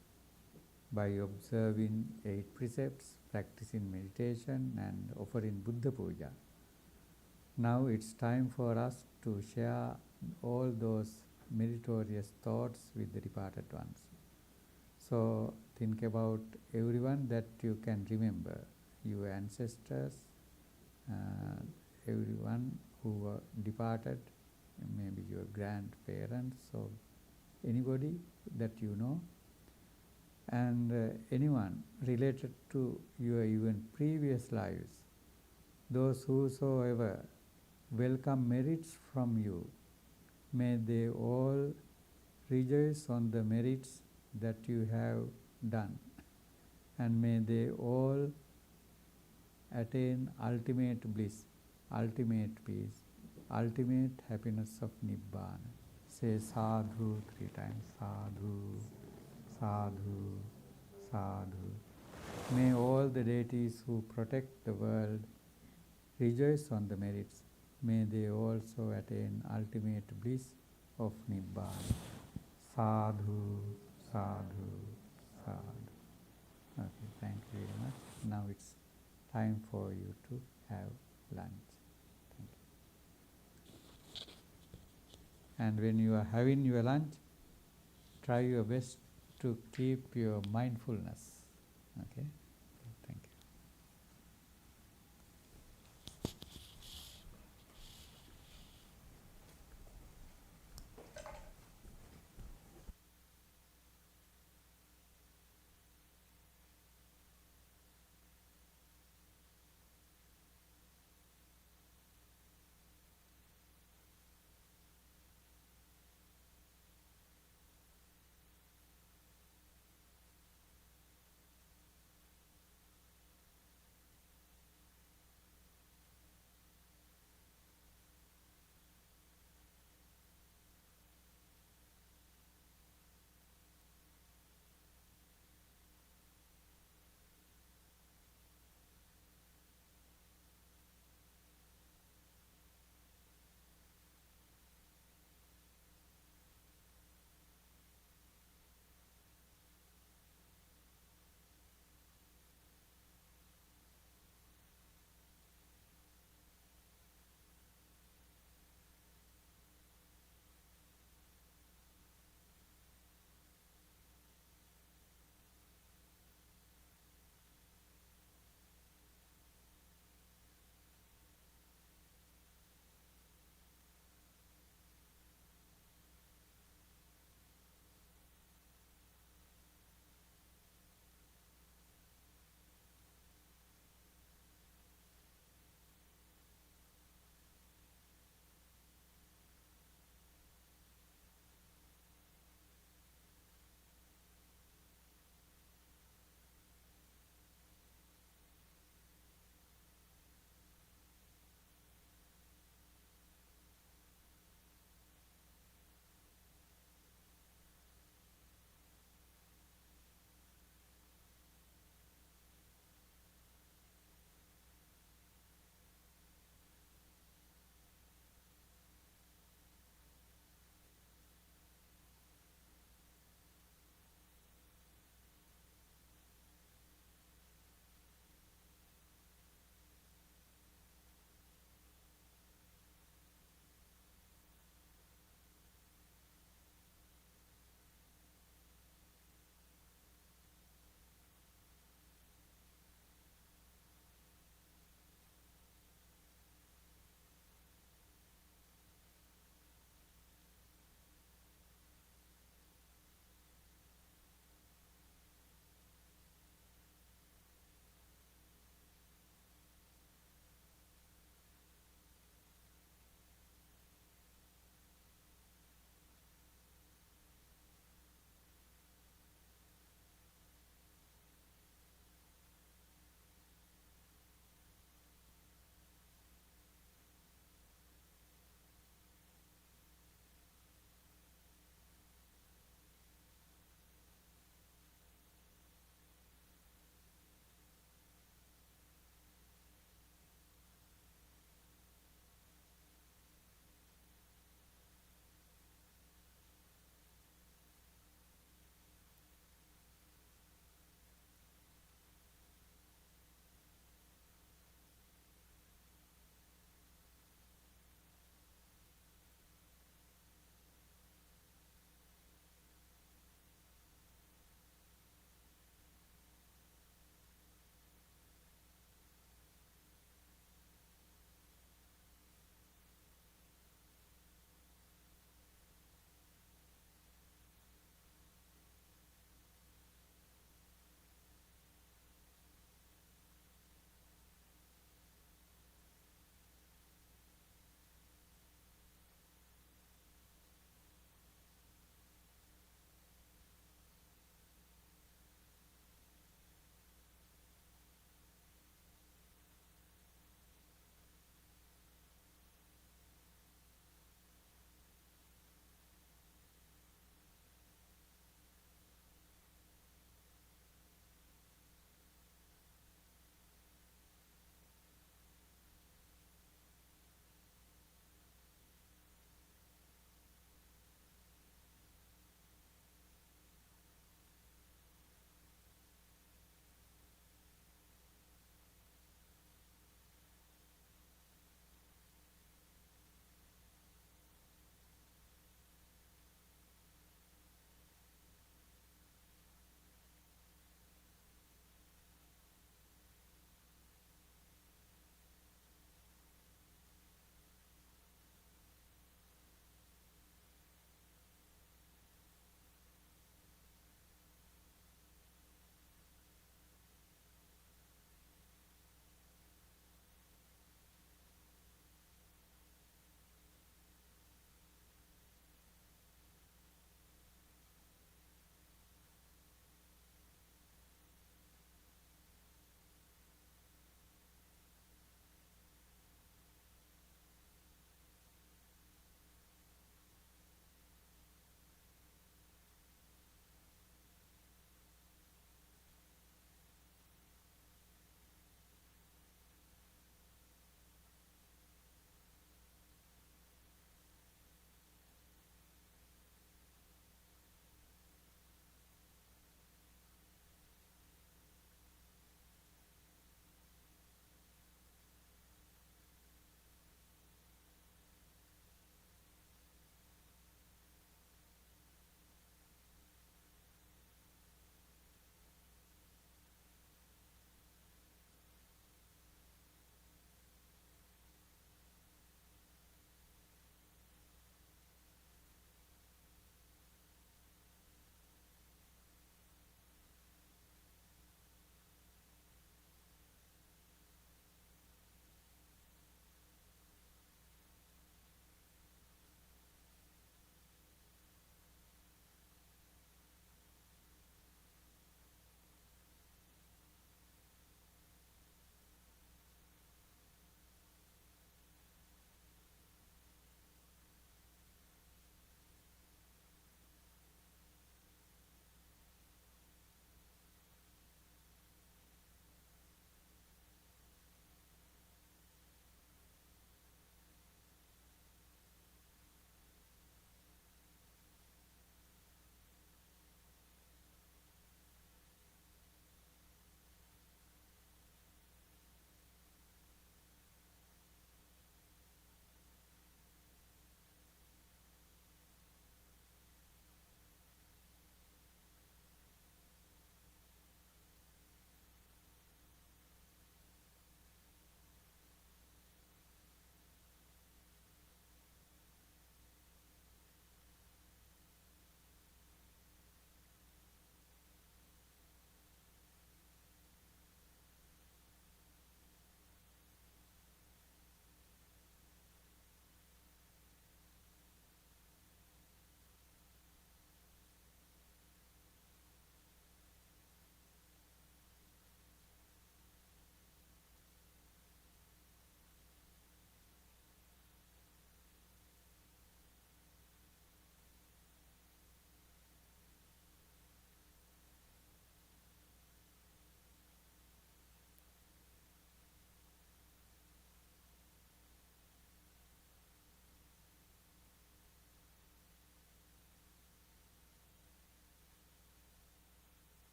by observing 8 precepts, practicing meditation and offering Buddha Puja. Now it's time for us to share all those meritorious thoughts with the departed ones. So think about everyone that you can remember, your ancestors, everyone who were departed, maybe your grandparents or anybody that you know, and anyone related to your even previous lives, those whosoever welcome merits from you, may they all rejoice on the merits that you have done, and may they all attain ultimate bliss, ultimate peace, ultimate happiness of Nibbana. Say sadhu 3 times, sadhu, sadhu, sadhu. May all the deities who protect the world rejoice on the merits. May they also attain ultimate bliss of Nibbana. Sadhu, sadhu, sadhu. Okay, thank you very much. Now it's time for you to have lunch. Thank you. And when you are having your lunch, try your best to keep your mindfulness. Okay? Thank you.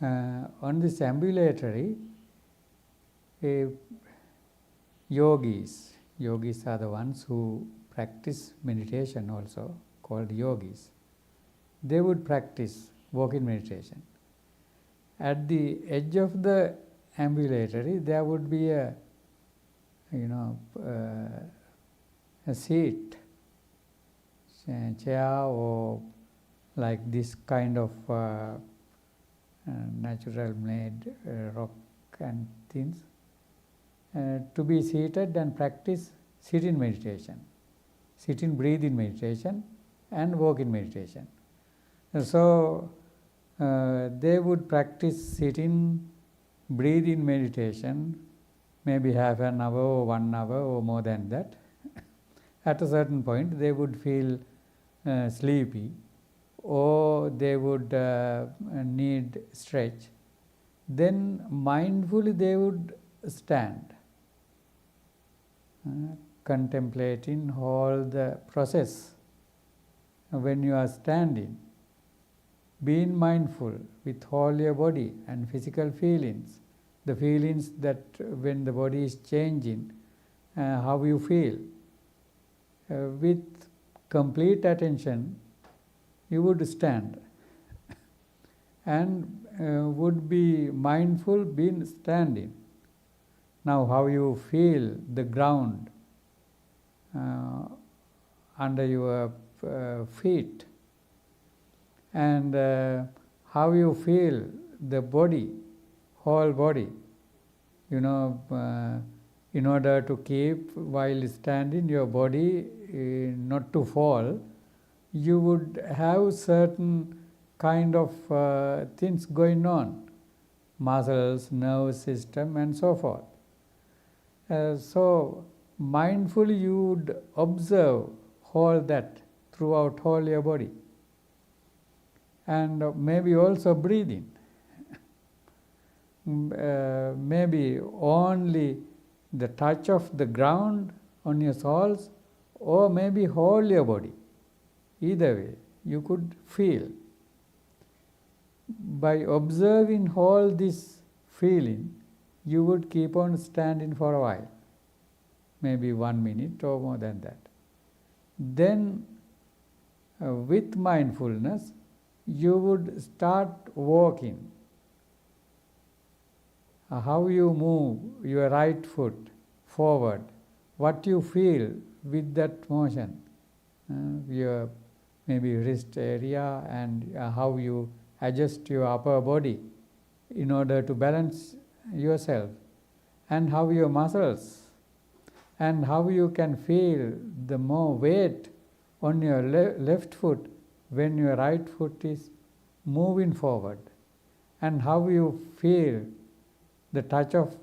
on this ambulatory, yogis are the ones who practice meditation also, called yogis. They would practice walking meditation. At the edge of the ambulatory, there would be a seat, chair, or like this kind of natural made rock and things, to be seated and practice sit-in meditation, sit-in breathe-in meditation and walk-in meditation. So they would practice sit-in breathe-in meditation, maybe half an hour or 1 hour or more than that. At a certain point they would feel sleepy, or they would need stretch. Then mindfully they would stand, contemplating all the process. When you are standing, being mindful with all your body and physical feelings, the feelings that when the body is changing, how you feel. With complete attention, you would stand and would be mindful being standing. Now how you feel the ground under your feet, and how you feel the body, whole body. In order to keep while standing your body not to fall, you would have certain kind of things going on, muscles, nerve system and so forth. So mindfully you would observe all that throughout all your body, and maybe also breathing. Maybe only the touch of the ground on your soles, or maybe whole your body. Either way, you could feel. By observing all this feeling, you would keep on standing for a while, maybe 1 minute or more than that. Then, with mindfulness, you would start walking. How you move your right foot forward, what you feel with that motion, your maybe wrist area, and how you adjust your upper body in order to balance yourself, and how your muscles, and how you can feel the more weight on your left foot when your right foot is moving forward, and how you feel the touch of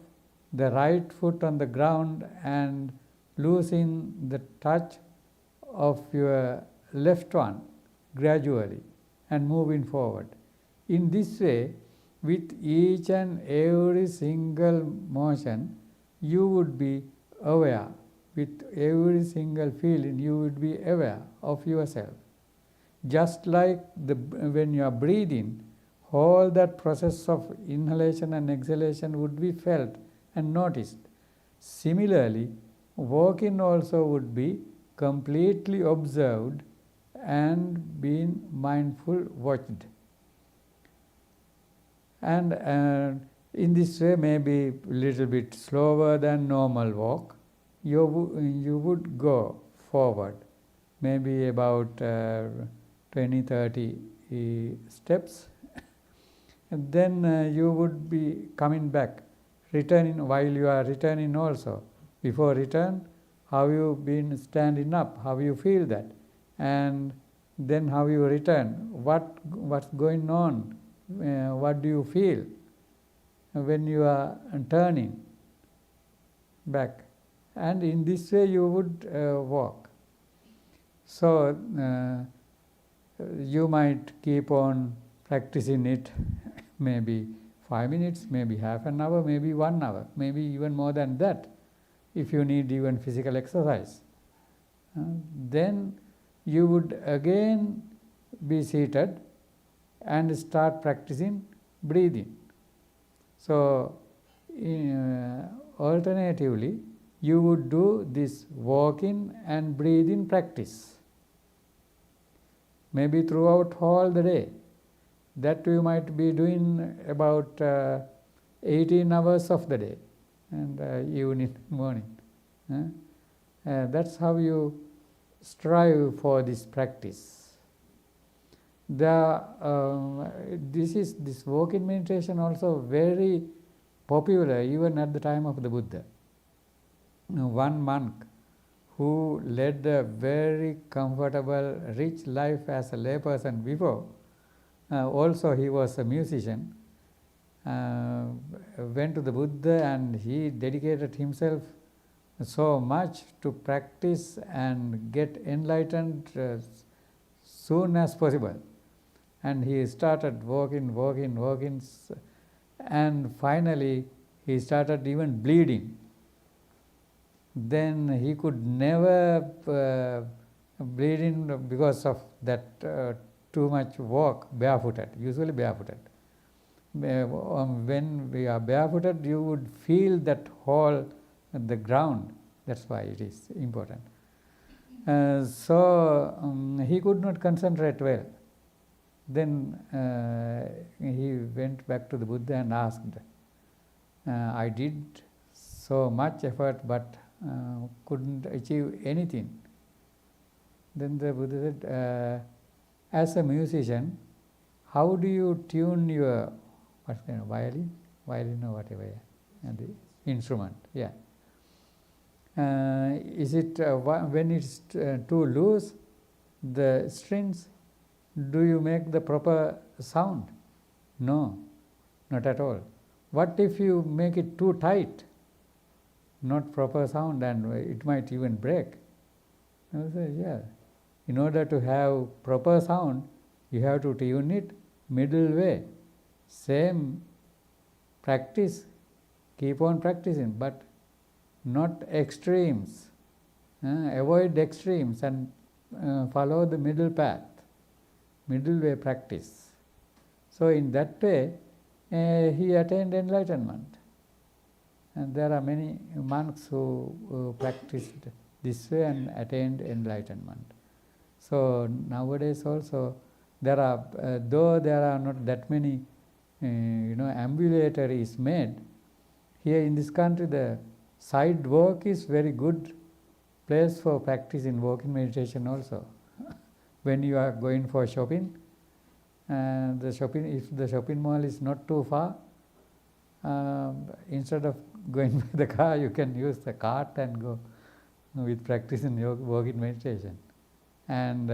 the right foot on the ground and losing the touch of your left one gradually and moving forward. In this way, with each and every single motion, you would be aware. With every single feeling, you would be aware of yourself. Just like when you are breathing, all that process of inhalation and exhalation would be felt and noticed. Similarly, walking also would be completely observed and being mindful watched. And in this way, maybe a little bit slower than normal walk, you would go forward, maybe about 20-30 steps. And then you would be coming back, returning. While you are returning also, before return, how you been standing up, how you feel that, and then how you return, what's going on, what do you feel when you are turning back. And in this way you would walk. So you might keep on practicing it, maybe 5 minutes, maybe half an hour, maybe 1 hour, maybe even more than that, if you need even physical exercise. Then you would again be seated and start practicing breathing. So, alternatively, you would do this walking and breathing practice, maybe throughout all the day. That you might be doing about 18 hours of the day, and evening, morning. That's how you strive for this practice. This walking meditation also very popular even at the time of the Buddha. One monk who led a very comfortable, rich life as a layperson before, also he was a musician, went to the Buddha and he dedicated himself so much to practice and get enlightened soon as possible. And he started walking, and finally he started even bleeding. Then he could never bleeding because of that too much walk barefooted, usually barefooted. When we are barefooted, you would feel that hole at the ground. That's why it is important. So he could not concentrate well. Then he went back to the Buddha and asked, I did so much effort but couldn't achieve anything. Then the Buddha said, as a musician, how do you tune your violin or whatever, the instrument? Yeah. Is it when it's too loose, the strings, do you make the proper sound? No, not at all. What if you make it too tight? Not proper sound, and it might even break. I say, yeah. In order to have proper sound, you have to tune it middle way. Same practice, keep on practicing, but not extremes. Avoid extremes and follow the middle path, middle way practice. So in that way, he attained enlightenment. And there are many monks who practiced this way and attained enlightenment. So nowadays also there are, though there are not that many, ambulatories made, here in this country the sidewalk is very good place for practicing walking meditation also. When you are going for shopping, if the shopping mall is not too far, instead of going by the car, you can use the cart and go with practicing your walking meditation. And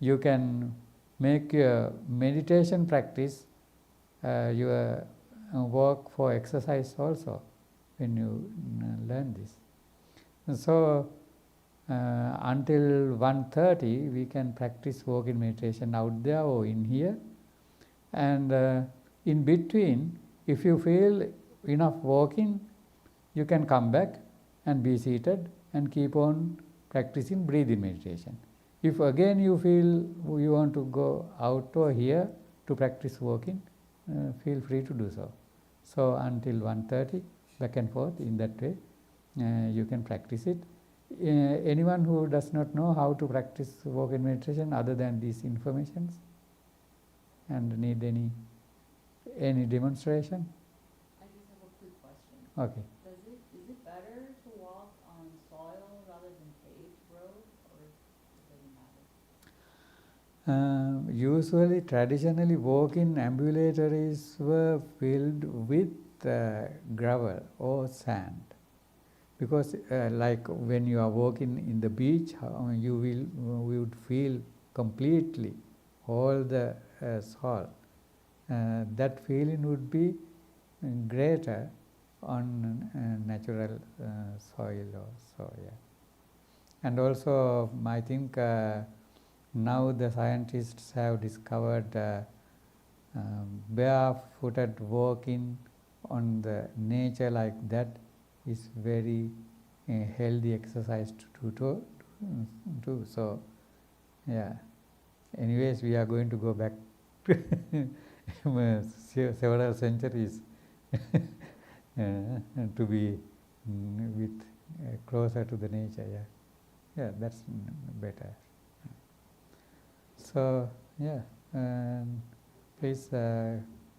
you can make your meditation practice your work for exercise also when you learn this. So until 1:30 we can practice walking meditation out there or in here, and in between, if you feel enough walking, you can come back and be seated and keep on practicing breathing meditation. If again you feel you want to go out or here to practice walking, feel free to do so. So until 1:30, back and forth in that way, you can practice it. Anyone who does not know how to practice walking meditation other than these informations and need any demonstration? I just have a quick question. Okay. Is it better to walk on soil rather than paved road, or it doesn't matter? Usually, traditionally, walking ambulatories were filled with gravel or sand, because like when you are walking in the beach, you would feel completely all the soil. That feeling would be greater on natural soil also. Yeah. And also, I think now the scientists have discovered barefooted walking on the nature like that is very healthy exercise to do. So, yeah. Anyways, we are going to go back several centuries to be with closer to the nature. Yeah, that's better. So yeah, please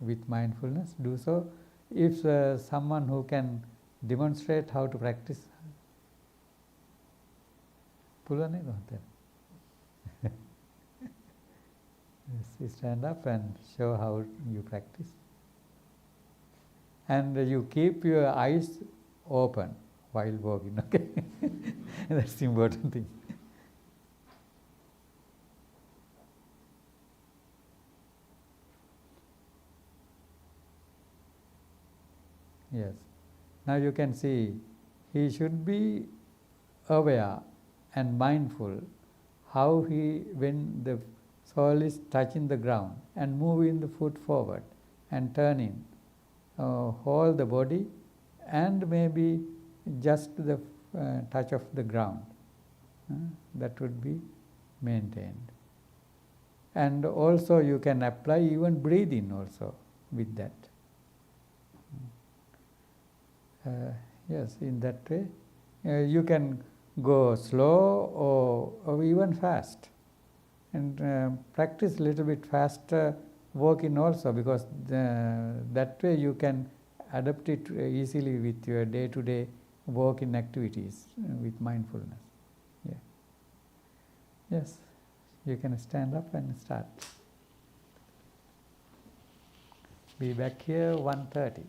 with mindfulness do so. If someone who can demonstrate how to practice, පුළුවන් නේද? Yes, stand up and show how you practice. And you keep your eyes open while walking, okay? That's the important thing. Yes. Now you can see he should be aware and mindful how when the soul is touching the ground and moving the foot forward and turning whole the body and maybe just the touch of the ground. That would be maintained. And also you can apply even breathing also with that. Yes, in that way you can go slow or even fast, and practice a little bit faster walking also, because that way you can adapt it easily with your day-to-day walking activities with mindfulness. Yeah. Yes, you can stand up and start. Be back here 1:30.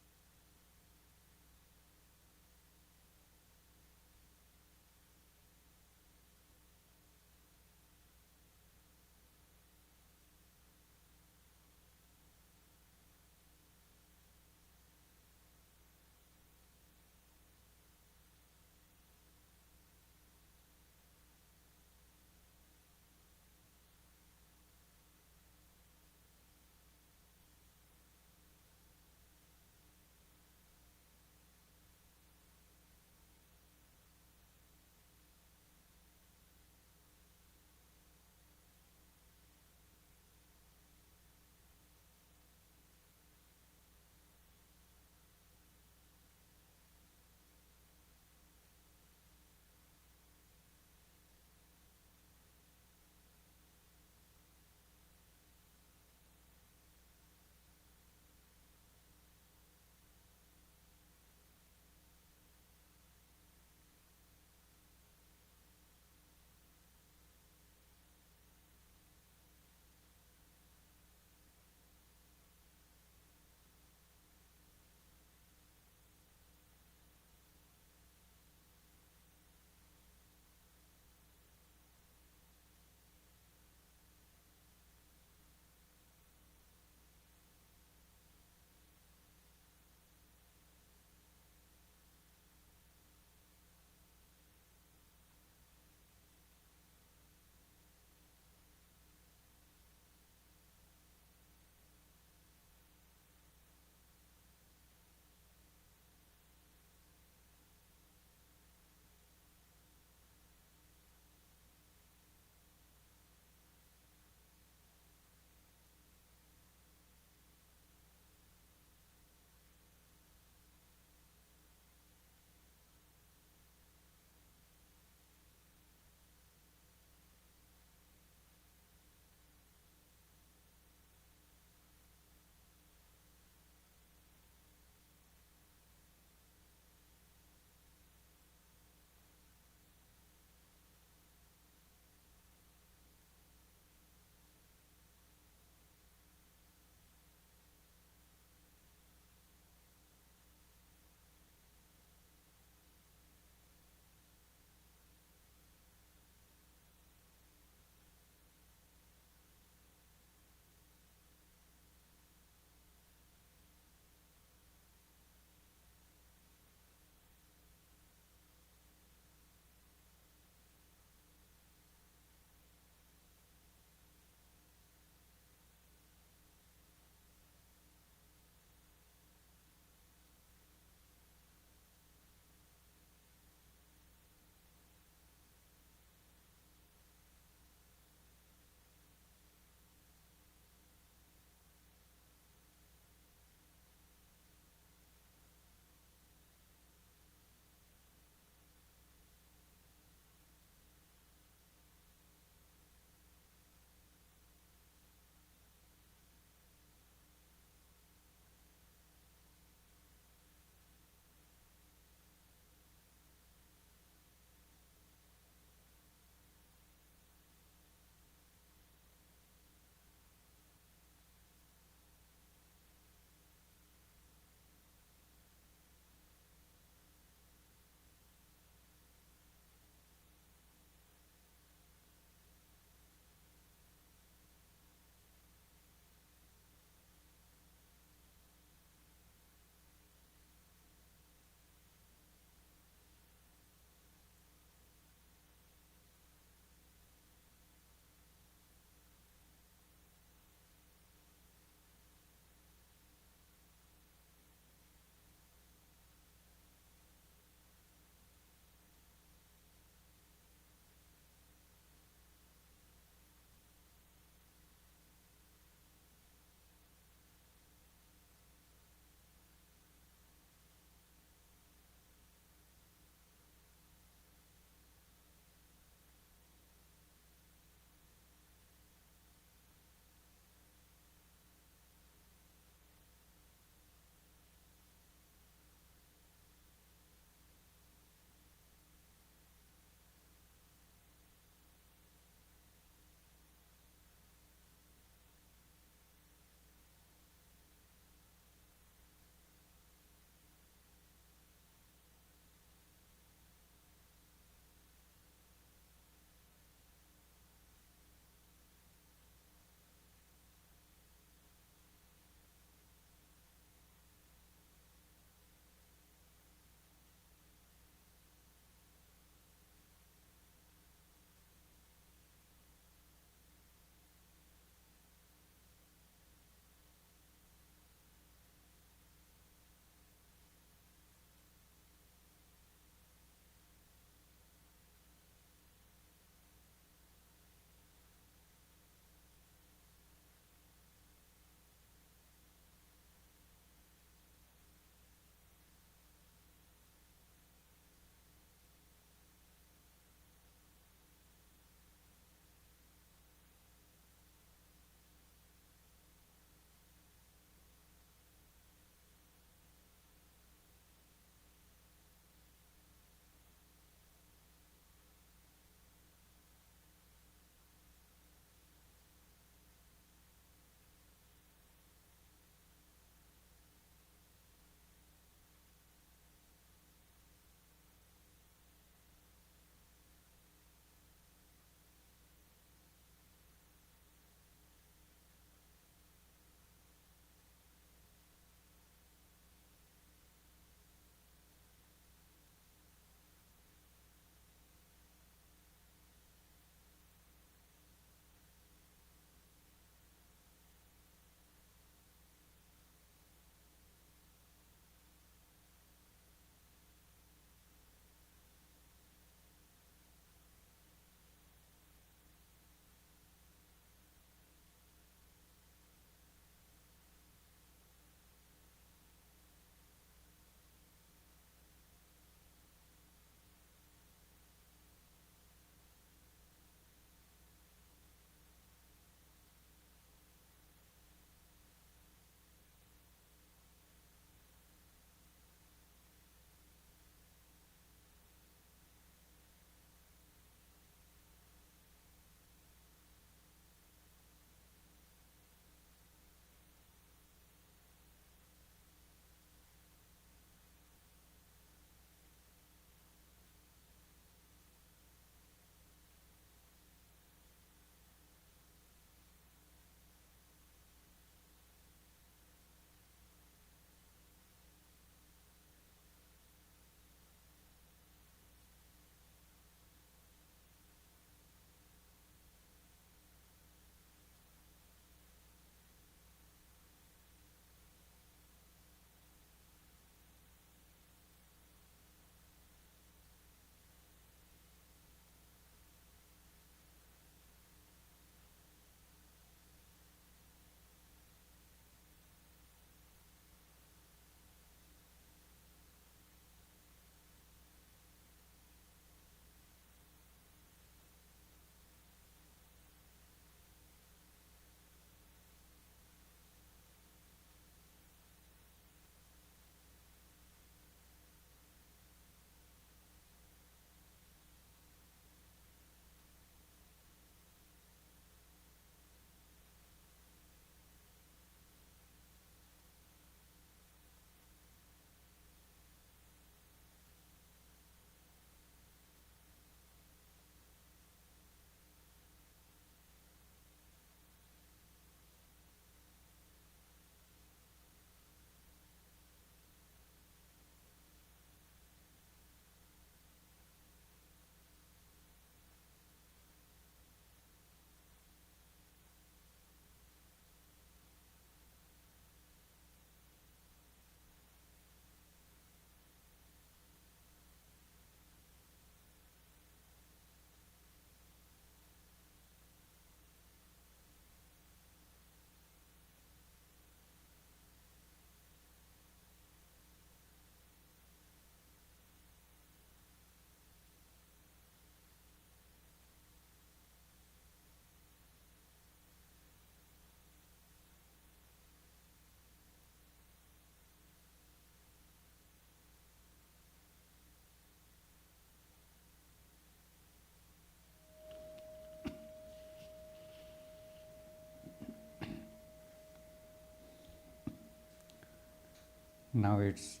Now it's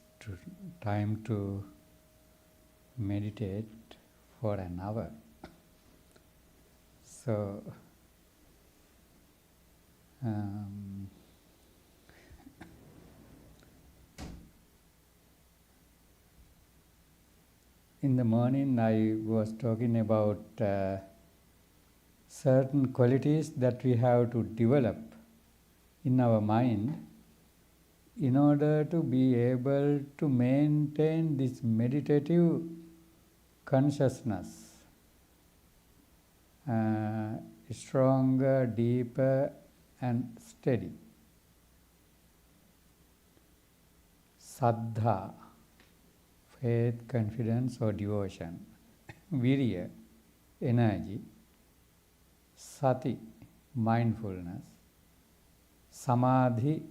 time to meditate for an hour. So, in the morning I was talking about certain qualities that we have to develop in our mind in order to be able to maintain this meditative consciousness, stronger, deeper and steady. Saddha, faith, confidence or devotion. Virya, energy. Sati, mindfulness. Samadhi,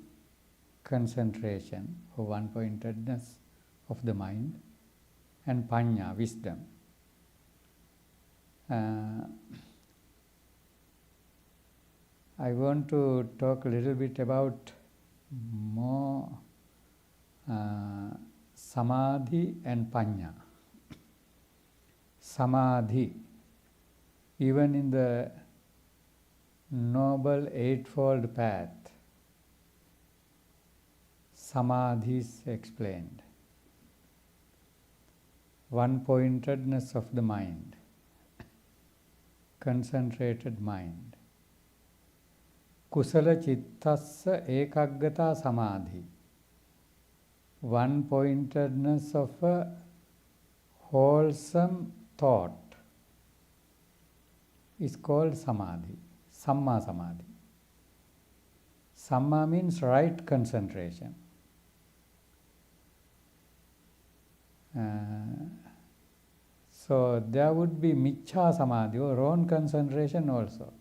concentration or one-pointedness of the mind. And Panya, wisdom. I want to talk a little bit about more Samadhi and Panya. Samadhi, even in the Noble Eightfold Path, Samadhi is explained. One-pointedness of the mind, concentrated mind. Kusala chittassa ekaggata samadhi, one-pointedness of a wholesome thought is called samadhi, samma samadhi. Samma means right concentration. So there would be miccha samadhi or wrong concentration also.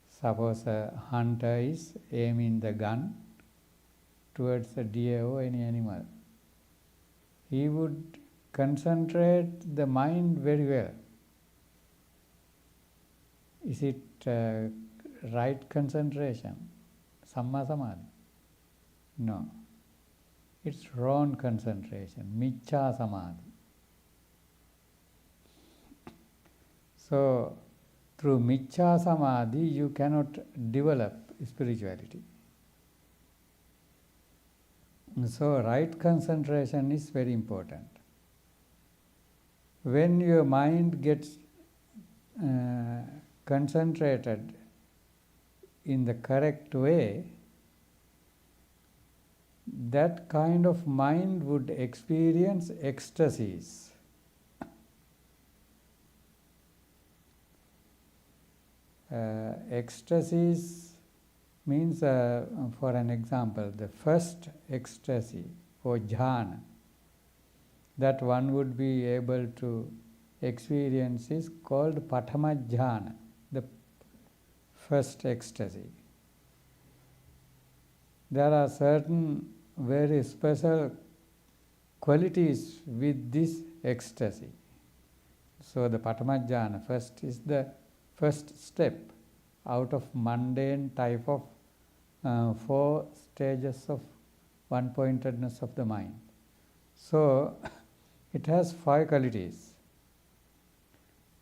Suppose a hunter is aiming the gun towards a deer or any animal. He would concentrate the mind very well. Is it right concentration? Samma samadhi? No. It's wrong concentration, miccha samadhi. So, through miccha samadhi, you cannot develop spirituality. So, right concentration is very important. When your mind gets concentrated in the correct way, that kind of mind would experience ecstasies. Ecstasies means, for an example, the first ecstasy or jhana that one would be able to experience is called Pathama jhana, the first ecstasy. There are certain very special qualities with this ecstasy. So the Pathama jhana first is the first step out of mundane type of 4 stages of one-pointedness of the mind. So it has 5 qualities.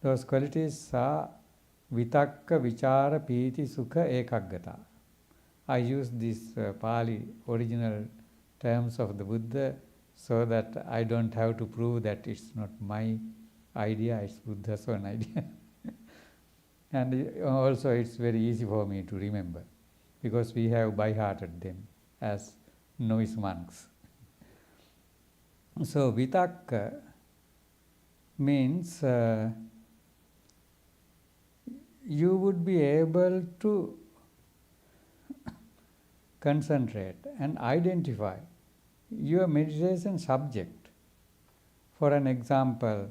Those qualities are vitakka, vichara, piti, sukha, ekaggata. I use these Pali original terms of the Buddha so that I don't have to prove that it's not my idea, it's Buddha's own idea. And also it's very easy for me to remember because we have by-hearted them as novice monks. So vitakka means you would be able to concentrate and identify your meditation subject. For an example,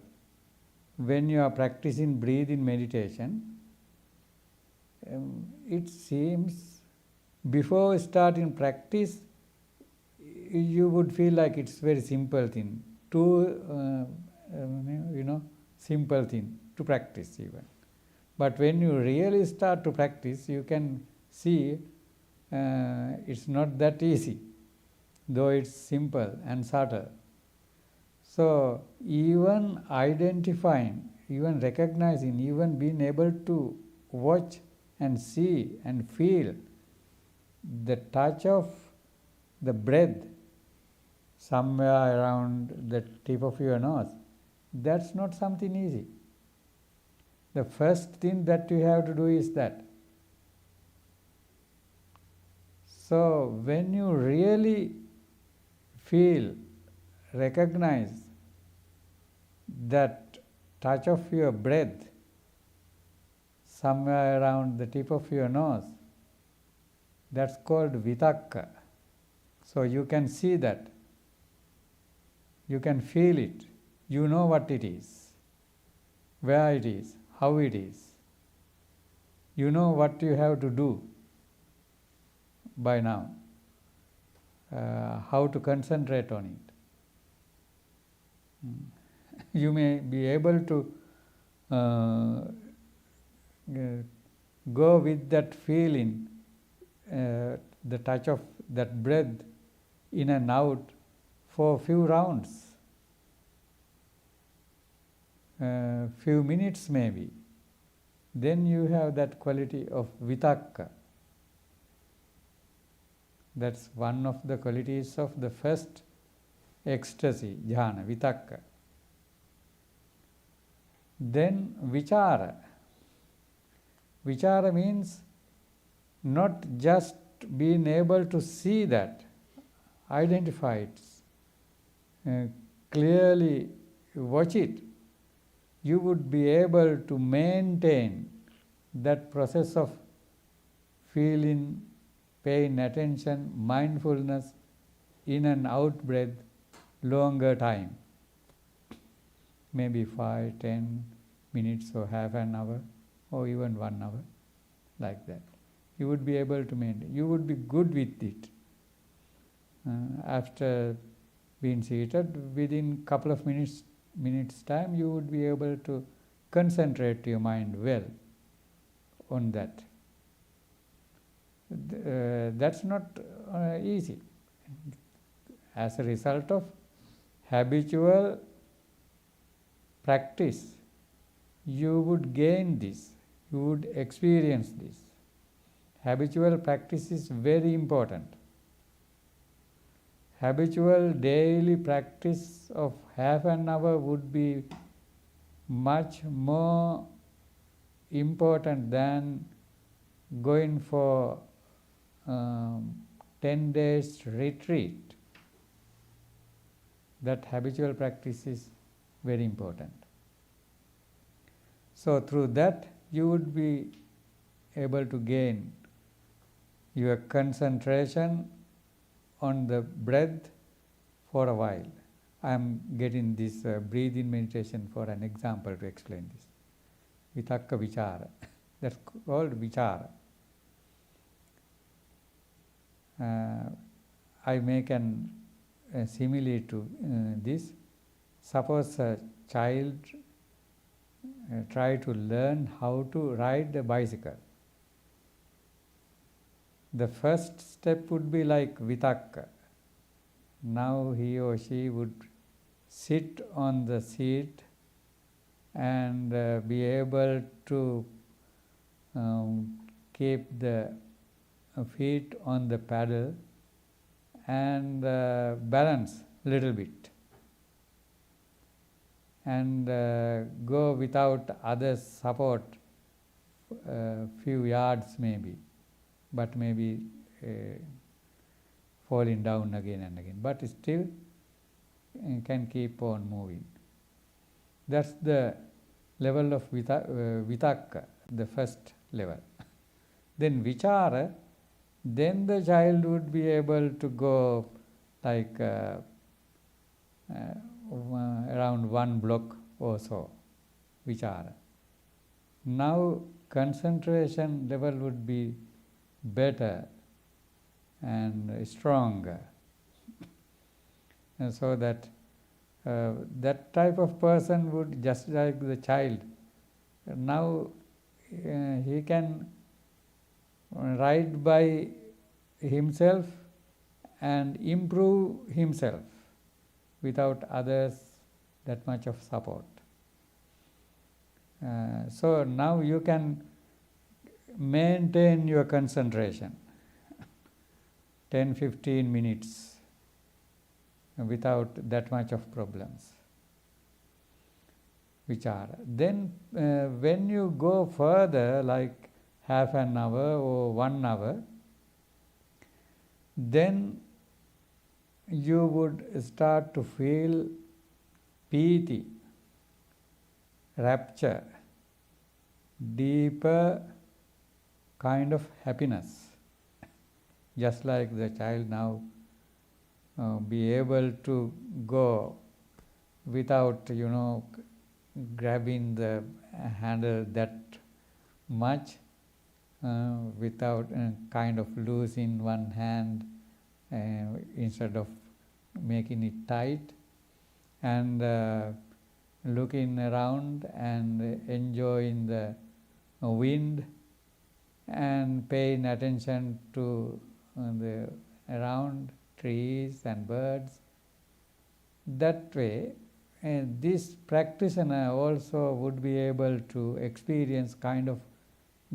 when you are practicing breathing meditation, it seems before starting practice, you would feel like it's very simple thing, simple thing to practice even. But when you really start to practice, you can see it's not that easy. though it's simple and subtle. So even identifying, even recognizing, even being able to watch and see and feel the touch of the breath somewhere around the tip of your nose, that's not something easy. The first thing that you have to do is that. So when you really feel, recognize that touch of your breath somewhere around the tip of your nose, that's called vitakka. So you can see that, you can feel it, you know what it is, where it is, how it is. You know what you have to do by now, how to concentrate on it. You may be able to go with that feeling, the touch of that breath in and out for a few rounds, few minutes maybe. Then you have that quality of vitakka. That's one of the qualities of the first ecstasy, jhana, vitakka. Then vichara. Vichara means not just being able to see that, identify it, clearly watch it. You would be able to maintain that process of feeling, paying attention, mindfulness, in and out breath, longer time. Maybe 5, 10 minutes or half an hour or even 1 hour, like that. You would be able to maintain. You would be good with it. After being seated, within couple of minutes time, you would be able to concentrate your mind well on that. That's not easy. As a result of habitual practice, you would gain this, you would experience this. Habitual practice is very important. Habitual daily practice of half an hour would be much more important than going for 10 days retreat. That habitual practice is very important. So through that you would be able to gain your concentration on the breath for a while. I am getting this breathing meditation for an example to explain this. Vitakka vichara. That's called vichara. I make a simile to this. Suppose a child try to learn how to ride a bicycle. The first step would be like vitakka. Now he or she would sit on the seat and be able to keep the feet on the paddle and balance a little bit and go without other support few yards maybe, but maybe falling down again and again, but still can keep on moving. That's the level of vitakka, the first level. Then vichara, then the child would be able to go like around 1 block or so, vichara. Now concentration level would be better and stronger, and so that that type of person would, just like the child, now he can ride by himself and improve himself without others that much of support. So now you can maintain your concentration 10-15 minutes without that much of problems. Vichara. Then when you go further, like half an hour or 1 hour, then you would start to feel piti, rapture, deeper kind of happiness. Just like the child now be able to go without, grabbing the handle that much, without kind of losing one hand instead of making it tight, and looking around and enjoying the wind and paying attention to the around trees and birds. That way, this practitioner also would be able to experience kind of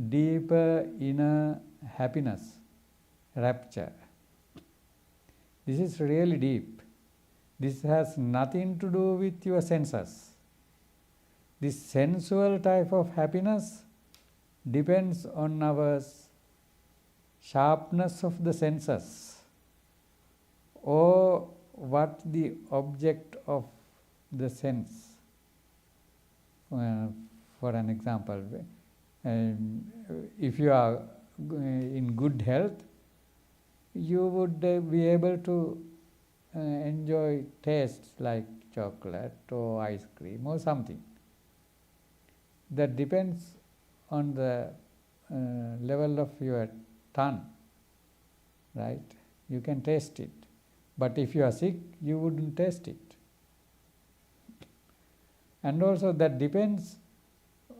deeper inner happiness, rapture. This is really deep. This has nothing to do with your senses. This sensual type of happiness depends on our sharpness of the senses, or what the object of the sense. For an example, if you are in good health, you would be able to enjoy tastes like chocolate or ice cream or something. That depends on the level of your tongue, right? You can taste it. But if you are sick, you wouldn't taste it. And also that depends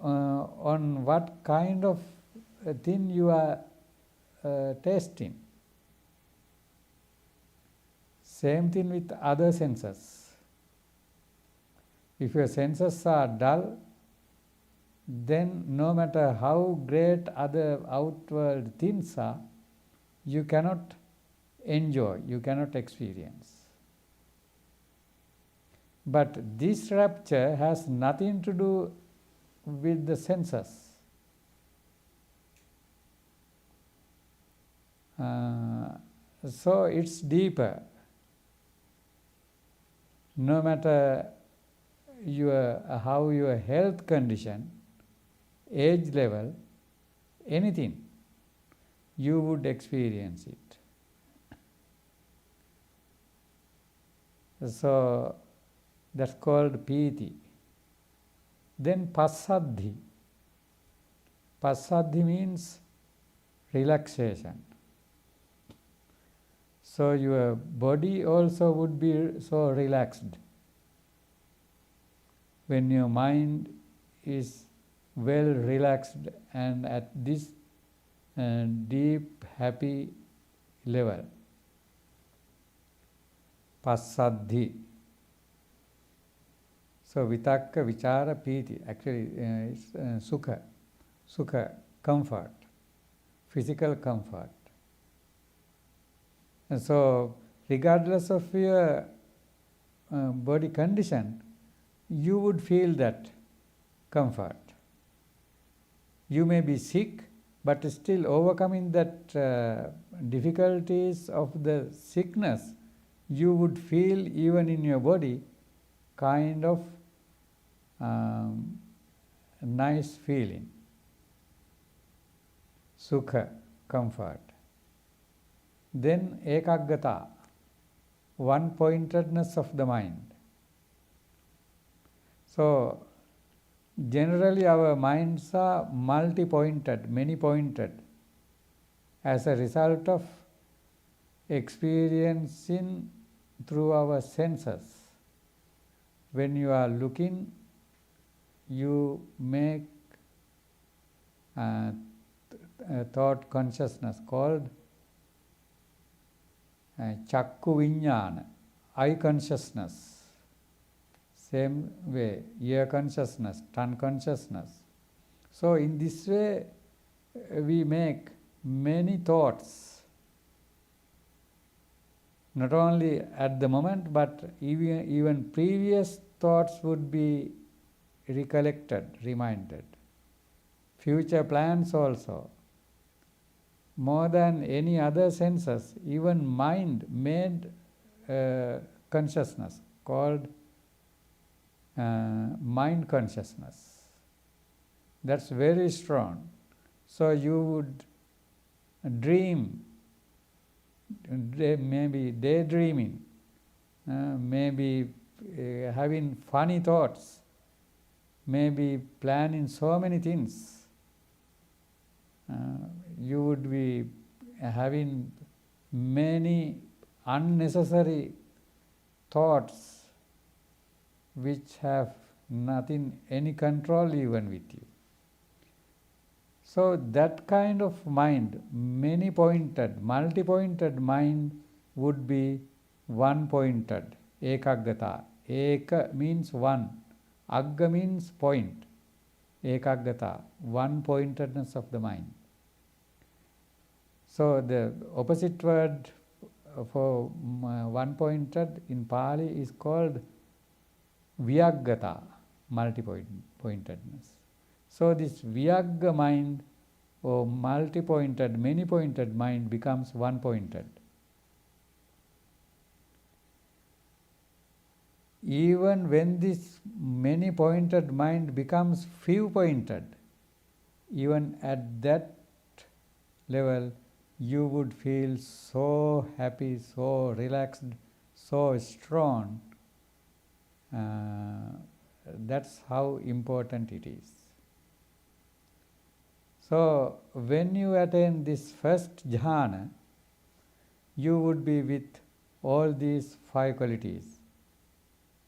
on what kind of thing you are tasting. Same thing with other senses. If your senses are dull, then no matter how great other outward things are, you cannot enjoy, you cannot experience. But this rapture has nothing to do with the senses. So it's deeper. No matter how your health condition, age level, anything, you would experience it. So that's called piti. Then passaddhi. Passaddhi means relaxation. So your body also would be so relaxed. When your mind is well relaxed and at this deep, happy level. Passaddhi. So vitakka, vichara, piti. Actually, it's sukha. Sukha, comfort. Physical comfort. And so, regardless of your body condition, you would feel that comfort. You may be sick, but still overcoming that difficulties of the sickness, you would feel even in your body kind of nice feeling. Sukha, comfort. Then ekaggata, one-pointedness of the mind. So, generally our minds are multi-pointed, many-pointed, as a result of experiencing through our senses. When you are looking, you make a thought consciousness called Chakku viññāna, eye consciousness. Same way, ear consciousness, tongue consciousness. So in this way, we make many thoughts, not only at the moment, but even previous thoughts would be recollected, reminded. Future plans also. More than any other senses, even mind made consciousness called mind consciousness. That's very strong. So you would dream, maybe daydreaming, maybe having funny thoughts, maybe planning so many things. You would be having many unnecessary thoughts which have nothing, any control even with you. So that kind of mind, many-pointed, multi-pointed mind would be one-pointed, ekaggata. Eka means one, agga means point, ekaggata, one-pointedness of the mind. So the opposite word for one-pointed in Pali is called vyaggata, multi-pointedness. So this vyagga mind or multi-pointed, many-pointed mind becomes one-pointed. Even when this many-pointed mind becomes few-pointed, even at that level, you would feel so happy, so relaxed, so strong. That's how important it is. So when you attain this first jhana, you would be with all these 5 qualities.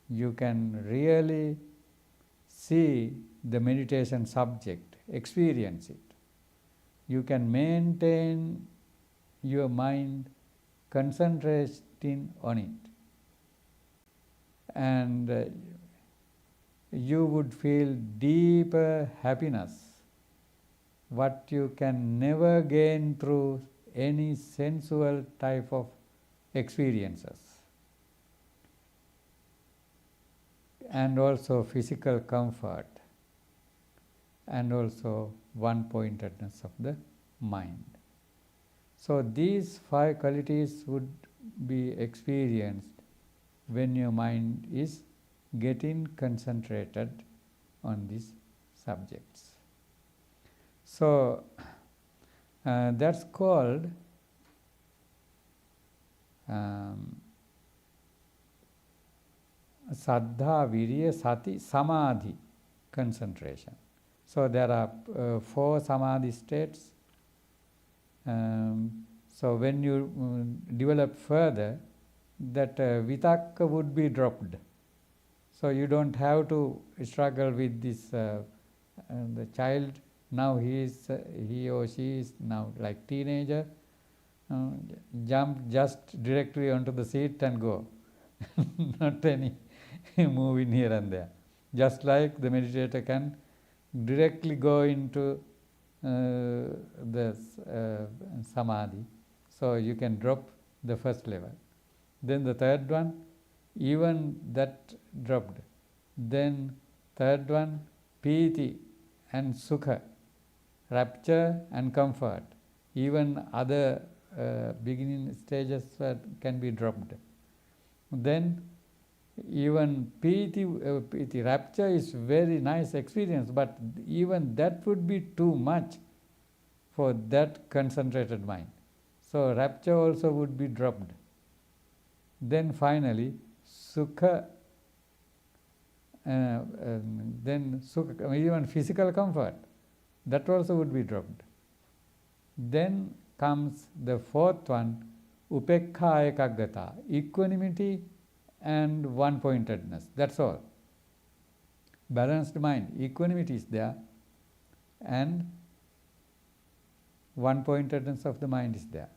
You can really see the meditation subject, experience it. You can maintain your mind concentrating on it. And you would feel deeper happiness, what you can never gain through any sensual type of experiences. And also physical comfort, and also one-pointedness of the mind. So these 5 qualities would be experienced when your mind is getting concentrated on these subjects. So that's called Saddha, Virya, Sati, Samadhi concentration. So there are 4 Samadhi states. So when you develop further, that vitakka would be dropped. So you don't have to struggle with this, the child, now he or she is now like teenager, jump just directly onto the seat and go. Not any moving here and there. Just like the meditator can directly go into the samadhi. So you can drop the first level. Then the third one, even that dropped. Then third one, piti and sukha, rapture and comfort. Even other beginning stages can be dropped. Then even piti, rapture is very nice experience, but even that would be too much for that concentrated mind. So rapture also would be dropped. Then finally, sukha, then sukha, even physical comfort, that also would be dropped. Then comes the fourth one, upekha ekaggata, equanimity and one-pointedness. That's all. Balanced mind, equanimity is there, and one-pointedness of the mind is there.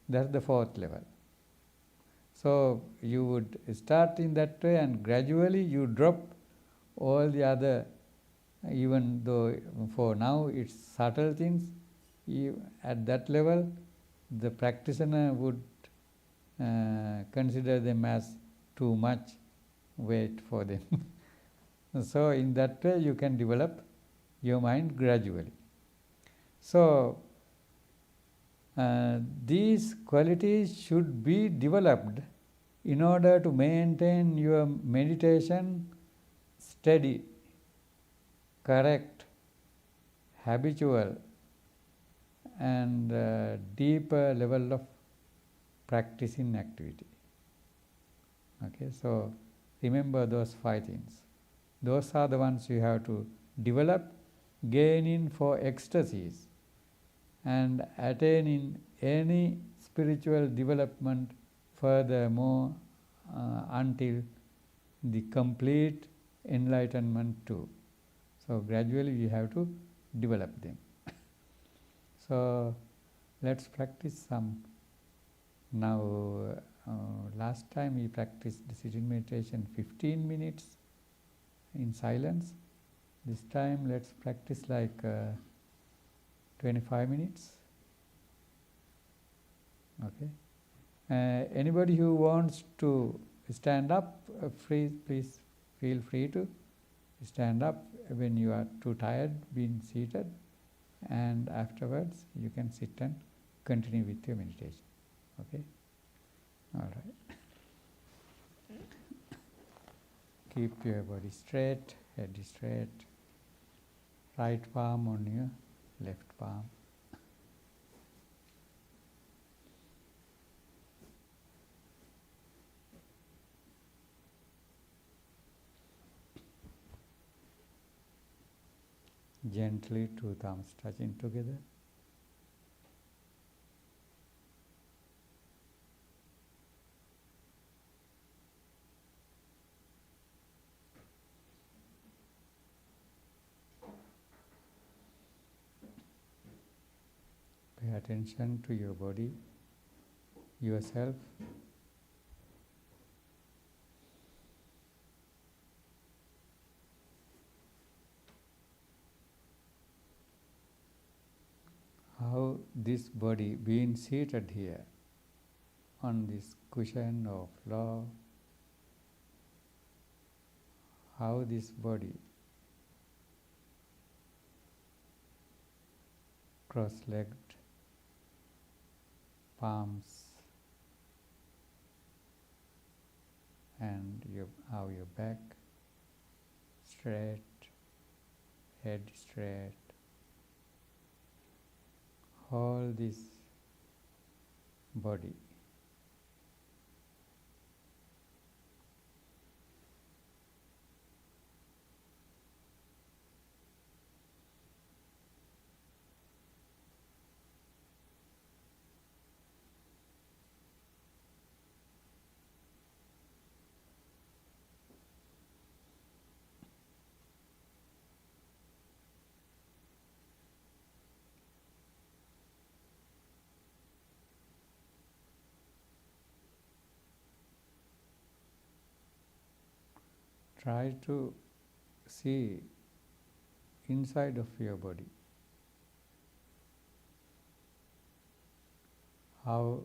That's the fourth level. So you would start in that way, and gradually you drop all the other, even though for now it's subtle things. At that level, the practitioner would consider them as too much weight for them. So in that way you can develop your mind gradually. So these qualities should be developed in order to maintain your meditation steady, correct, habitual, and deeper level of practicing activity. Okay, so remember those 5 things. Those are the ones you have to develop, gaining for ecstasies, and attaining any spiritual development furthermore until the complete enlightenment too. So gradually you have to develop them. So let's practice some. Now last time we practiced the sitting meditation 15 minutes in silence. This time let's practice like 25 minutes. Okay. Anybody who wants to stand up, please feel free to stand up when you are too tired being seated, and afterwards you can sit and continue with your meditation. Okay? All right. Keep your body straight, head straight, right palm on your left palm. Gently 2 thumbs touching together. Pay attention to your body, yourself. How this body being seated here on this cushion or floor, how this body cross-legged, palms, and how your back straight, head straight. Hold this body. Try to see inside of your body how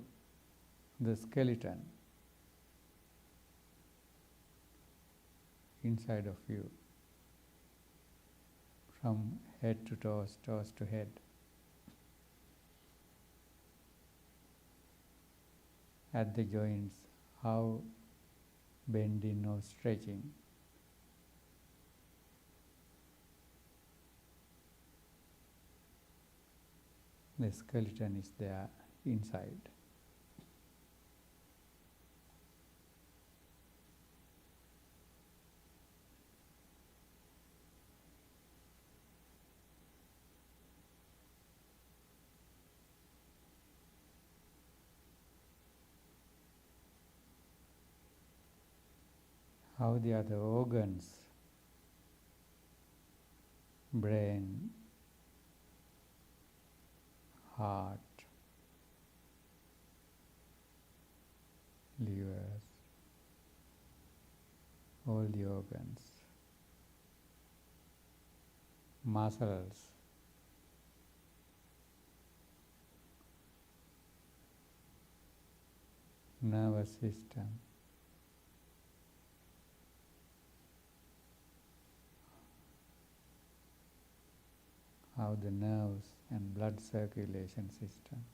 the skeleton inside of you, from head to toes, toes to head, at the joints, how bending or stretching. The skeleton is there inside. How the other organs, brain, heart, livers, all the organs, muscles, nervous system, how the nerves and blood circulation system,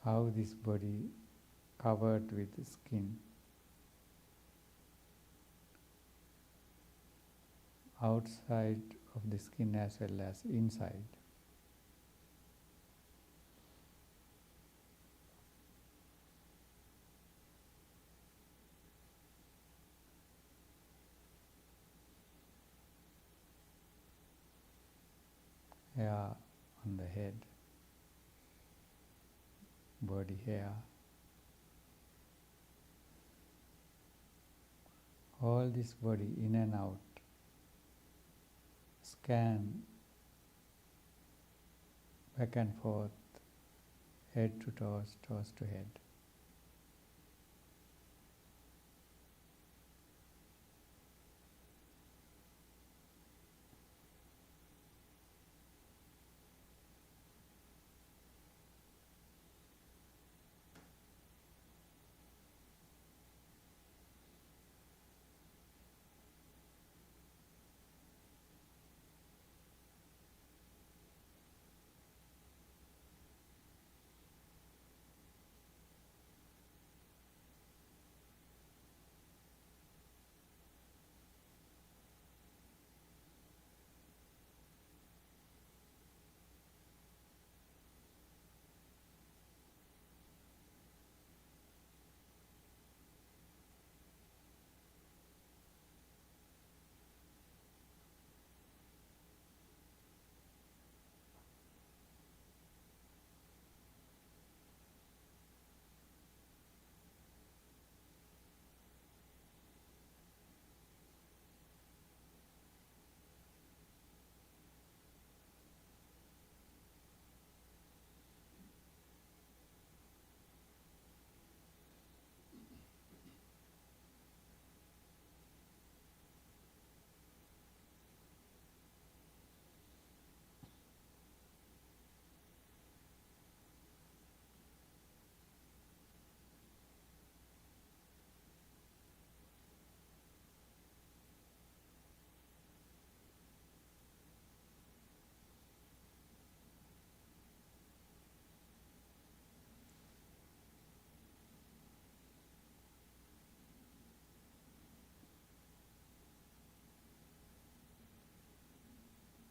how this body covered with skin, outside of the skin as well as inside. Hair on the head, body hair, all this body in and out, scan back and forth, head to toes, toes to head.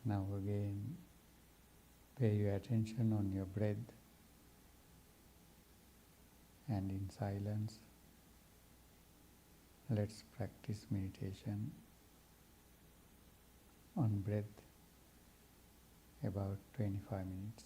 Now again, pay your attention on your breath, and in silence, let's practice meditation on breath about 25 minutes.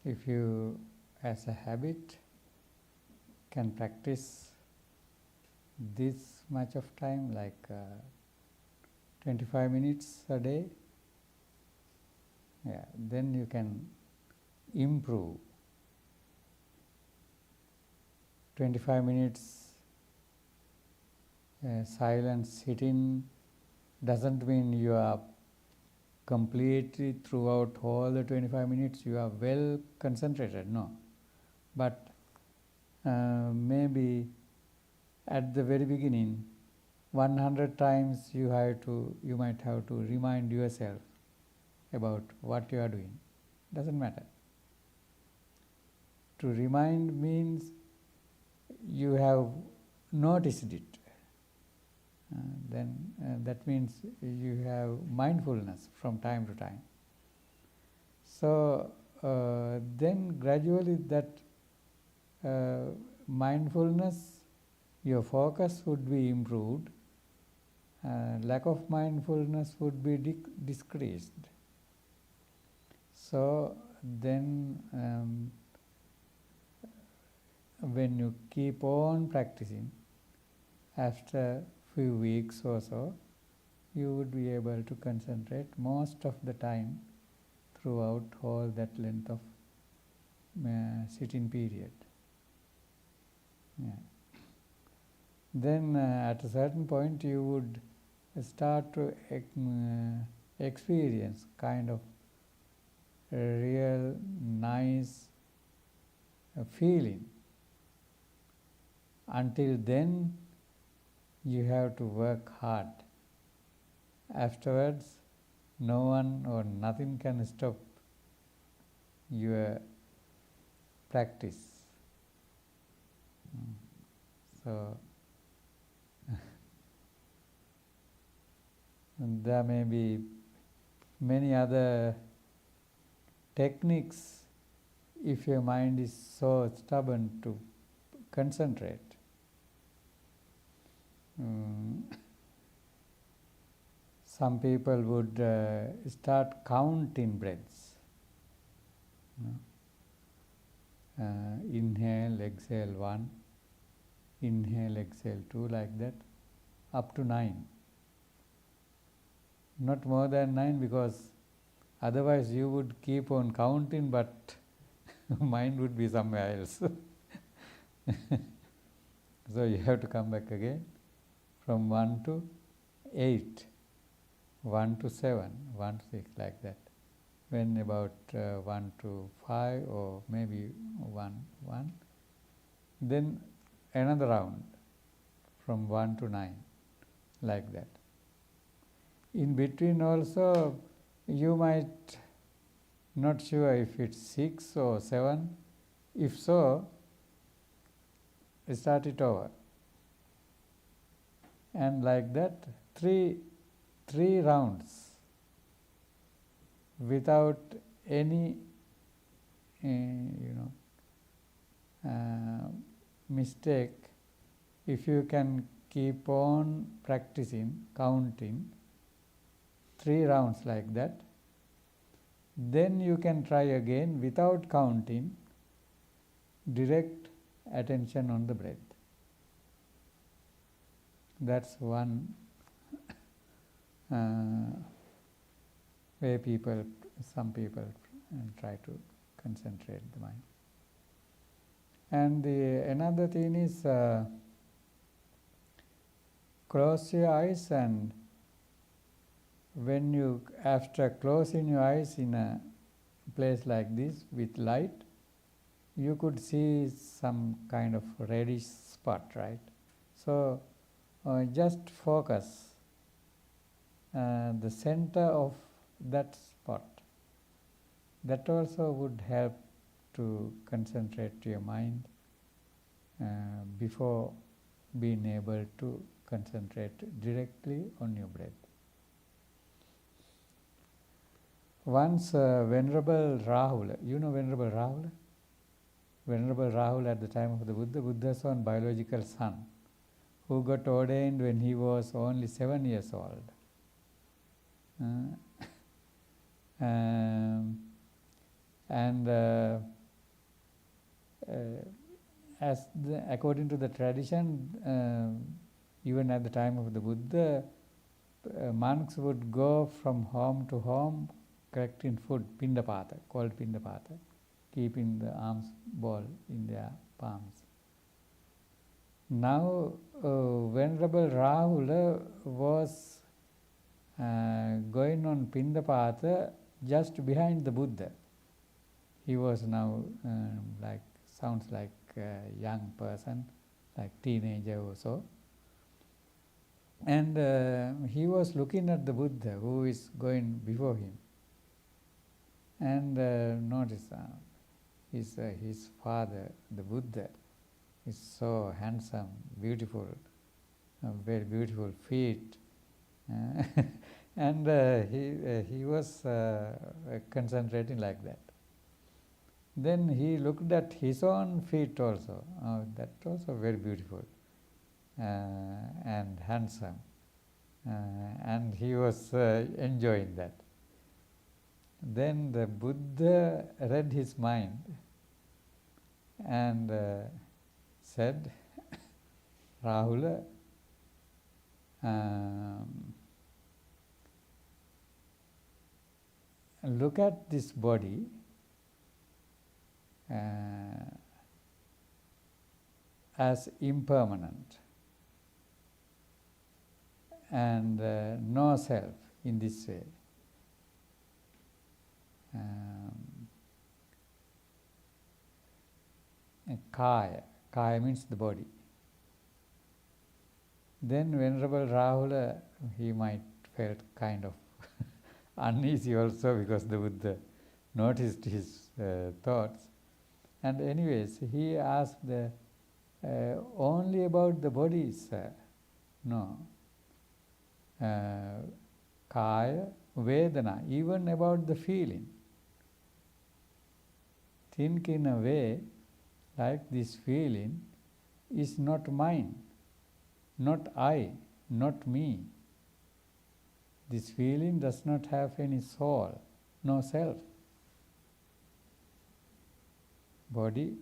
if you, as a habit, can practice this much of time, like 25 minutes a day, then you can improve. 25 minutes silent sitting doesn't mean you are completely throughout all the 25 minutes you are well concentrated, no. But maybe at the very beginning 100 times you might have to remind yourself about what you are doing. Doesn't matter. To remind means you have noticed it. Then that means you have mindfulness from time to time. So then gradually that mindfulness, your focus would be improved, lack of mindfulness would be decreased. So then when you keep on practicing, after few weeks or so, you would be able to concentrate most of the time throughout all that length of sitting period. Then at a certain point you would start to experience kind of a real nice feeling. Until then you have to work hard. Afterwards, no one or nothing can stop your practice. So there may be many other techniques if your mind is so stubborn to concentrate. Some people would start counting breaths. Inhale, exhale 1, inhale, exhale 2, like that, up to 9. Not more than 9, because otherwise you would keep on counting, but mind would be somewhere else. So you have to come back again from 1 to 8, 1 to 7, 1 to 6, like that. When about 1 to 5 or maybe 1, then another round from 1 to 9, like that. In between also you might not sure if it's 6 or 7. If so, start it over. And like that, three rounds without any mistake. If you can keep on practicing, counting 3 rounds like that, then you can try again without counting, direct attention on the breath. That's one way some people try to concentrate the mind. And another thing is close your eyes, and when you, after closing your eyes in a place like this with light, you could see some kind of reddish spot, right? So just focus the center of that spot. That also would help to concentrate your mind before being able to concentrate directly on your breath. Once Venerable Rahul, you know Venerable Rahul? Venerable Rahul at the time of the Buddha's own biological son, who got ordained when he was only 7 years old. And according to the tradition, even at the time of the Buddha, monks would go from home to home collecting food, pindapata, called pindapata, keeping the alms bowl in their palms. Now, Venerable Rahula was going on pindapata just behind the Buddha. He was now sounds like a young person, like teenager or so. And he was looking at the Buddha who is going before him. And notice his father, the Buddha, is so handsome, beautiful, very beautiful feet. And he was concentrating like that. Then he looked at his own feet also. That also very beautiful and handsome. And he was enjoying that. Then the Buddha read his mind and said, Rahula, look at this body as impermanent and no self in this way. Kaya means the body. Then Venerable Rahula, he might felt kind of uneasy also because the Buddha noticed his thoughts. And anyways, he asked only about the body, sir. No. Kaya, Vedana, even about the feeling. Think in a way like this feeling is not mine, not I, not me. This feeling does not have any soul, no self. Body,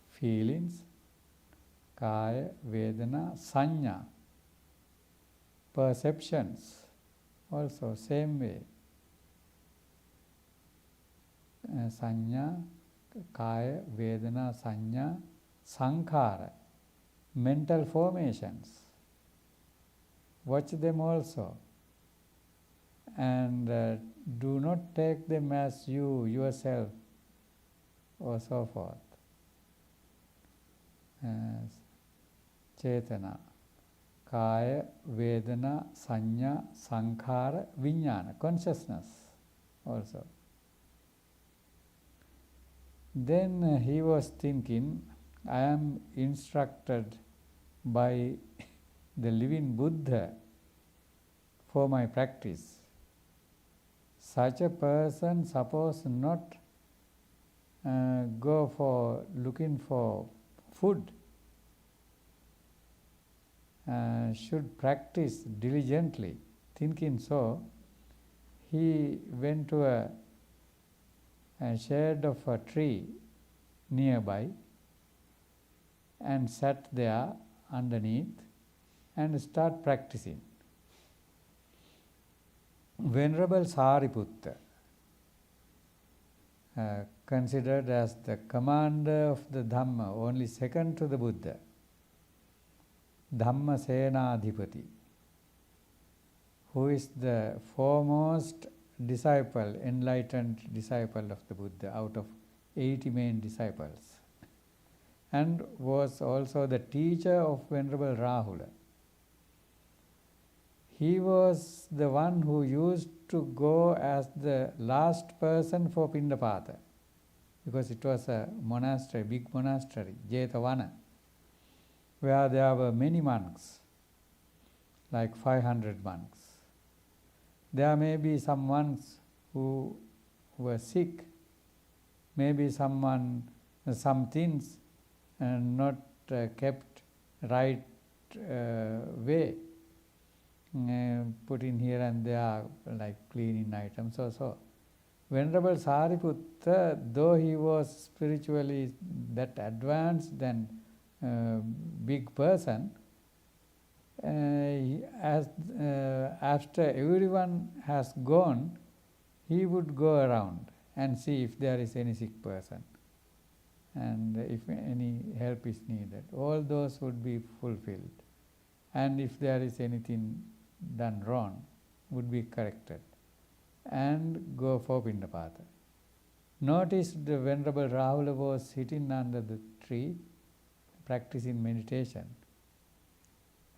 feelings, kaya, vedana, sanya, perceptions, also same way. Sanya, kaya, vedana, sanya, sankhara, mental formations. Watch them also. And do not take them as you, yourself, or so forth. Cetana, kaya, vedana, sanya, sankhara, vijnana, consciousness also. Then he was thinking, I am instructed by the living Buddha for my practice. Such a person suppose not go for looking for food, should practice diligently. Thinking so, he went to a shade of a tree nearby and sat there underneath and start practicing. Venerable Sariputta, considered as the commander of the Dhamma, only second to the Buddha, Dhamma Senadhipati, who is the foremost disciple, enlightened disciple of the Buddha out of 80 main disciples, and was also the teacher of Venerable Rahula. He was the one who used to go as the last person for Pindapata, because it was a monastery, big monastery, Jetavana, where there were many monks, like 500 monks. There may be some monks who were sick, maybe some things not kept right way, put in here and there like cleaning items or so. Venerable Sariputta, though he was spiritually that advanced and big person, after everyone has gone, he would go around and see if there is any sick person and if any help is needed. All those would be fulfilled. And if there is anything done wrong, would be corrected and go for Pindapata. Notice the Venerable Rahula was sitting under the tree practicing meditation,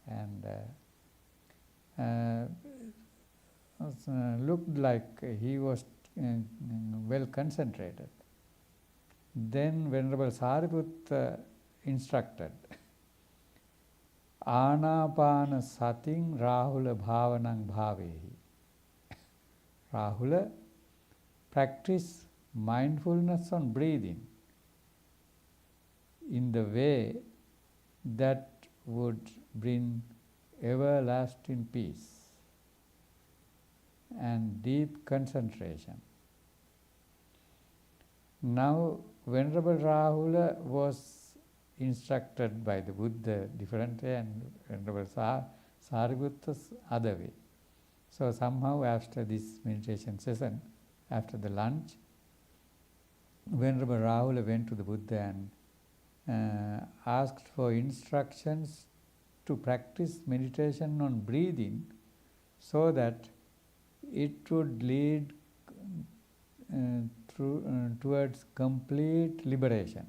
and looked like he was well concentrated. Then Venerable Sariputta instructed, Anapana sating Rahula bhavanang bhavehi. Rahula, practice mindfulness on breathing in the way that would bring everlasting peace and deep concentration. Now, Venerable Rahula was instructed by the Buddha differently and Venerable Sariputta's other way. So somehow after this meditation session, after the lunch, Venerable Rahula went to the Buddha and asked for instructions to practice meditation on breathing so that it would lead towards complete liberation.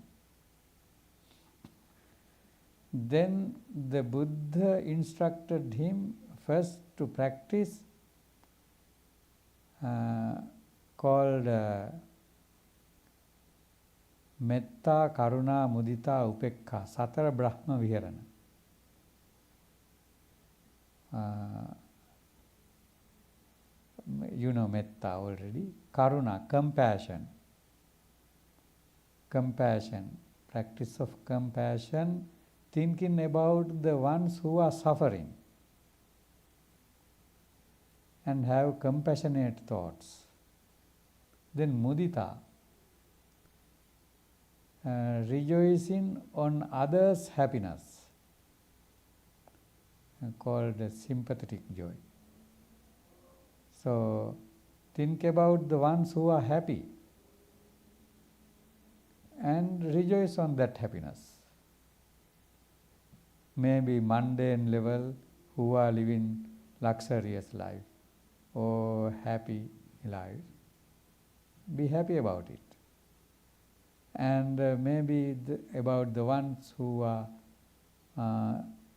Then the Buddha instructed him first to practice called Metta, Karuna, Mudita, Upekka, Satara Brahma Viharana. You know Metta already. Karuna, compassion. Compassion, practice of compassion, thinking about the ones who are suffering and have compassionate thoughts. Then Mudita, rejoicing on others' happiness, called sympathetic joy. So, think about the ones who are happy and rejoice on that happiness. Maybe mundane level who are living luxurious life or happy life. Be happy about it. And maybe about the ones who are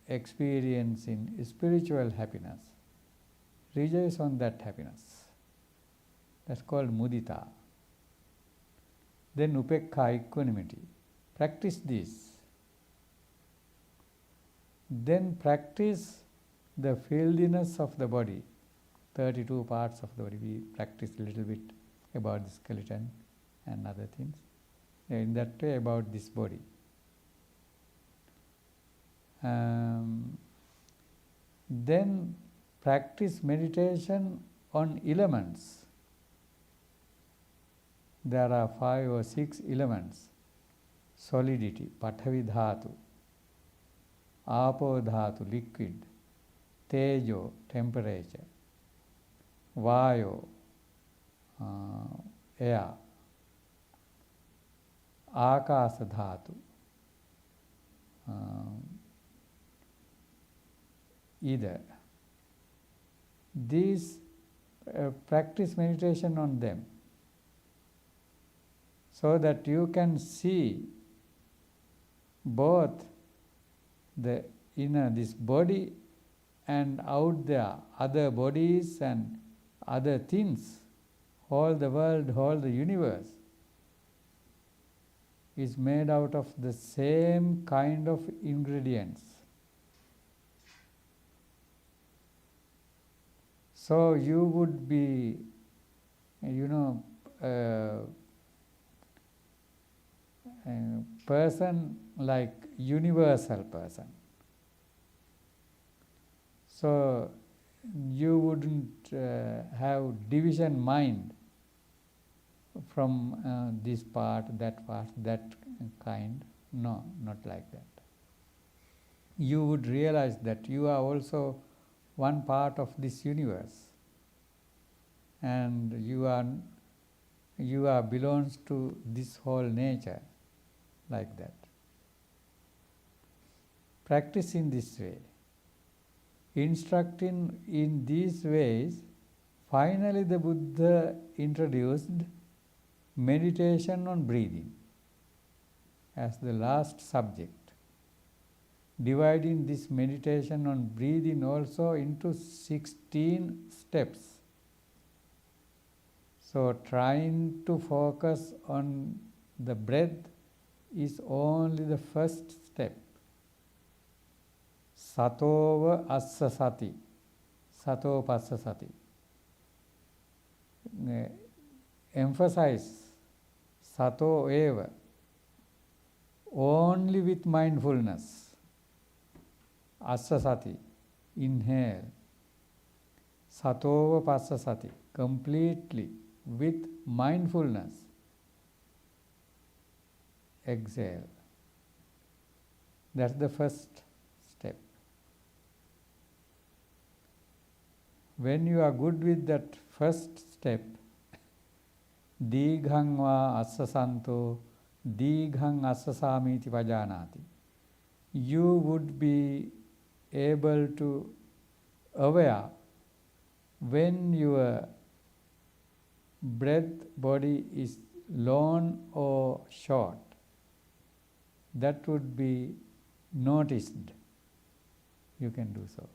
experiencing spiritual happiness. Rejoice on that happiness. That's called mudita. Then upekka, equanimity. Practice this. Then practice the filthiness of the body. 32 parts of the body. We practice a little bit about the skeleton and other things. In that way about this body. Then practice meditation on elements. There are 5 or 6 elements. Solidity, Pathavi Dhatu, Apo Dhatu, liquid, Tejo, temperature, Vayo, air, Akasa Dhatu, either. These practice meditation on them so that you can see both the inner, this body, and out there other bodies and other things. All the world, all the universe is made out of the same kind of ingredients. So you would be, a person like universal person. So you wouldn't have division mind from this part, that kind. No, not like that. You would realize that you are also one part of this universe, and you are belongs to this whole nature, like that. Practice in this way. Instructing in these ways, finally the Buddha introduced meditation on breathing as the last subject, dividing this meditation on breathing also into 16 steps. So trying to focus on the breath is only the first step. Satova assa sati, sato passa sati. Emphasize sato eva, only with mindfulness. Assa sati, inhale. Satova passa sati, completely with mindfulness. Exhale. That's the first step. When you are good with that first step, Dighang va assa santo, Dighang assa samiti vajanati. You would be able to aware when your breath body is long or short. That would be noticed. You can do so.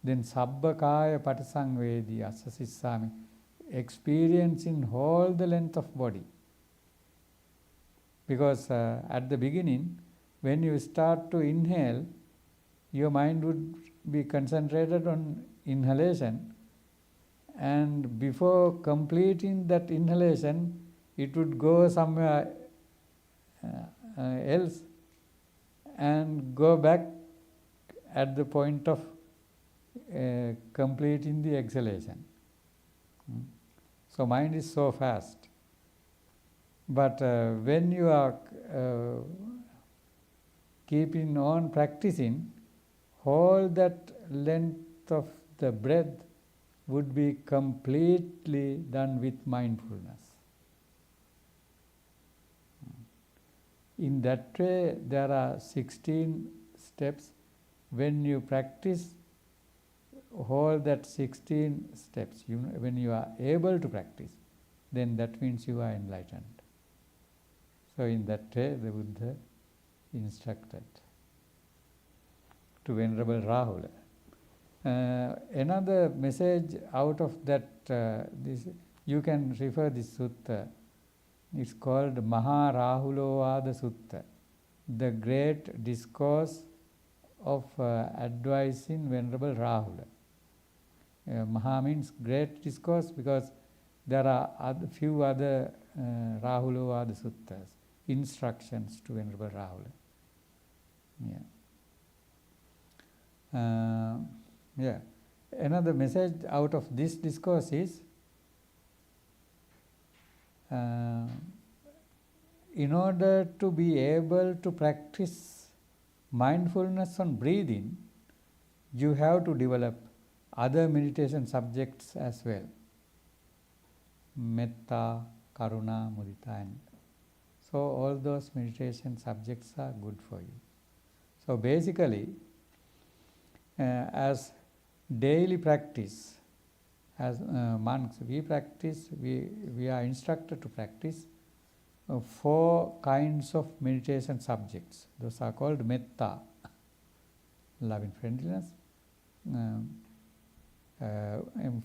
Then sabbakaya patisangvedi assa sissami, experiencing whole the length of body. Because at the beginning, when you start to inhale, your mind would be concentrated on inhalation, and before completing that inhalation, it would go somewhere else and go back at the point of completing the exhalation. So mind is so fast. But when you are keeping on practicing, all that length of the breath would be completely done with mindfulness. In that way, there are 16 steps. When you practice all that 16 steps, when you are able to practice, then that means you are enlightened. So in that way, the Buddha instructed to Venerable Rahula. Another message out of that, this you can refer this sutta. It's called Maha Rahulovada Sutta, the great discourse of advising Venerable Rahula. Maha means great discourse because there are few other Rahulovada Suttas, instructions to Venerable Rahula. Another message out of this discourse is, in order to be able to practice mindfulness on breathing, you have to develop other meditation subjects as well. Metta, Karuna, Mudita, and so all those meditation subjects are good for you. So basically, as daily practice, as monks, we are instructed to practice 4 kinds of meditation subjects. Those are called metta, loving friendliness.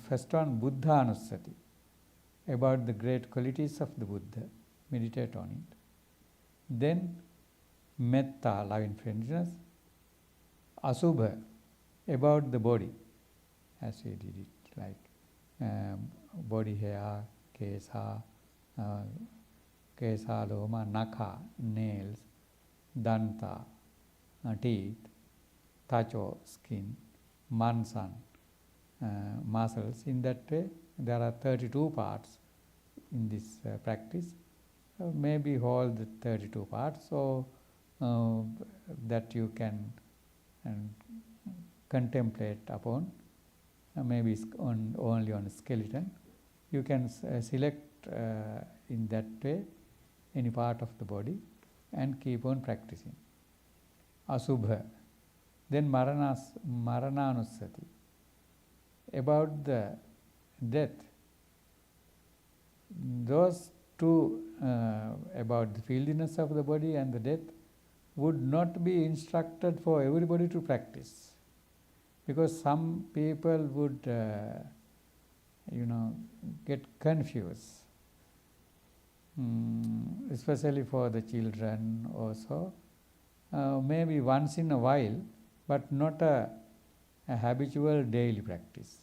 First one, Buddhanussati, about the great qualities of the Buddha. Meditate on it. Then metta, loving friendliness. Asubha, about the body, as we did it, like body hair, kesa, loma, nakha, nails, danta, teeth, tacho, skin, mansan, muscles. In that way, there are 32 parts in this practice, maybe hold the 32 parts, or that you can contemplate upon, maybe only on skeleton. You can select in that way any part of the body and keep on practicing. Asubha. Then Marananussati. About the death. Those two, about the filthiness of the body and the death, would not be instructed for everybody to practice. Because some people would, get confused. Especially for the children also. Maybe once in a while, but not a habitual daily practice.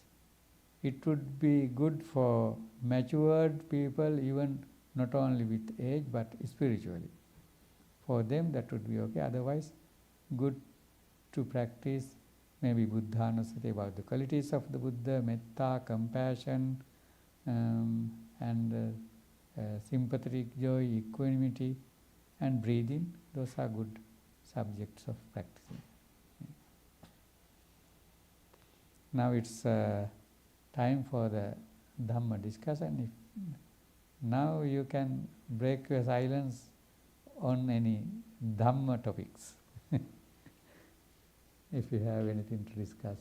It would be good for matured people, even not only with age, but spiritually. For them, that would be okay. Otherwise, good to practice maybe Buddhanusati, about the qualities of the Buddha, metta, compassion, and sympathetic joy, equanimity, and breathing. Those are good subjects of practicing. Now it's time for the Dhamma discussion. Now you can break your silence on any Dhamma topics. If you have anything to discuss.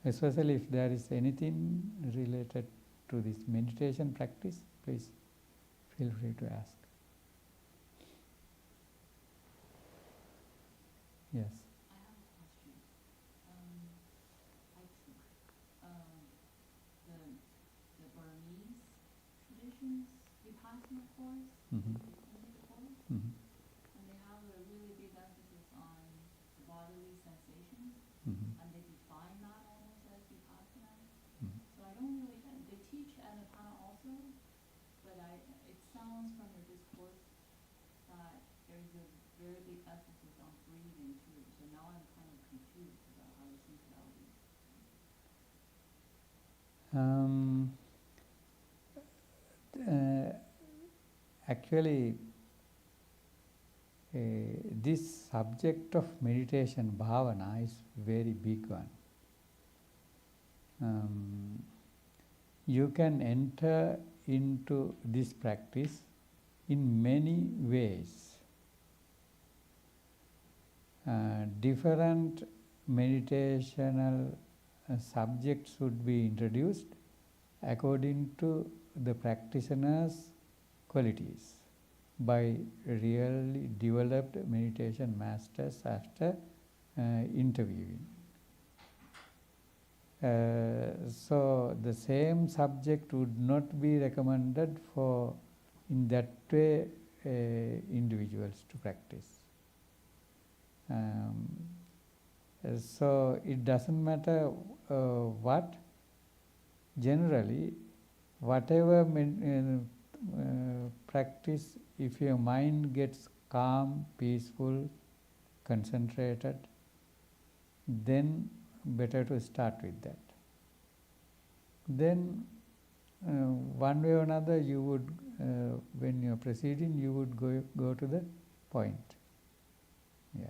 Especially if there is anything related to this meditation practice, please feel free to ask. Yes. I have a question. I took the Burmese traditions Vipassana course, Mm-hmm. Indian course, Mm-hmm. and they have a really big emphasis on bodily sensations, Mm-hmm. and they define that almost as Vipassana. Mm-hmm. So I don't really, they teach Anapana also, but it sounds from your discourse that there's a very big emphasis on breathing too. So now I'm kind of confused about how to think about it. Actually, this subject of meditation, bhavana, is very big one. You can enter into this practice in many ways. Different meditational subjects should be introduced according to the practitioner's qualities by really developed meditation masters after interviewing. So the same subject would not be recommended for, in that way, individuals to practice. So it doesn't matter what. Generally, whatever practice, if your mind gets calm, peaceful, concentrated, then better to start with that. Then one way or another, you would, when you're proceeding, you would go to the point. Yeah.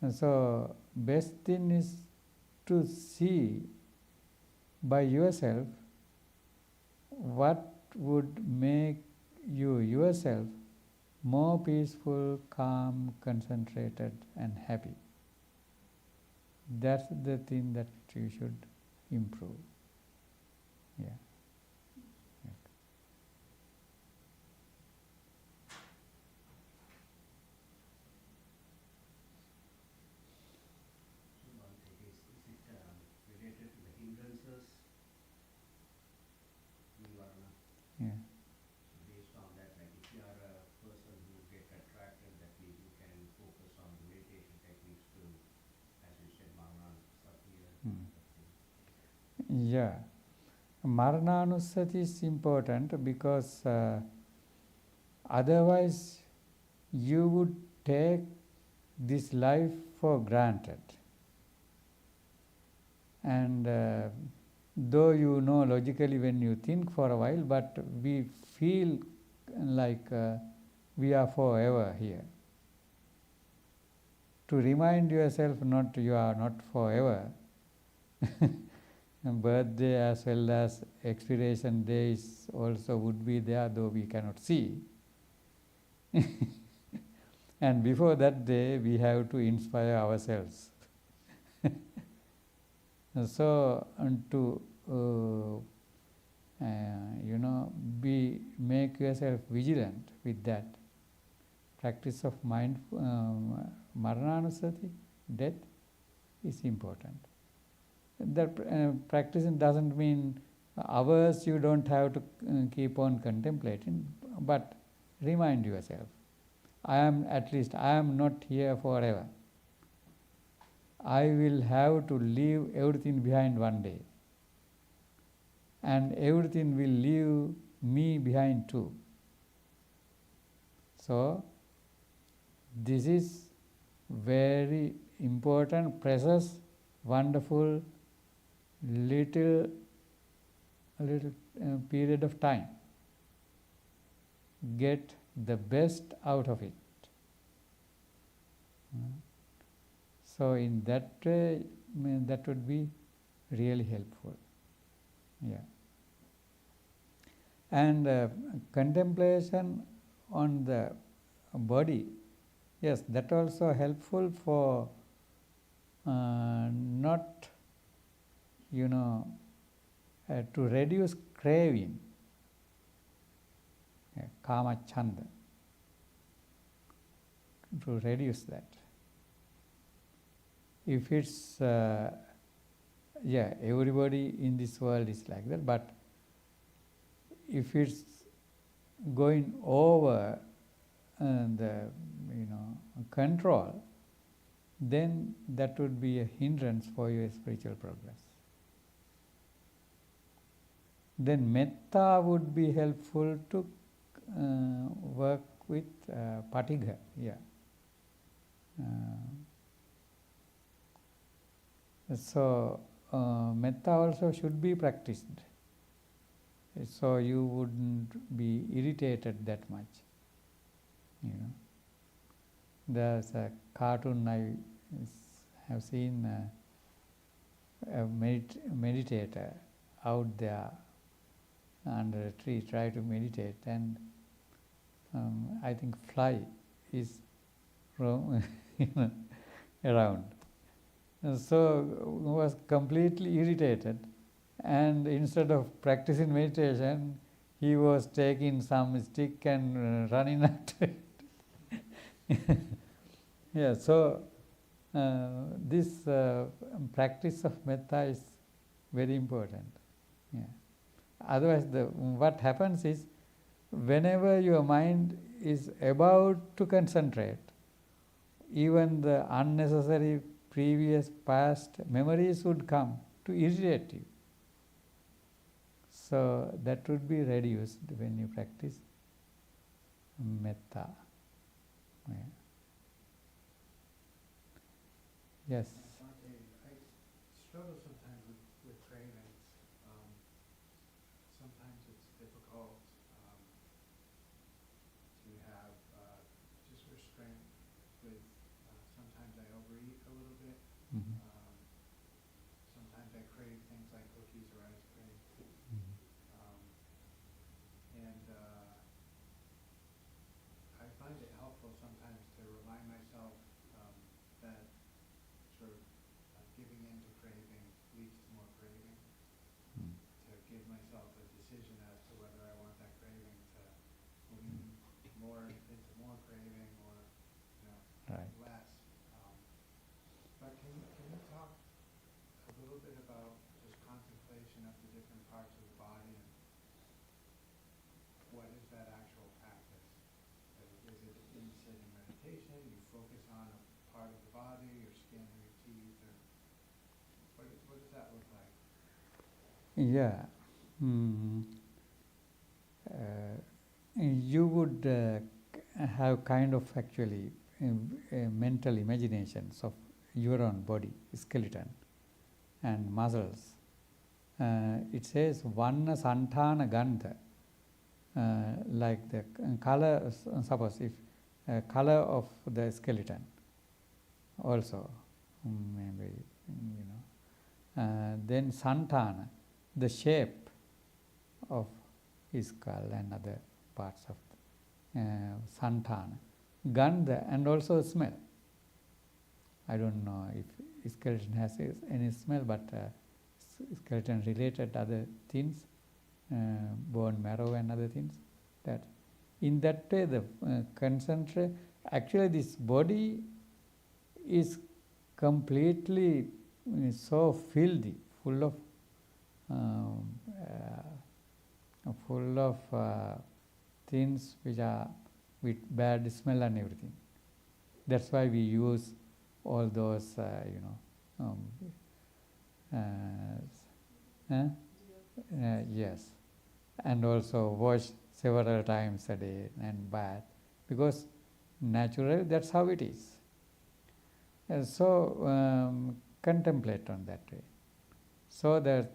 And so best thing is to see by yourself what would make you yourself more peaceful, calm, concentrated, and happy. That's the thing that you should improve. Yeah. Yeah. Based on that, like if you are a person who get attracted, that means you can focus on the meditation techniques to, as you said, Maranasati. Yeah. Marananusati is important because otherwise you would take this life for granted. And though you know logically when you think for a while, but we feel like we are forever here. To remind yourself not you are not forever. Birthday as well as expiration days also would be there, though we cannot see. And before that day, we have to inspire ourselves. So, to make yourself vigilant with that practice of mind, marananusati, death, is important. That practicing doesn't mean hours you don't have to keep on contemplating, but remind yourself, I am not here forever. I will have to leave everything behind one day. And everything will leave me behind too. So, this is very important, precious, wonderful, little period of time. Get the best out of it. So in that way, that would be really helpful. Yeah. And contemplation on the body, yes, that also helpful for not, to reduce craving, kama chanda, to reduce that. If it's, everybody in this world is like that, but if it's going over the, control, then that would be a hindrance for your spiritual progress. Then metta would be helpful to work with patigha, So, metta also should be practiced. So you wouldn't be irritated that much. There's a cartoon I have seen, a meditator out there under a tree try to meditate, and I think fly is around. So was completely irritated, and instead of practicing meditation, he was taking some stick and running after it. So this practice of metta is very important. Otherwise, what happens is, whenever your mind is about to concentrate, even the unnecessary previous past memories would come to irritate you. So that would be reduced when you practice metta. Yes. Bhante, I struggle sometimes with cravings. Sometimes it's difficult to have just restraint with. Sometimes I overeat a little bit. Mm-hmm. Sometimes I crave things like cookies or ice cream. Mm-hmm. And I find it helpful sometimes to remind myself that sort of giving in to craving leads to more craving. Mm. To give myself a decision as to whether I want that craving to lean more into more craving or Right. less. But can you talk a little bit about just contemplation of the different parts of the body and what is that actual practice? Is it in sitting meditation? You focus on a part of the body, your skin or your teeth, or what does that look like? Yeah. You would have kind of actually mental imaginations of your own body, skeleton and muscles. It says Vanna Santana Gandha, like the color, suppose if color of the skeleton also, maybe, then Santana, the shape of his skull and other parts of Santana, Gandha, and also smell. I don't know if skeleton has any smell, but skeleton related other things, bone marrow and other things, that in that way the concentrate, actually this body is completely so filthy, full of things which are with bad smell and everything. That's why we use all those, yes, and also wash several times a day and bath, because naturally that's how it is. So contemplate on that way, so that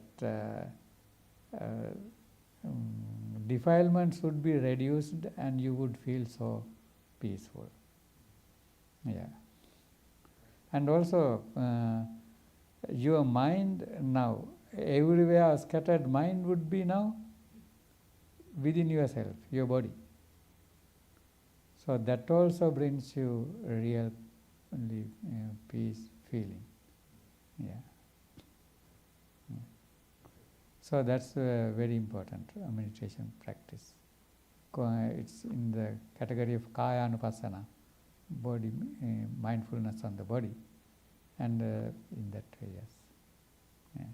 defilements would be reduced and you would feel so peaceful. Yeah. And also your mind now, everywhere scattered mind would be now within yourself, your body. So that also brings you real peace feeling. Yeah. So that's a very important meditation practice. It's in the category of Kaya Anupassana, body mindfulness on the body, and in that way, yes. Yeah.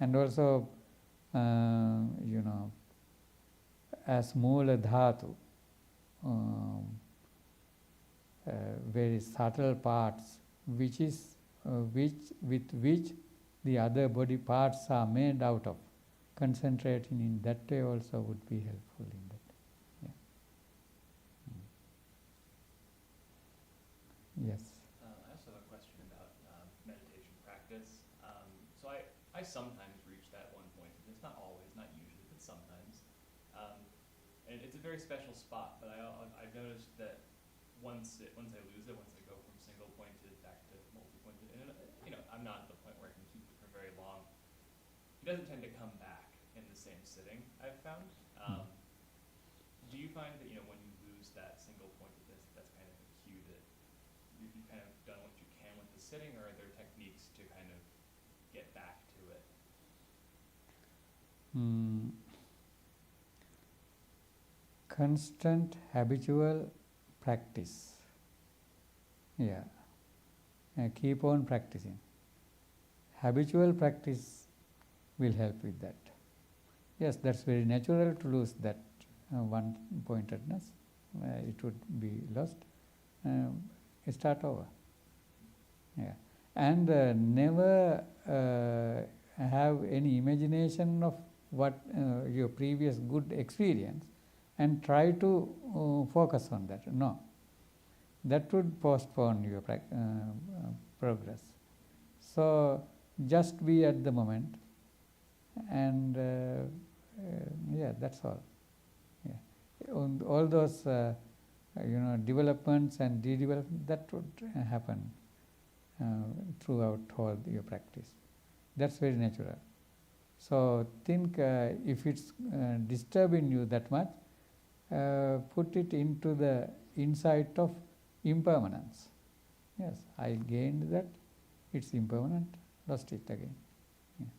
And also, as Moola Dhatu, very subtle parts, with which the other body parts are made out of. Concentrating in that way also would be helpful in that. Yeah. Yes. I also have a question about meditation practice. So I sometimes reach that one point. It's not always, not usually, but sometimes. And it's a very special spot, but I've noticed that once I lose it, once I go from single pointed back to multi-pointed, and I'm not at the point where I can keep it for very long. It doesn't tend to come back in the same sitting, I've found. Do you find that when you lose that single pointedness, that's kind of a cue that you've kind of done what you can with the sitting, or are there techniques to kind of get back to it? Constant habitual practice. Yeah. Keep on practicing. Habitual practice will help with that. Yes, that's very natural to lose that one-pointedness. It would be lost. Start over. Yeah. And never have any imagination of what your previous good experience and try to focus on that. No. That would postpone your progress. So just be at the moment, and that's all. Yeah. All those developments and de-development, that would happen throughout all your practice. That's very natural. So think if it's disturbing you that much, put it into the insight of impermanence. Yes, I gained that, it's impermanent, lost it again. Yeah.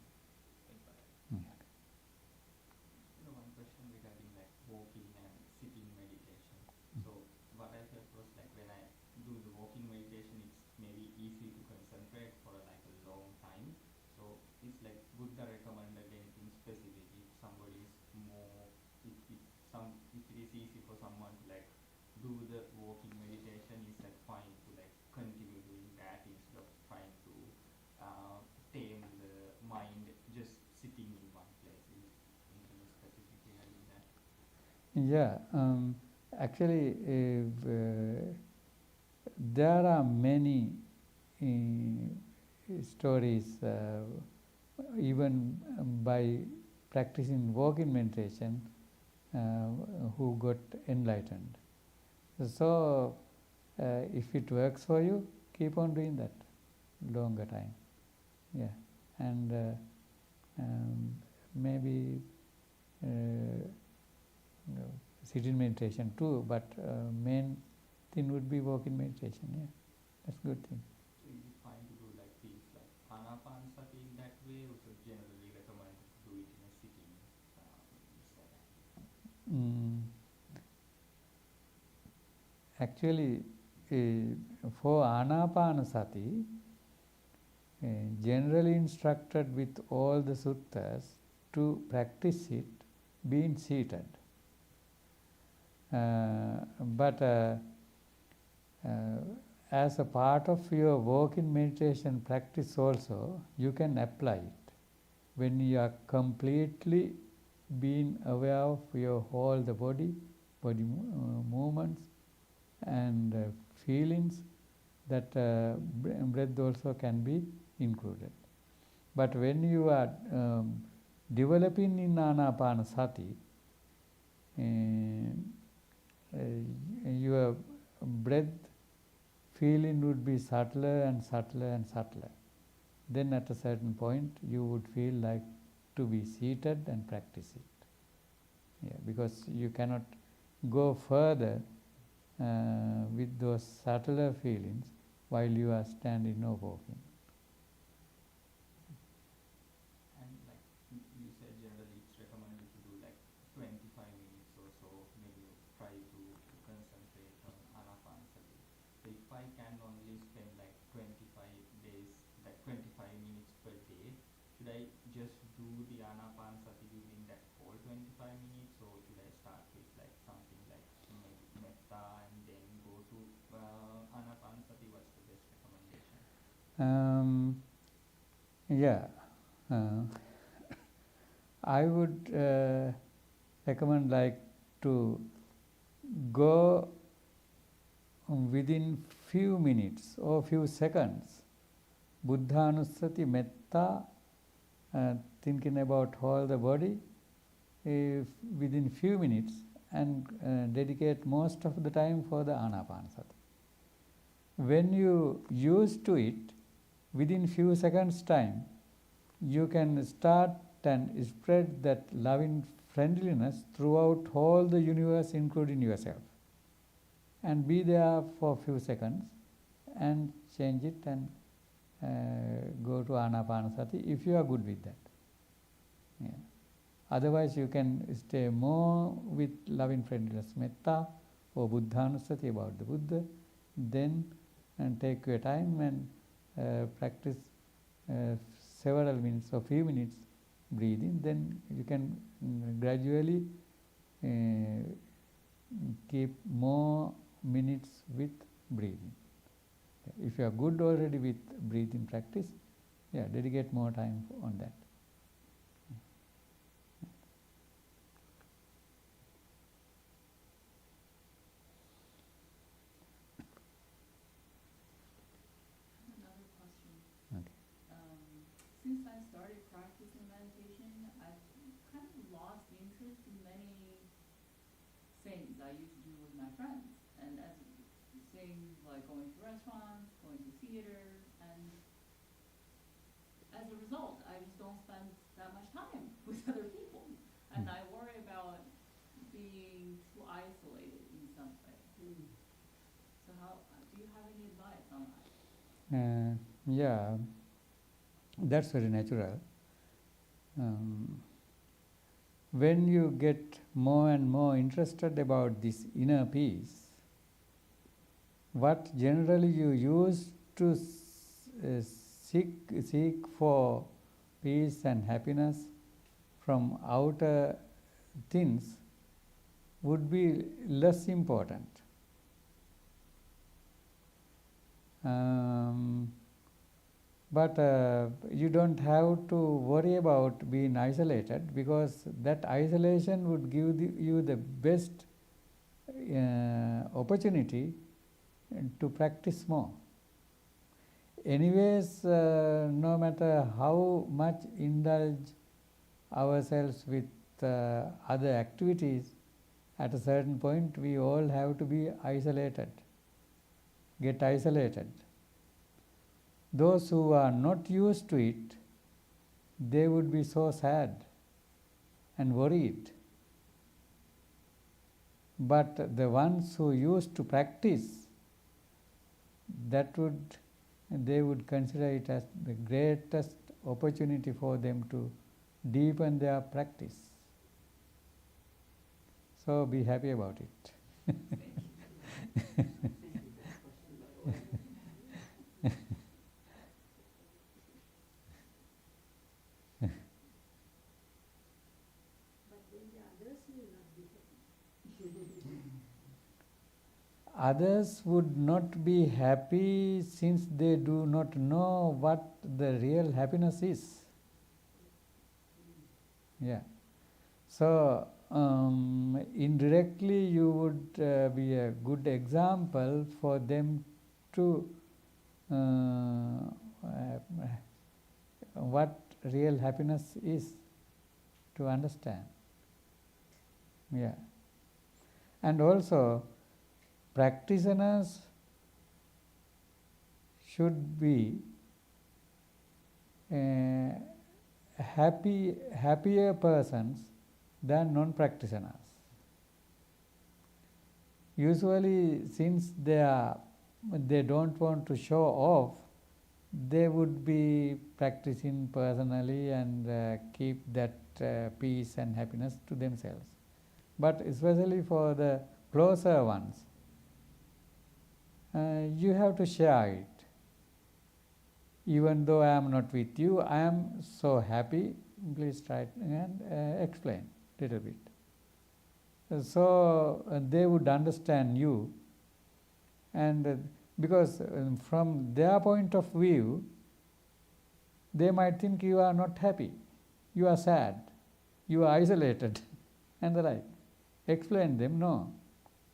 One question regarding like walking and sitting meditation. So what I felt was like when I do the walking meditation, it's maybe easy to concentrate for like a long time. So it's like Buddha recommended anything specific if somebody is more, if it is easy for someone to like do the walking meditation, is that fine to like continue doing that instead of trying to tame the mind just sitting in one place? Is anything specific regarding that? Yeah, Actually, there are many stories, even by practicing walking meditation, who got enlightened. So, if it works for you, keep on doing that longer time. Yeah, and maybe sitting meditation too, but main thing would be walking meditation. Yeah, that's a good thing. So is it fine to do like things like anapanasati in that way, or so generally recommend to do it in a sitting setting? Actually, for anapanasati, generally instructed with all the suttas to practice it being seated. But as a part of your walking meditation practice also, you can apply it when you are completely being aware of your whole the body movements and feelings, that breath also can be included. But when you are developing in anapanasati, your breath feeling would be subtler and subtler and subtler. Then at a certain point you would feel like to be seated and practice it. Yeah, because you cannot go further with those subtler feelings while you are standing or walking. And like you said, generally it's recommended to do like 25 minutes or so, maybe try to concentrate on anapanasati. So if I can only spend like 25 days, like 25 minutes per day, should I just do the anapanasati during that whole 25 minutes, or should I start with like something like maybe metta and then go to anapanasati? What's the best recommendation? Yeah, I would recommend like to go within few minutes or few seconds, Buddhanusati metta, thinking about all the body within few minutes, and dedicate most of the time for the anapanasati. When you used to it, within few seconds time, you can start and spread that loving friendliness throughout all the universe, including yourself, and be there for few seconds and change it and go to anapanasati if you are good with that. Yeah. Otherwise you can stay more with loving friendliness metta or buddhanusati, about the Buddha, then and take your time and practice several minutes or few minutes breathing. Then you can gradually keep more minutes with breathing. If you are good already with breathing practice, yeah, dedicate more time on that. Another question. Okay. Since I started practicing meditation, I've kind of lost interest in many things I used to do with my friends. And as things like going to restaurants, going to theater, and as a result, I just don't spend that much time with other people. And I worry about being too isolated in some way. So how, do you have any advice on that? Yeah, that's very natural. When you get more and more interested about this inner peace, what generally you use to seek for peace and happiness from outer things would be less important. But you don't have to worry about being isolated, because that isolation would give you the best opportunity to practice more. Anyways, no matter how much indulge ourselves with other activities, at a certain point we all have to be isolated, get isolated. Those who are not used to it, they would be so sad and worried. But the ones who used to practice, they would consider it as the greatest opportunity for them to deepen their practice. So be happy about it. Others would not be happy since they do not know what the real happiness is. Yeah. So, indirectly you would be a good example for them to what real happiness is, to understand. Yeah. And also, practitioners should be happier persons than non-practitioners. Usually, since they don't want to show off, they would be practicing personally and keep that peace and happiness to themselves. But especially for the closer ones, you have to share it. Even though I am not with you, I am so happy. Please try and explain a little bit. So they would understand you, and because from their point of view, they might think you are not happy, you are sad, you are isolated, and the like. Explain them, no,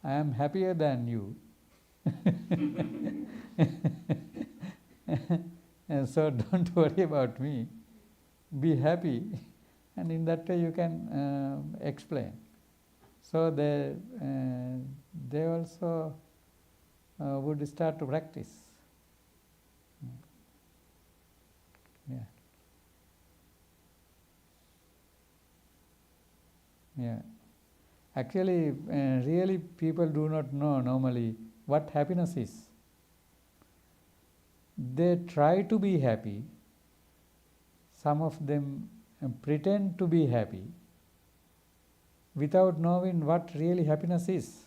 I am happier than you. And so don't worry about me, be happy, and in that way you can explain. So they also would start to practice. Yeah. Yeah. Actually, really people do not know normally what happiness is. They try to be happy. Some of them pretend to be happy without knowing what really happiness is.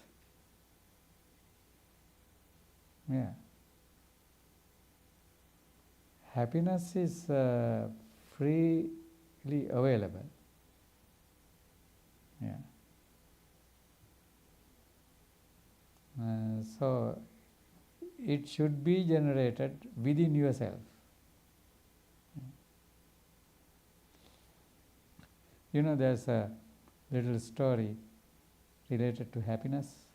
Yeah. Happiness is freely available. Yeah. So it should be generated within yourself. You know, there's a little story related to happiness.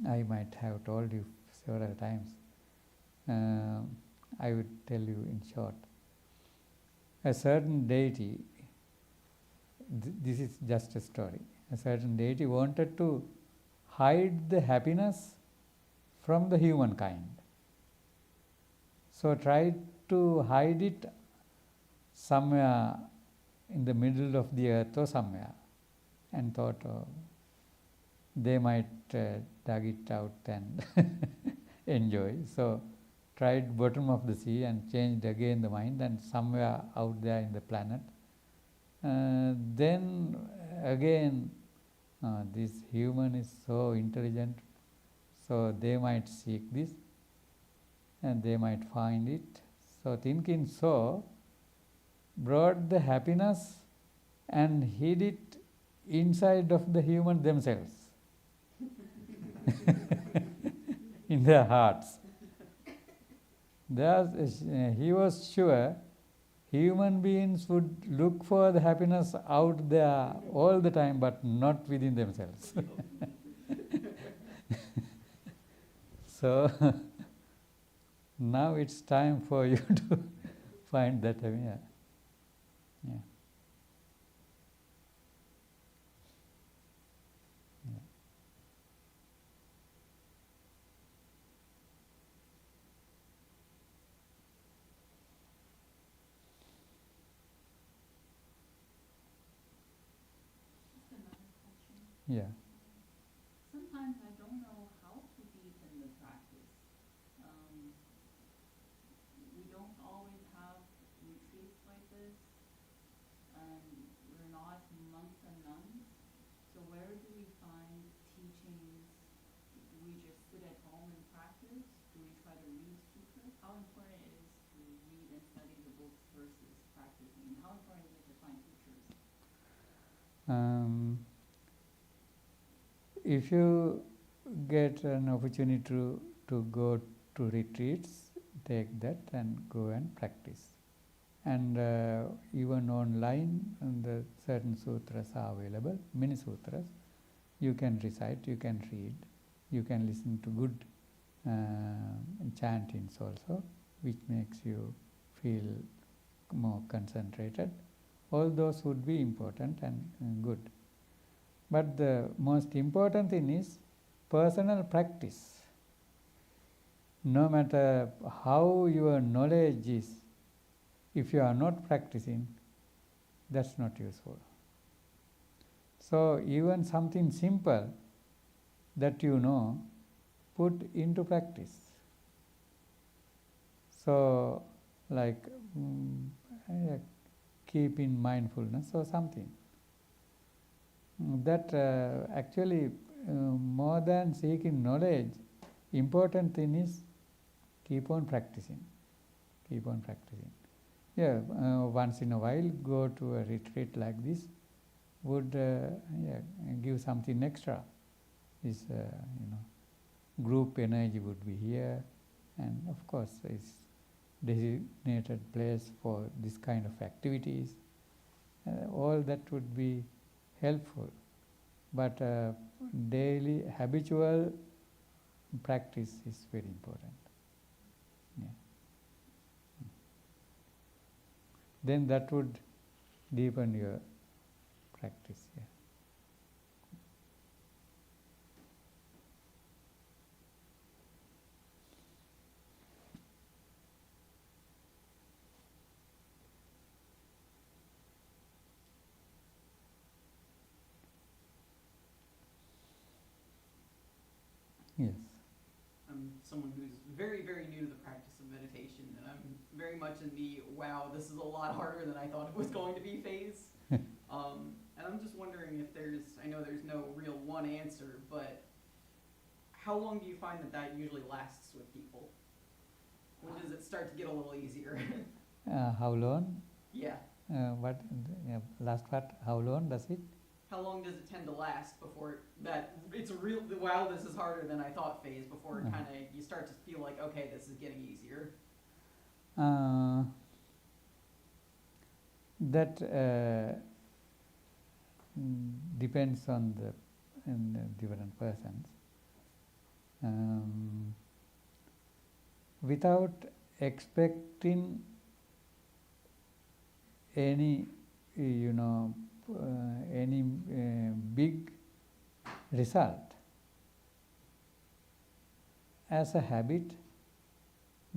I might have told you several times. I would tell you in short. A certain deity, this is just a story, a certain deity wanted to hide the happiness from the humankind. So tried to hide it somewhere in the middle of the earth or somewhere, and thought they might dug it out and enjoy. So tried bottom of the sea and changed again the mind, and somewhere out there in the planet. Then again, this human is so intelligent, so they might seek this and they might find it. So thinking so, brought the happiness and hid it inside of the human themselves, in their hearts. He was sure human beings would look for the happiness out there all the time, but not within themselves. So now it's time for you to find that. Yeah. Yeah. Yeah. Just another question. Yeah. Sometimes I don't know how to deepen the practice. We don't always have retreats like this, and we're not monks and nuns. So where do we find teachings? Do we just sit at home and practice? Do we try to read sutras? How important it is to read and study the books versus practicing? And how important is it to find teachers? If you get an opportunity to go to retreats, take that and go and practice. And even online, the certain sutras are available, many sutras. You can recite, you can read, you can listen to good chantings also, which makes you feel more concentrated. All those would be important and good. But the most important thing is personal practice. No matter how your knowledge is, if you are not practicing, that's not useful. So even something simple that you know, put into practice. So like keep in mindfulness or something. That actually more than seeking knowledge, important thing is keep on practicing. Keep on practicing. Yeah, once in a while go to a retreat like this would give something extra. This group energy would be here, and of course it's designated place for this kind of activities. All that would be helpful, but daily habitual practice is very important. Yeah. Then that would deepen your practice. Yeah. Yes. I'm someone who's very, very new to the practice of meditation, and I'm very much in the, wow, this is a lot harder than I thought it was going to be phase. And I'm just wondering if I know there's no real one answer, but how long do you find that usually lasts with people? When does it start to get a little easier? How long? Yeah. Last part, how long does it? How long does it tend to last before it's a real, wow, this is harder than I thought phase, before kind of you start to feel like, okay, this is getting easier? That depends on the different persons. Without expecting any, any big result, as a habit,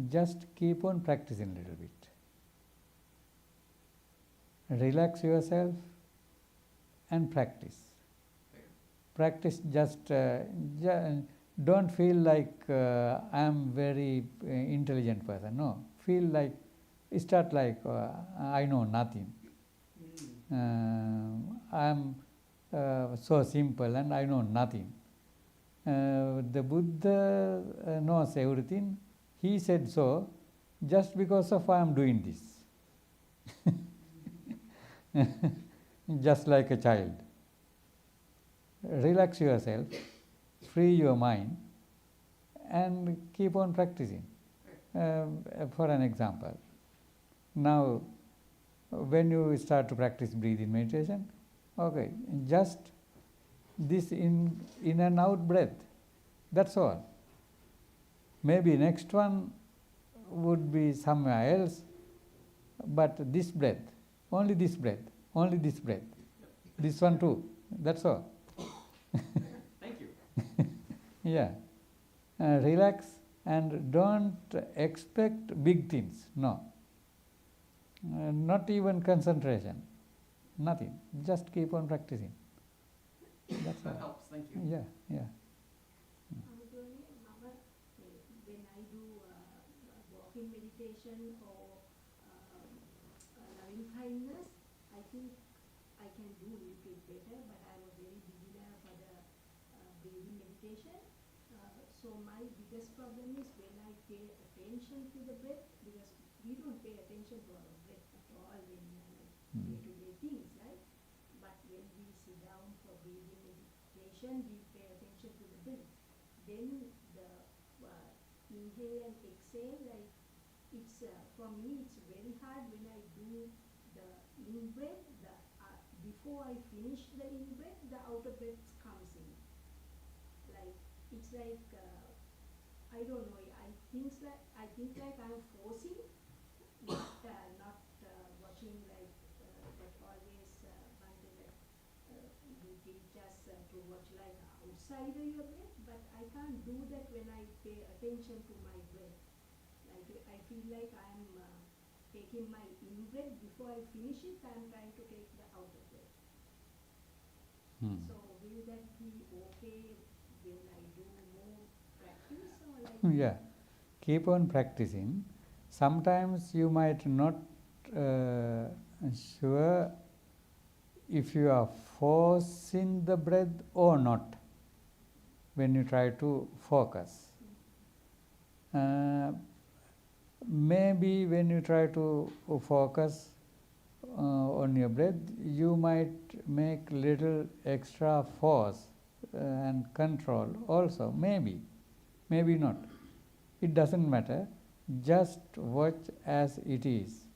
just keep on practicing a little bit. Relax yourself and practice. Practice, just don't feel like I am very intelligent person. No, feel like, start like I know nothing. I am so simple and I know nothing. The Buddha knows everything. He said so just because of I am doing this. Just like a child. Relax yourself, free your mind, and keep on practicing. For an example, now when you start to practice breathing meditation, okay, just this in and out breath, that's all. Maybe next one would be somewhere else, but this breath, only this breath, only this breath, this one too, that's all. Thank you. Yeah. Relax and don't expect big things, no. Not even concentration, nothing. Just keep on practicing. That's That all. helps, thank you. Yeah, yeah. When I do walking meditation or loving kindness, I think I can do a little bit better, but I'm a very beginner for the breathing meditation. So my biggest problem is when I pay attention to the breath, because we don't pay attention to our breath at all in day-to-day things, right? But when we sit down for breathing meditation, we pay attention to the breath. Then the inhale and exhale, like it's for me it's very hard when I do the in breath. Before I finish the in breath, the outer breath comes in. Like it's like I don't know. I think like I'm forcing, not watching like that always Bhante that you teach us to watch like outside of your breath, but I can't do that when I pay attention to my breath. Like I feel like I'm taking my in breath, before I finish it, I'm trying to take the outer breath. So will that be okay when I do more practice, or like? Yeah, keep on practicing. Sometimes you might not sure if you are forcing the breath or not when you try to focus. Maybe when you try to focus on your breath, you might make little extra force and control also, maybe not. It doesn't matter, just watch as it is.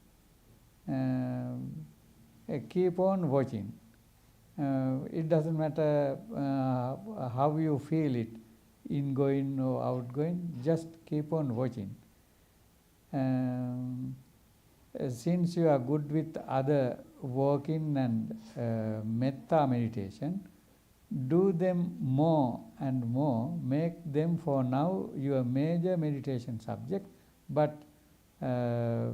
Keep on watching. It doesn't matter how you feel it, ingoing or outgoing, just keep on watching. Since you are good with other walking and metta meditation, do them more and more, make them for now your major meditation subject, but a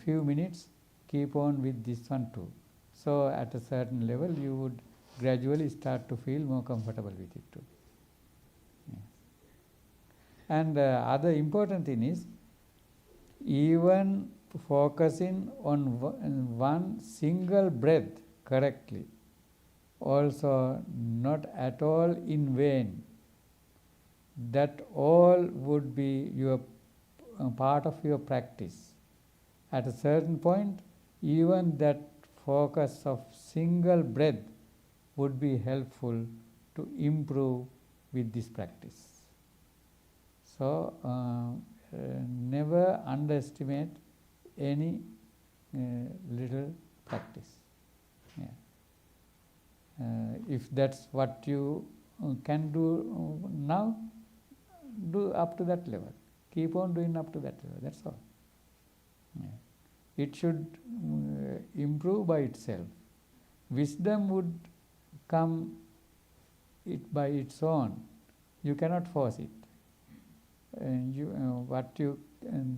few minutes keep on with this one too. So at a certain level you would gradually start to feel more comfortable with it too. Yes. And other important thing is, even focusing on one single breath correctly, also not at all in vain. That all would be your part of your practice. At a certain point, even that focus of single breath would be helpful to improve with this practice. So never underestimate any little practice. Yeah. If that's what you can do now, do up to that level. Keep on doing up to that level, that's all. Yeah. It should improve by itself. Wisdom would come by its own. You cannot force it. What you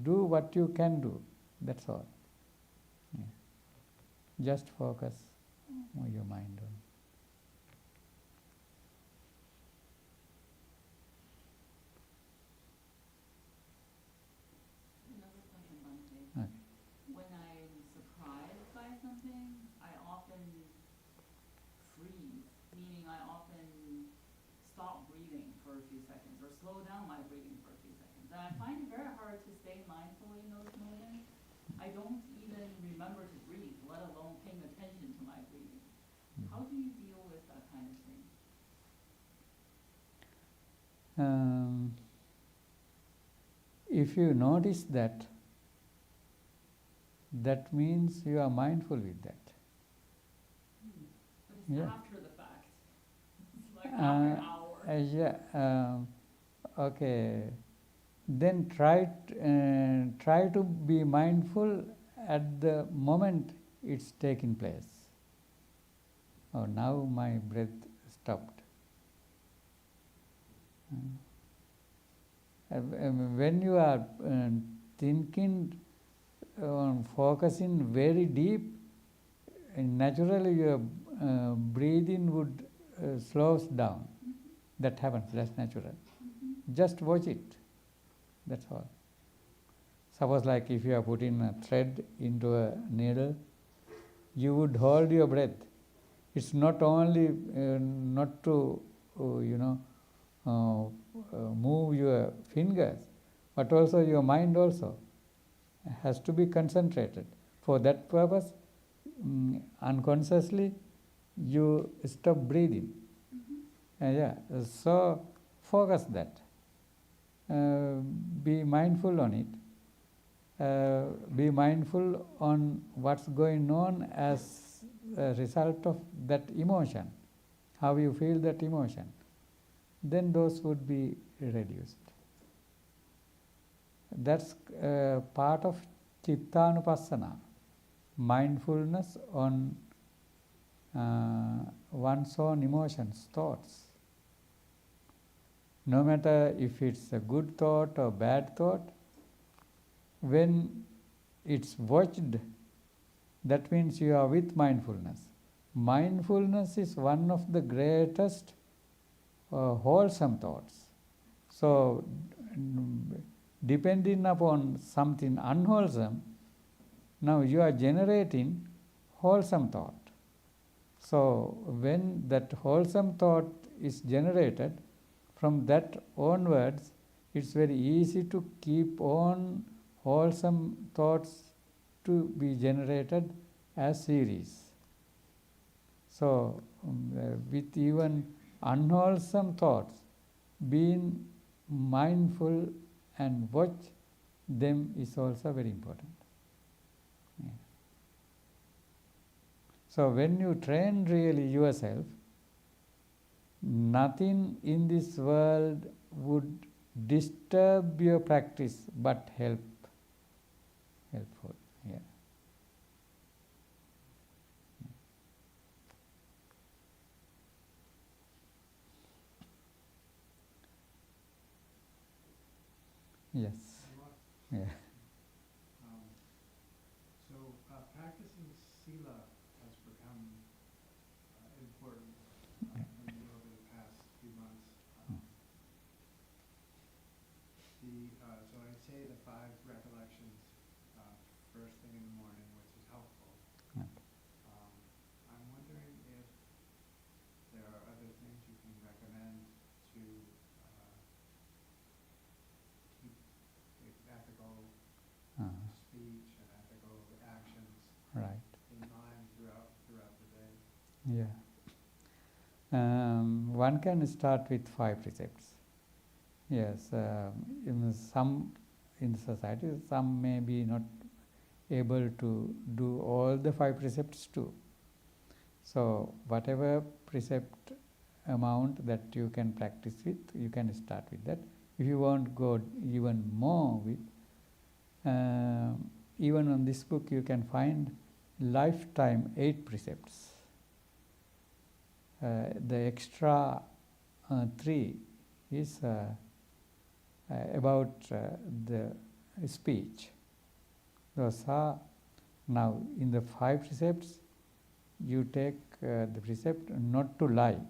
do, what you can do, that's all. Yeah. Just focus your mind on. Another question, Bhante. Okay. When I'm surprised by something, I often freeze, meaning I often stop breathing for a few seconds or slow down my breathing for a few seconds. And I find it very hard to stay mindful in those moments. I don't even remember to breathe, let alone paying attention to my breathing. How do you deal with that kind of thing? If you notice that, that means you are mindful with that. But it's Yeah. after the fact. It's like after an hour. Yeah. Okay. then try to be mindful at the moment it's taking place. Oh, now my breath stopped. When you are thinking on focusing very deep, naturally your breathing would slows down. That happens, that's natural. Just watch it, that's all. Suppose like if you are putting a thread into a needle, you would hold your breath. It's not only not to, move your fingers, but also your mind also has to be concentrated. For that purpose, unconsciously, you stop breathing. So focus that. Be mindful on it. Be mindful on what's going on as a result of that emotion, how you feel that emotion. Then those would be reduced. That's part of Chittanupassana, mindfulness on one's own emotions, thoughts. No matter if it's a good thought or bad thought, when it's watched, that means you are with mindfulness. Mindfulness is one of the greatest wholesome thoughts. So, depending upon something unwholesome, now you are generating wholesome thought. So, when that wholesome thought is generated, from that onwards, it's very easy to keep on wholesome thoughts to be generated as series. So, with even unwholesome thoughts, being mindful and watch them is also very important. Yeah. So, when you train really yourself, nothing in this world would disturb your practice but helpful. Yeah. Yes. Yeah. So practicing sila has become important for me over the past few months. So I say the 5 recollections first thing in the morning, which is helpful. I'm wondering if there are other things you can recommend to keep ethical speech and ethical actions in mind throughout the day. Yeah. One can start with 5 precepts. Yes, in society, some may be not able to do all the 5 precepts too. So, whatever precept amount that you can practice with, you can start with that. If you want to go even more with, even on this book you can find lifetime 8 precepts. The extra 3 is about the speech. Those are now in the 5 precepts. You take the precept not to lie.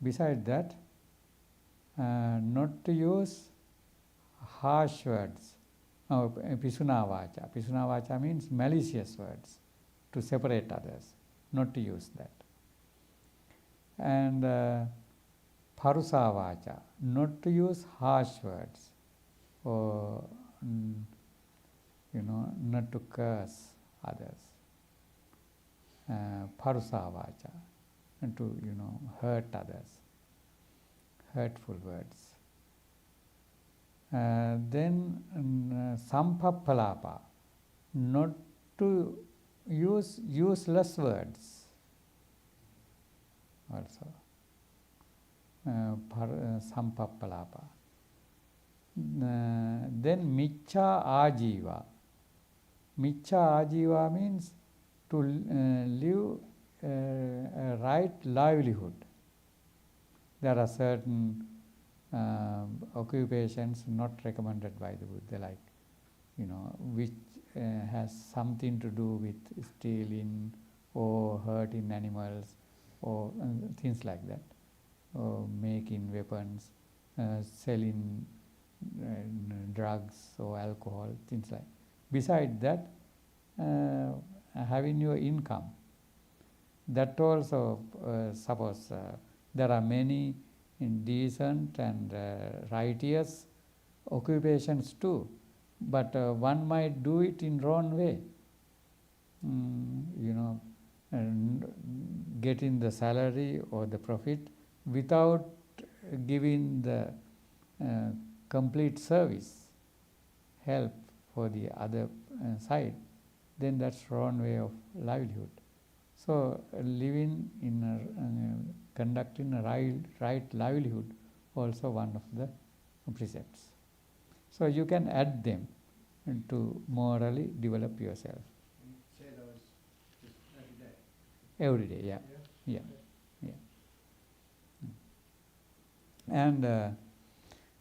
Besides that, not to use harsh words. Pisuna vacha. Pisuna vacha means malicious words to separate others. Not to use that. And parusa vacha. Not to use harsh words. Or, not to curse others. Parusa vacha. And to, hurt others. Hurtful words. Then sampappalapa, not to use useless words also. Sampappalapa. Then Miccha Ajiva. Miccha Ajiva means to live a right livelihood. There are certain occupations not recommended by the Buddha, like, which has something to do with stealing or hurting animals or things like that, or making weapons, selling drugs or alcohol, things like. Besides that, having your income, that also suppose there are many decent and righteous occupations too, but one might do it in wrong way. And getting the salary or the profit without giving the complete service, help for the other side, then that's wrong way of livelihood. So living in conducting a right livelihood, also one of the precepts. So you can add them to morally develop yourself. And say those just every day. Every day, yeah. Yeah? Yeah. And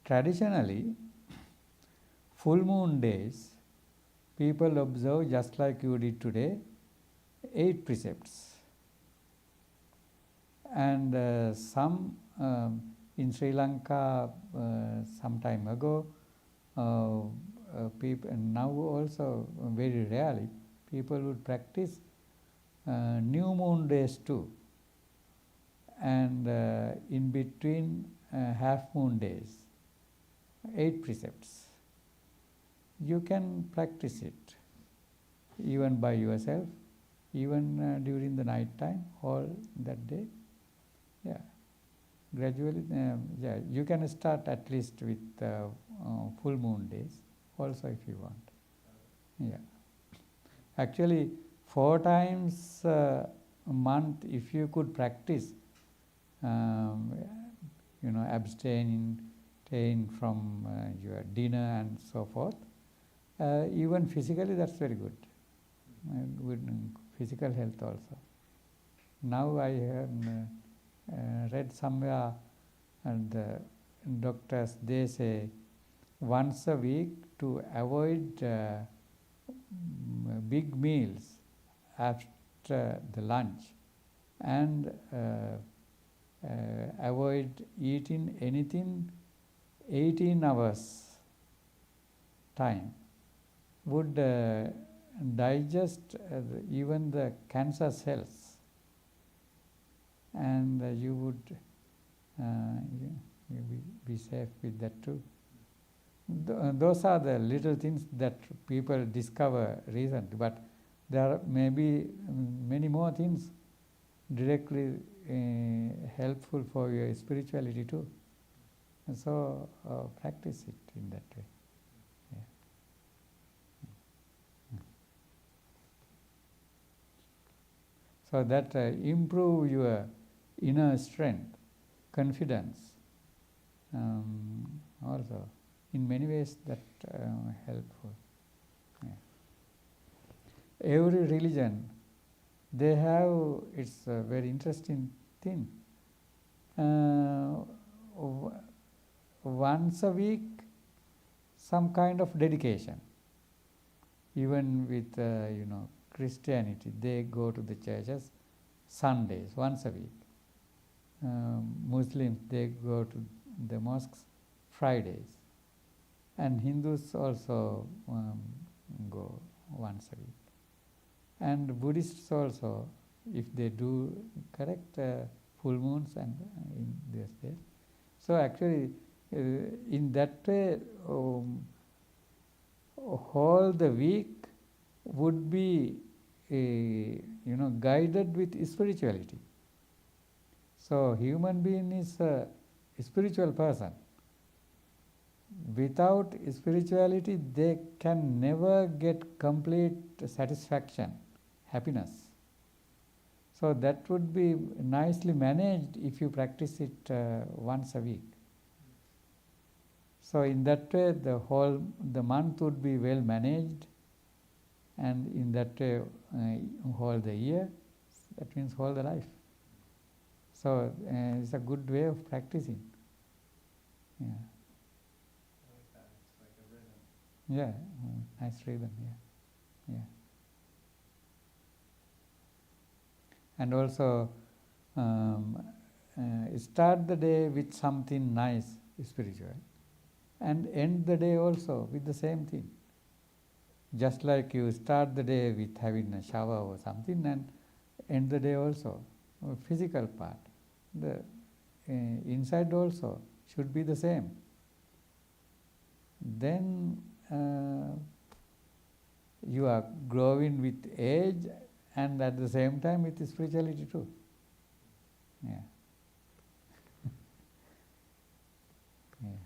traditionally, full moon days, people observe, just like you did today, 8 precepts. And some in Sri Lanka some time ago, people, and now also very rarely, people would practice new moon days too, and in between half moon days, 8 precepts. You can practice it even by yourself, even during the night time, all that day. Yeah, gradually, you can start at least with full moon days also if you want. Yeah, actually 4 times a month, if you could practice, abstaining from your dinner and so forth, even physically that's very good. Good physical health also. Now I have read somewhere, and the doctors, they say once a week to avoid big meals after the lunch, and avoid eating anything 18 hours time would digest even the cancer cells, and you would be safe with that too. Those are the little things that people discover recently, but there may be many more things directly helpful for your spirituality too. And so practice it in that way. So that improve your inner strength, confidence, also in many ways that helpful. Yeah. Every religion, they have, it's a very interesting thing. Once a week, some kind of dedication. Even with Christianity, they go to the churches Sundays, once a week. Muslims, they go to the mosques Fridays. And Hindus also go once a week. And Buddhists also, if they do correct full moons and in this day. So actually, in that way, whole the week would be guided with spirituality. So human being is a spiritual person. Without spirituality, they can never get complete satisfaction, happiness. So that would be nicely managed if you practice it once a week. So in that way, the month would be well managed, and in that way, whole the year, that means whole the life. So it's a good way of practicing. Yeah. I like that. It's like a rhythm. Yeah, nice rhythm. Yeah. And also, start the day with something nice, spiritual, and end the day also with the same thing. Just like you start the day with having a shower or something, and end the day also, physical part. The inside also should be the same. Then you are growing with age, and at the same time with spirituality too. Yeah. Yeah.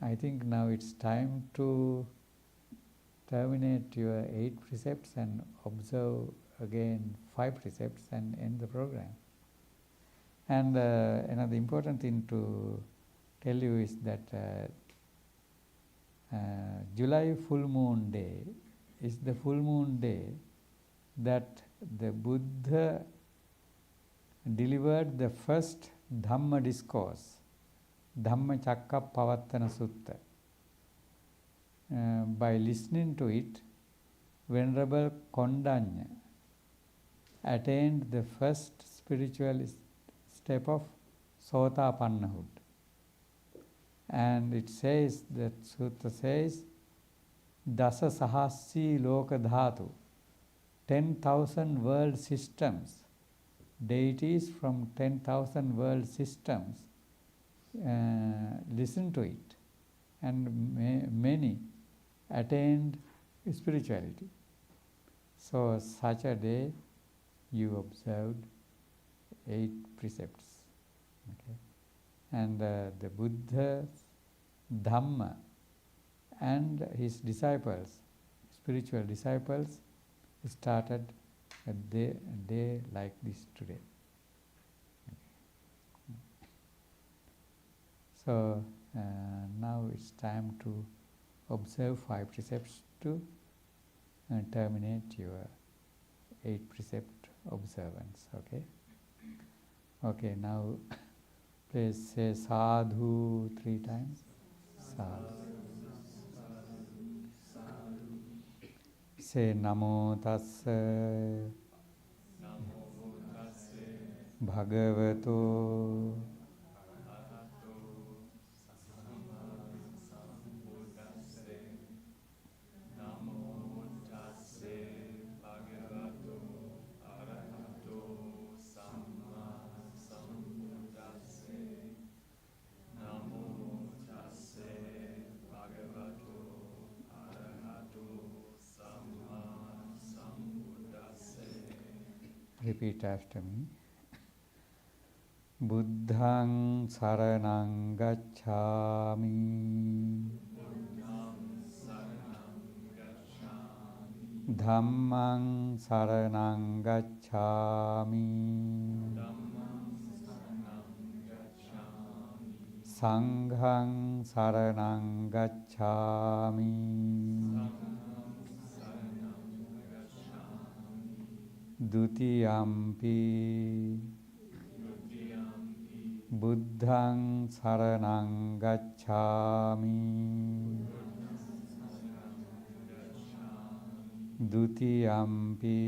I think now it's time to terminate your 8 precepts and observe again 5 precepts and end the program. And another important thing to tell you is that July full moon day is the full moon day that the Buddha delivered the first Dhamma discourse, Dhammacakkappavattana Sutta. By listening to it, Venerable Kondanya attained the first spiritual step of Sotapannahood. And it says, that sutta says, Dasa Sahassi Loka Dhatu, 10,000 world systems, deities from 10,000 world systems listen to it, and many attained spirituality. So such a day you observed 8 precepts. Okay? And the Buddha's Dhamma and his disciples, spiritual disciples, started a day like this today. Okay. So now it's time to observe 5 precepts to terminate your 8 precept observance. Okay? Okay, now please say sadhu 3 times. Sadhu. Say namo tassa bhagavato Repeat after me. Buddhaṃ saraṇaṃ gacchāmi. Dhammaṃ saraṇaṃ gacchāmi. Saṅghaṃ saraṇaṃ gacchāmi. Dutiyampi Buddhaṃ saraṇaṃ gacchāmi. Dutiyampi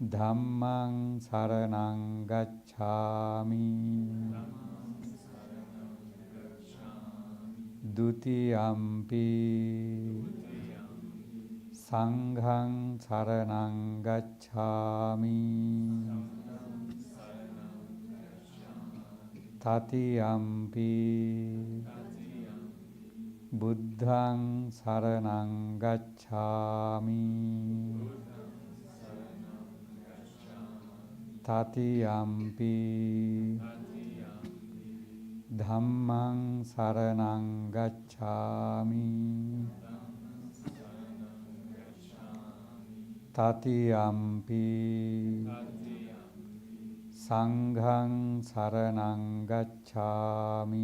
Dhammaṃ saraṇaṃ gacchāmi. Dutiyampi Saṅghaṃ saraṇaṃ gacchāmi. Tatiyampi Buddhaṃ saraṇaṃ gacchāmi. Tatiyampi Dhammaṃ saraṇaṃ gacchāmi. Tatiyampi Sanghang saranang gacchami.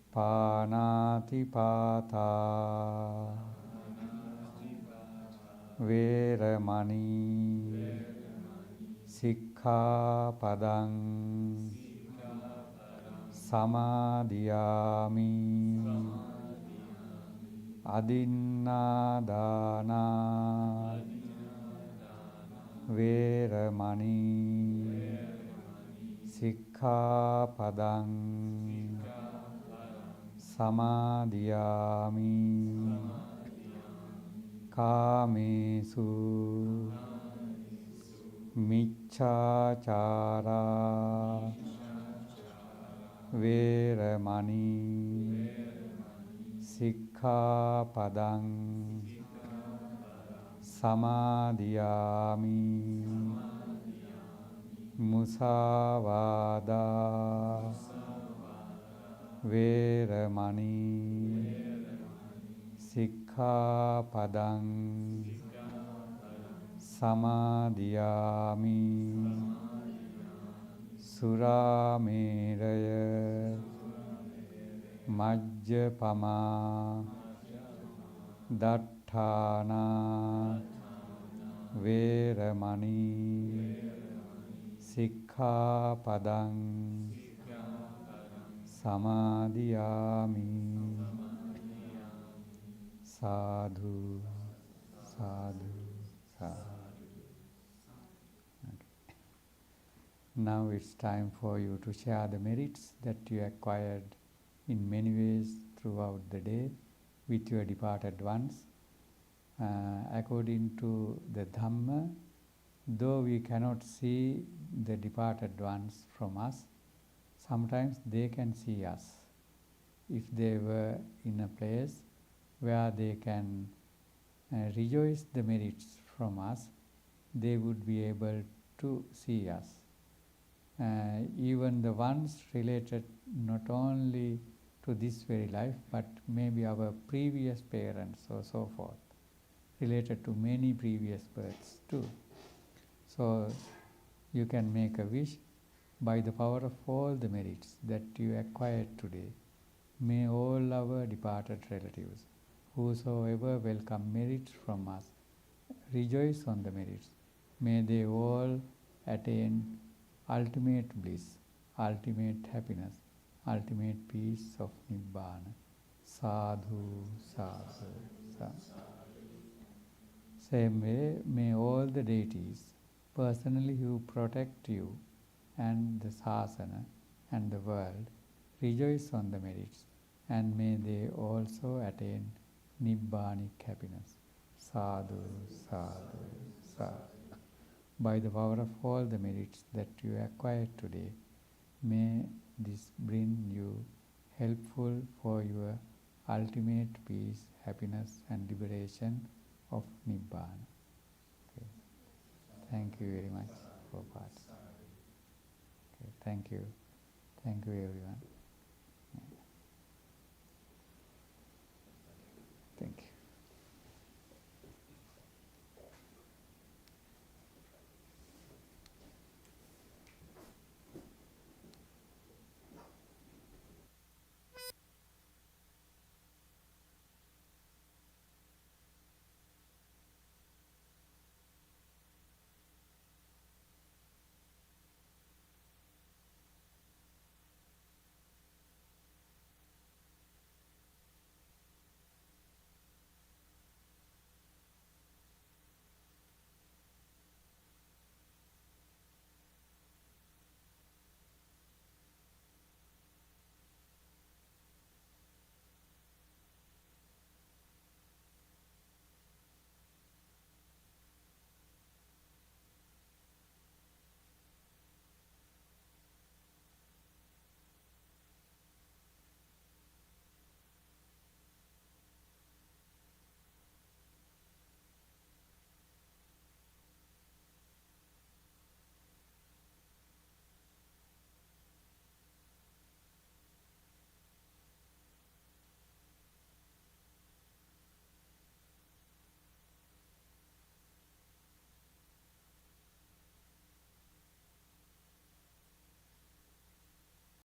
Panati pata. Veramani. Sikkhapadang. Samadhiyami. Adinnādāna. Veramani. Sikkhapadang. Samadhiyami. Kāmesu. Micchācārā. Veramani. Sikkhapadang. Samadhiyami. Musāvādā. Veramani. Sikkhapadang. Samadhiyami. Surameraya. Majjapama. Datthāna. Veramani. Sikkhapadang. Samadhiyami. Sadhu, sadhu, sadhu. Okay. Now it's time for you to share the merits that you acquired in many ways throughout the day with your departed ones. According to the Dhamma, though we cannot see the departed ones from us, sometimes they can see us. If they were in a place where they can rejoice the merits from us, they would be able to see us. Even the ones related not only to this very life, but maybe our previous parents or so forth, related to many previous births too. So you can make a wish by the power of all the merits that you acquired today. May all our departed relatives, whosoever welcome merits from us, rejoice on the merits. May they all attain ultimate bliss, ultimate happiness, ultimate peace of Nibbana. Sadhu, sadhu, sadhu. Same way, may all the deities personally who protect you and the sasana and the world rejoice on the merits, and may they also attain Nibbanic happiness. Sadhu, sadhu, sadhu. By the power of all the merits that you acquired today, may this bring you helpful for your ultimate peace, happiness and liberation of Nibbana. Okay. Thank you very much for participating. Okay. Thank you. Thank you everyone.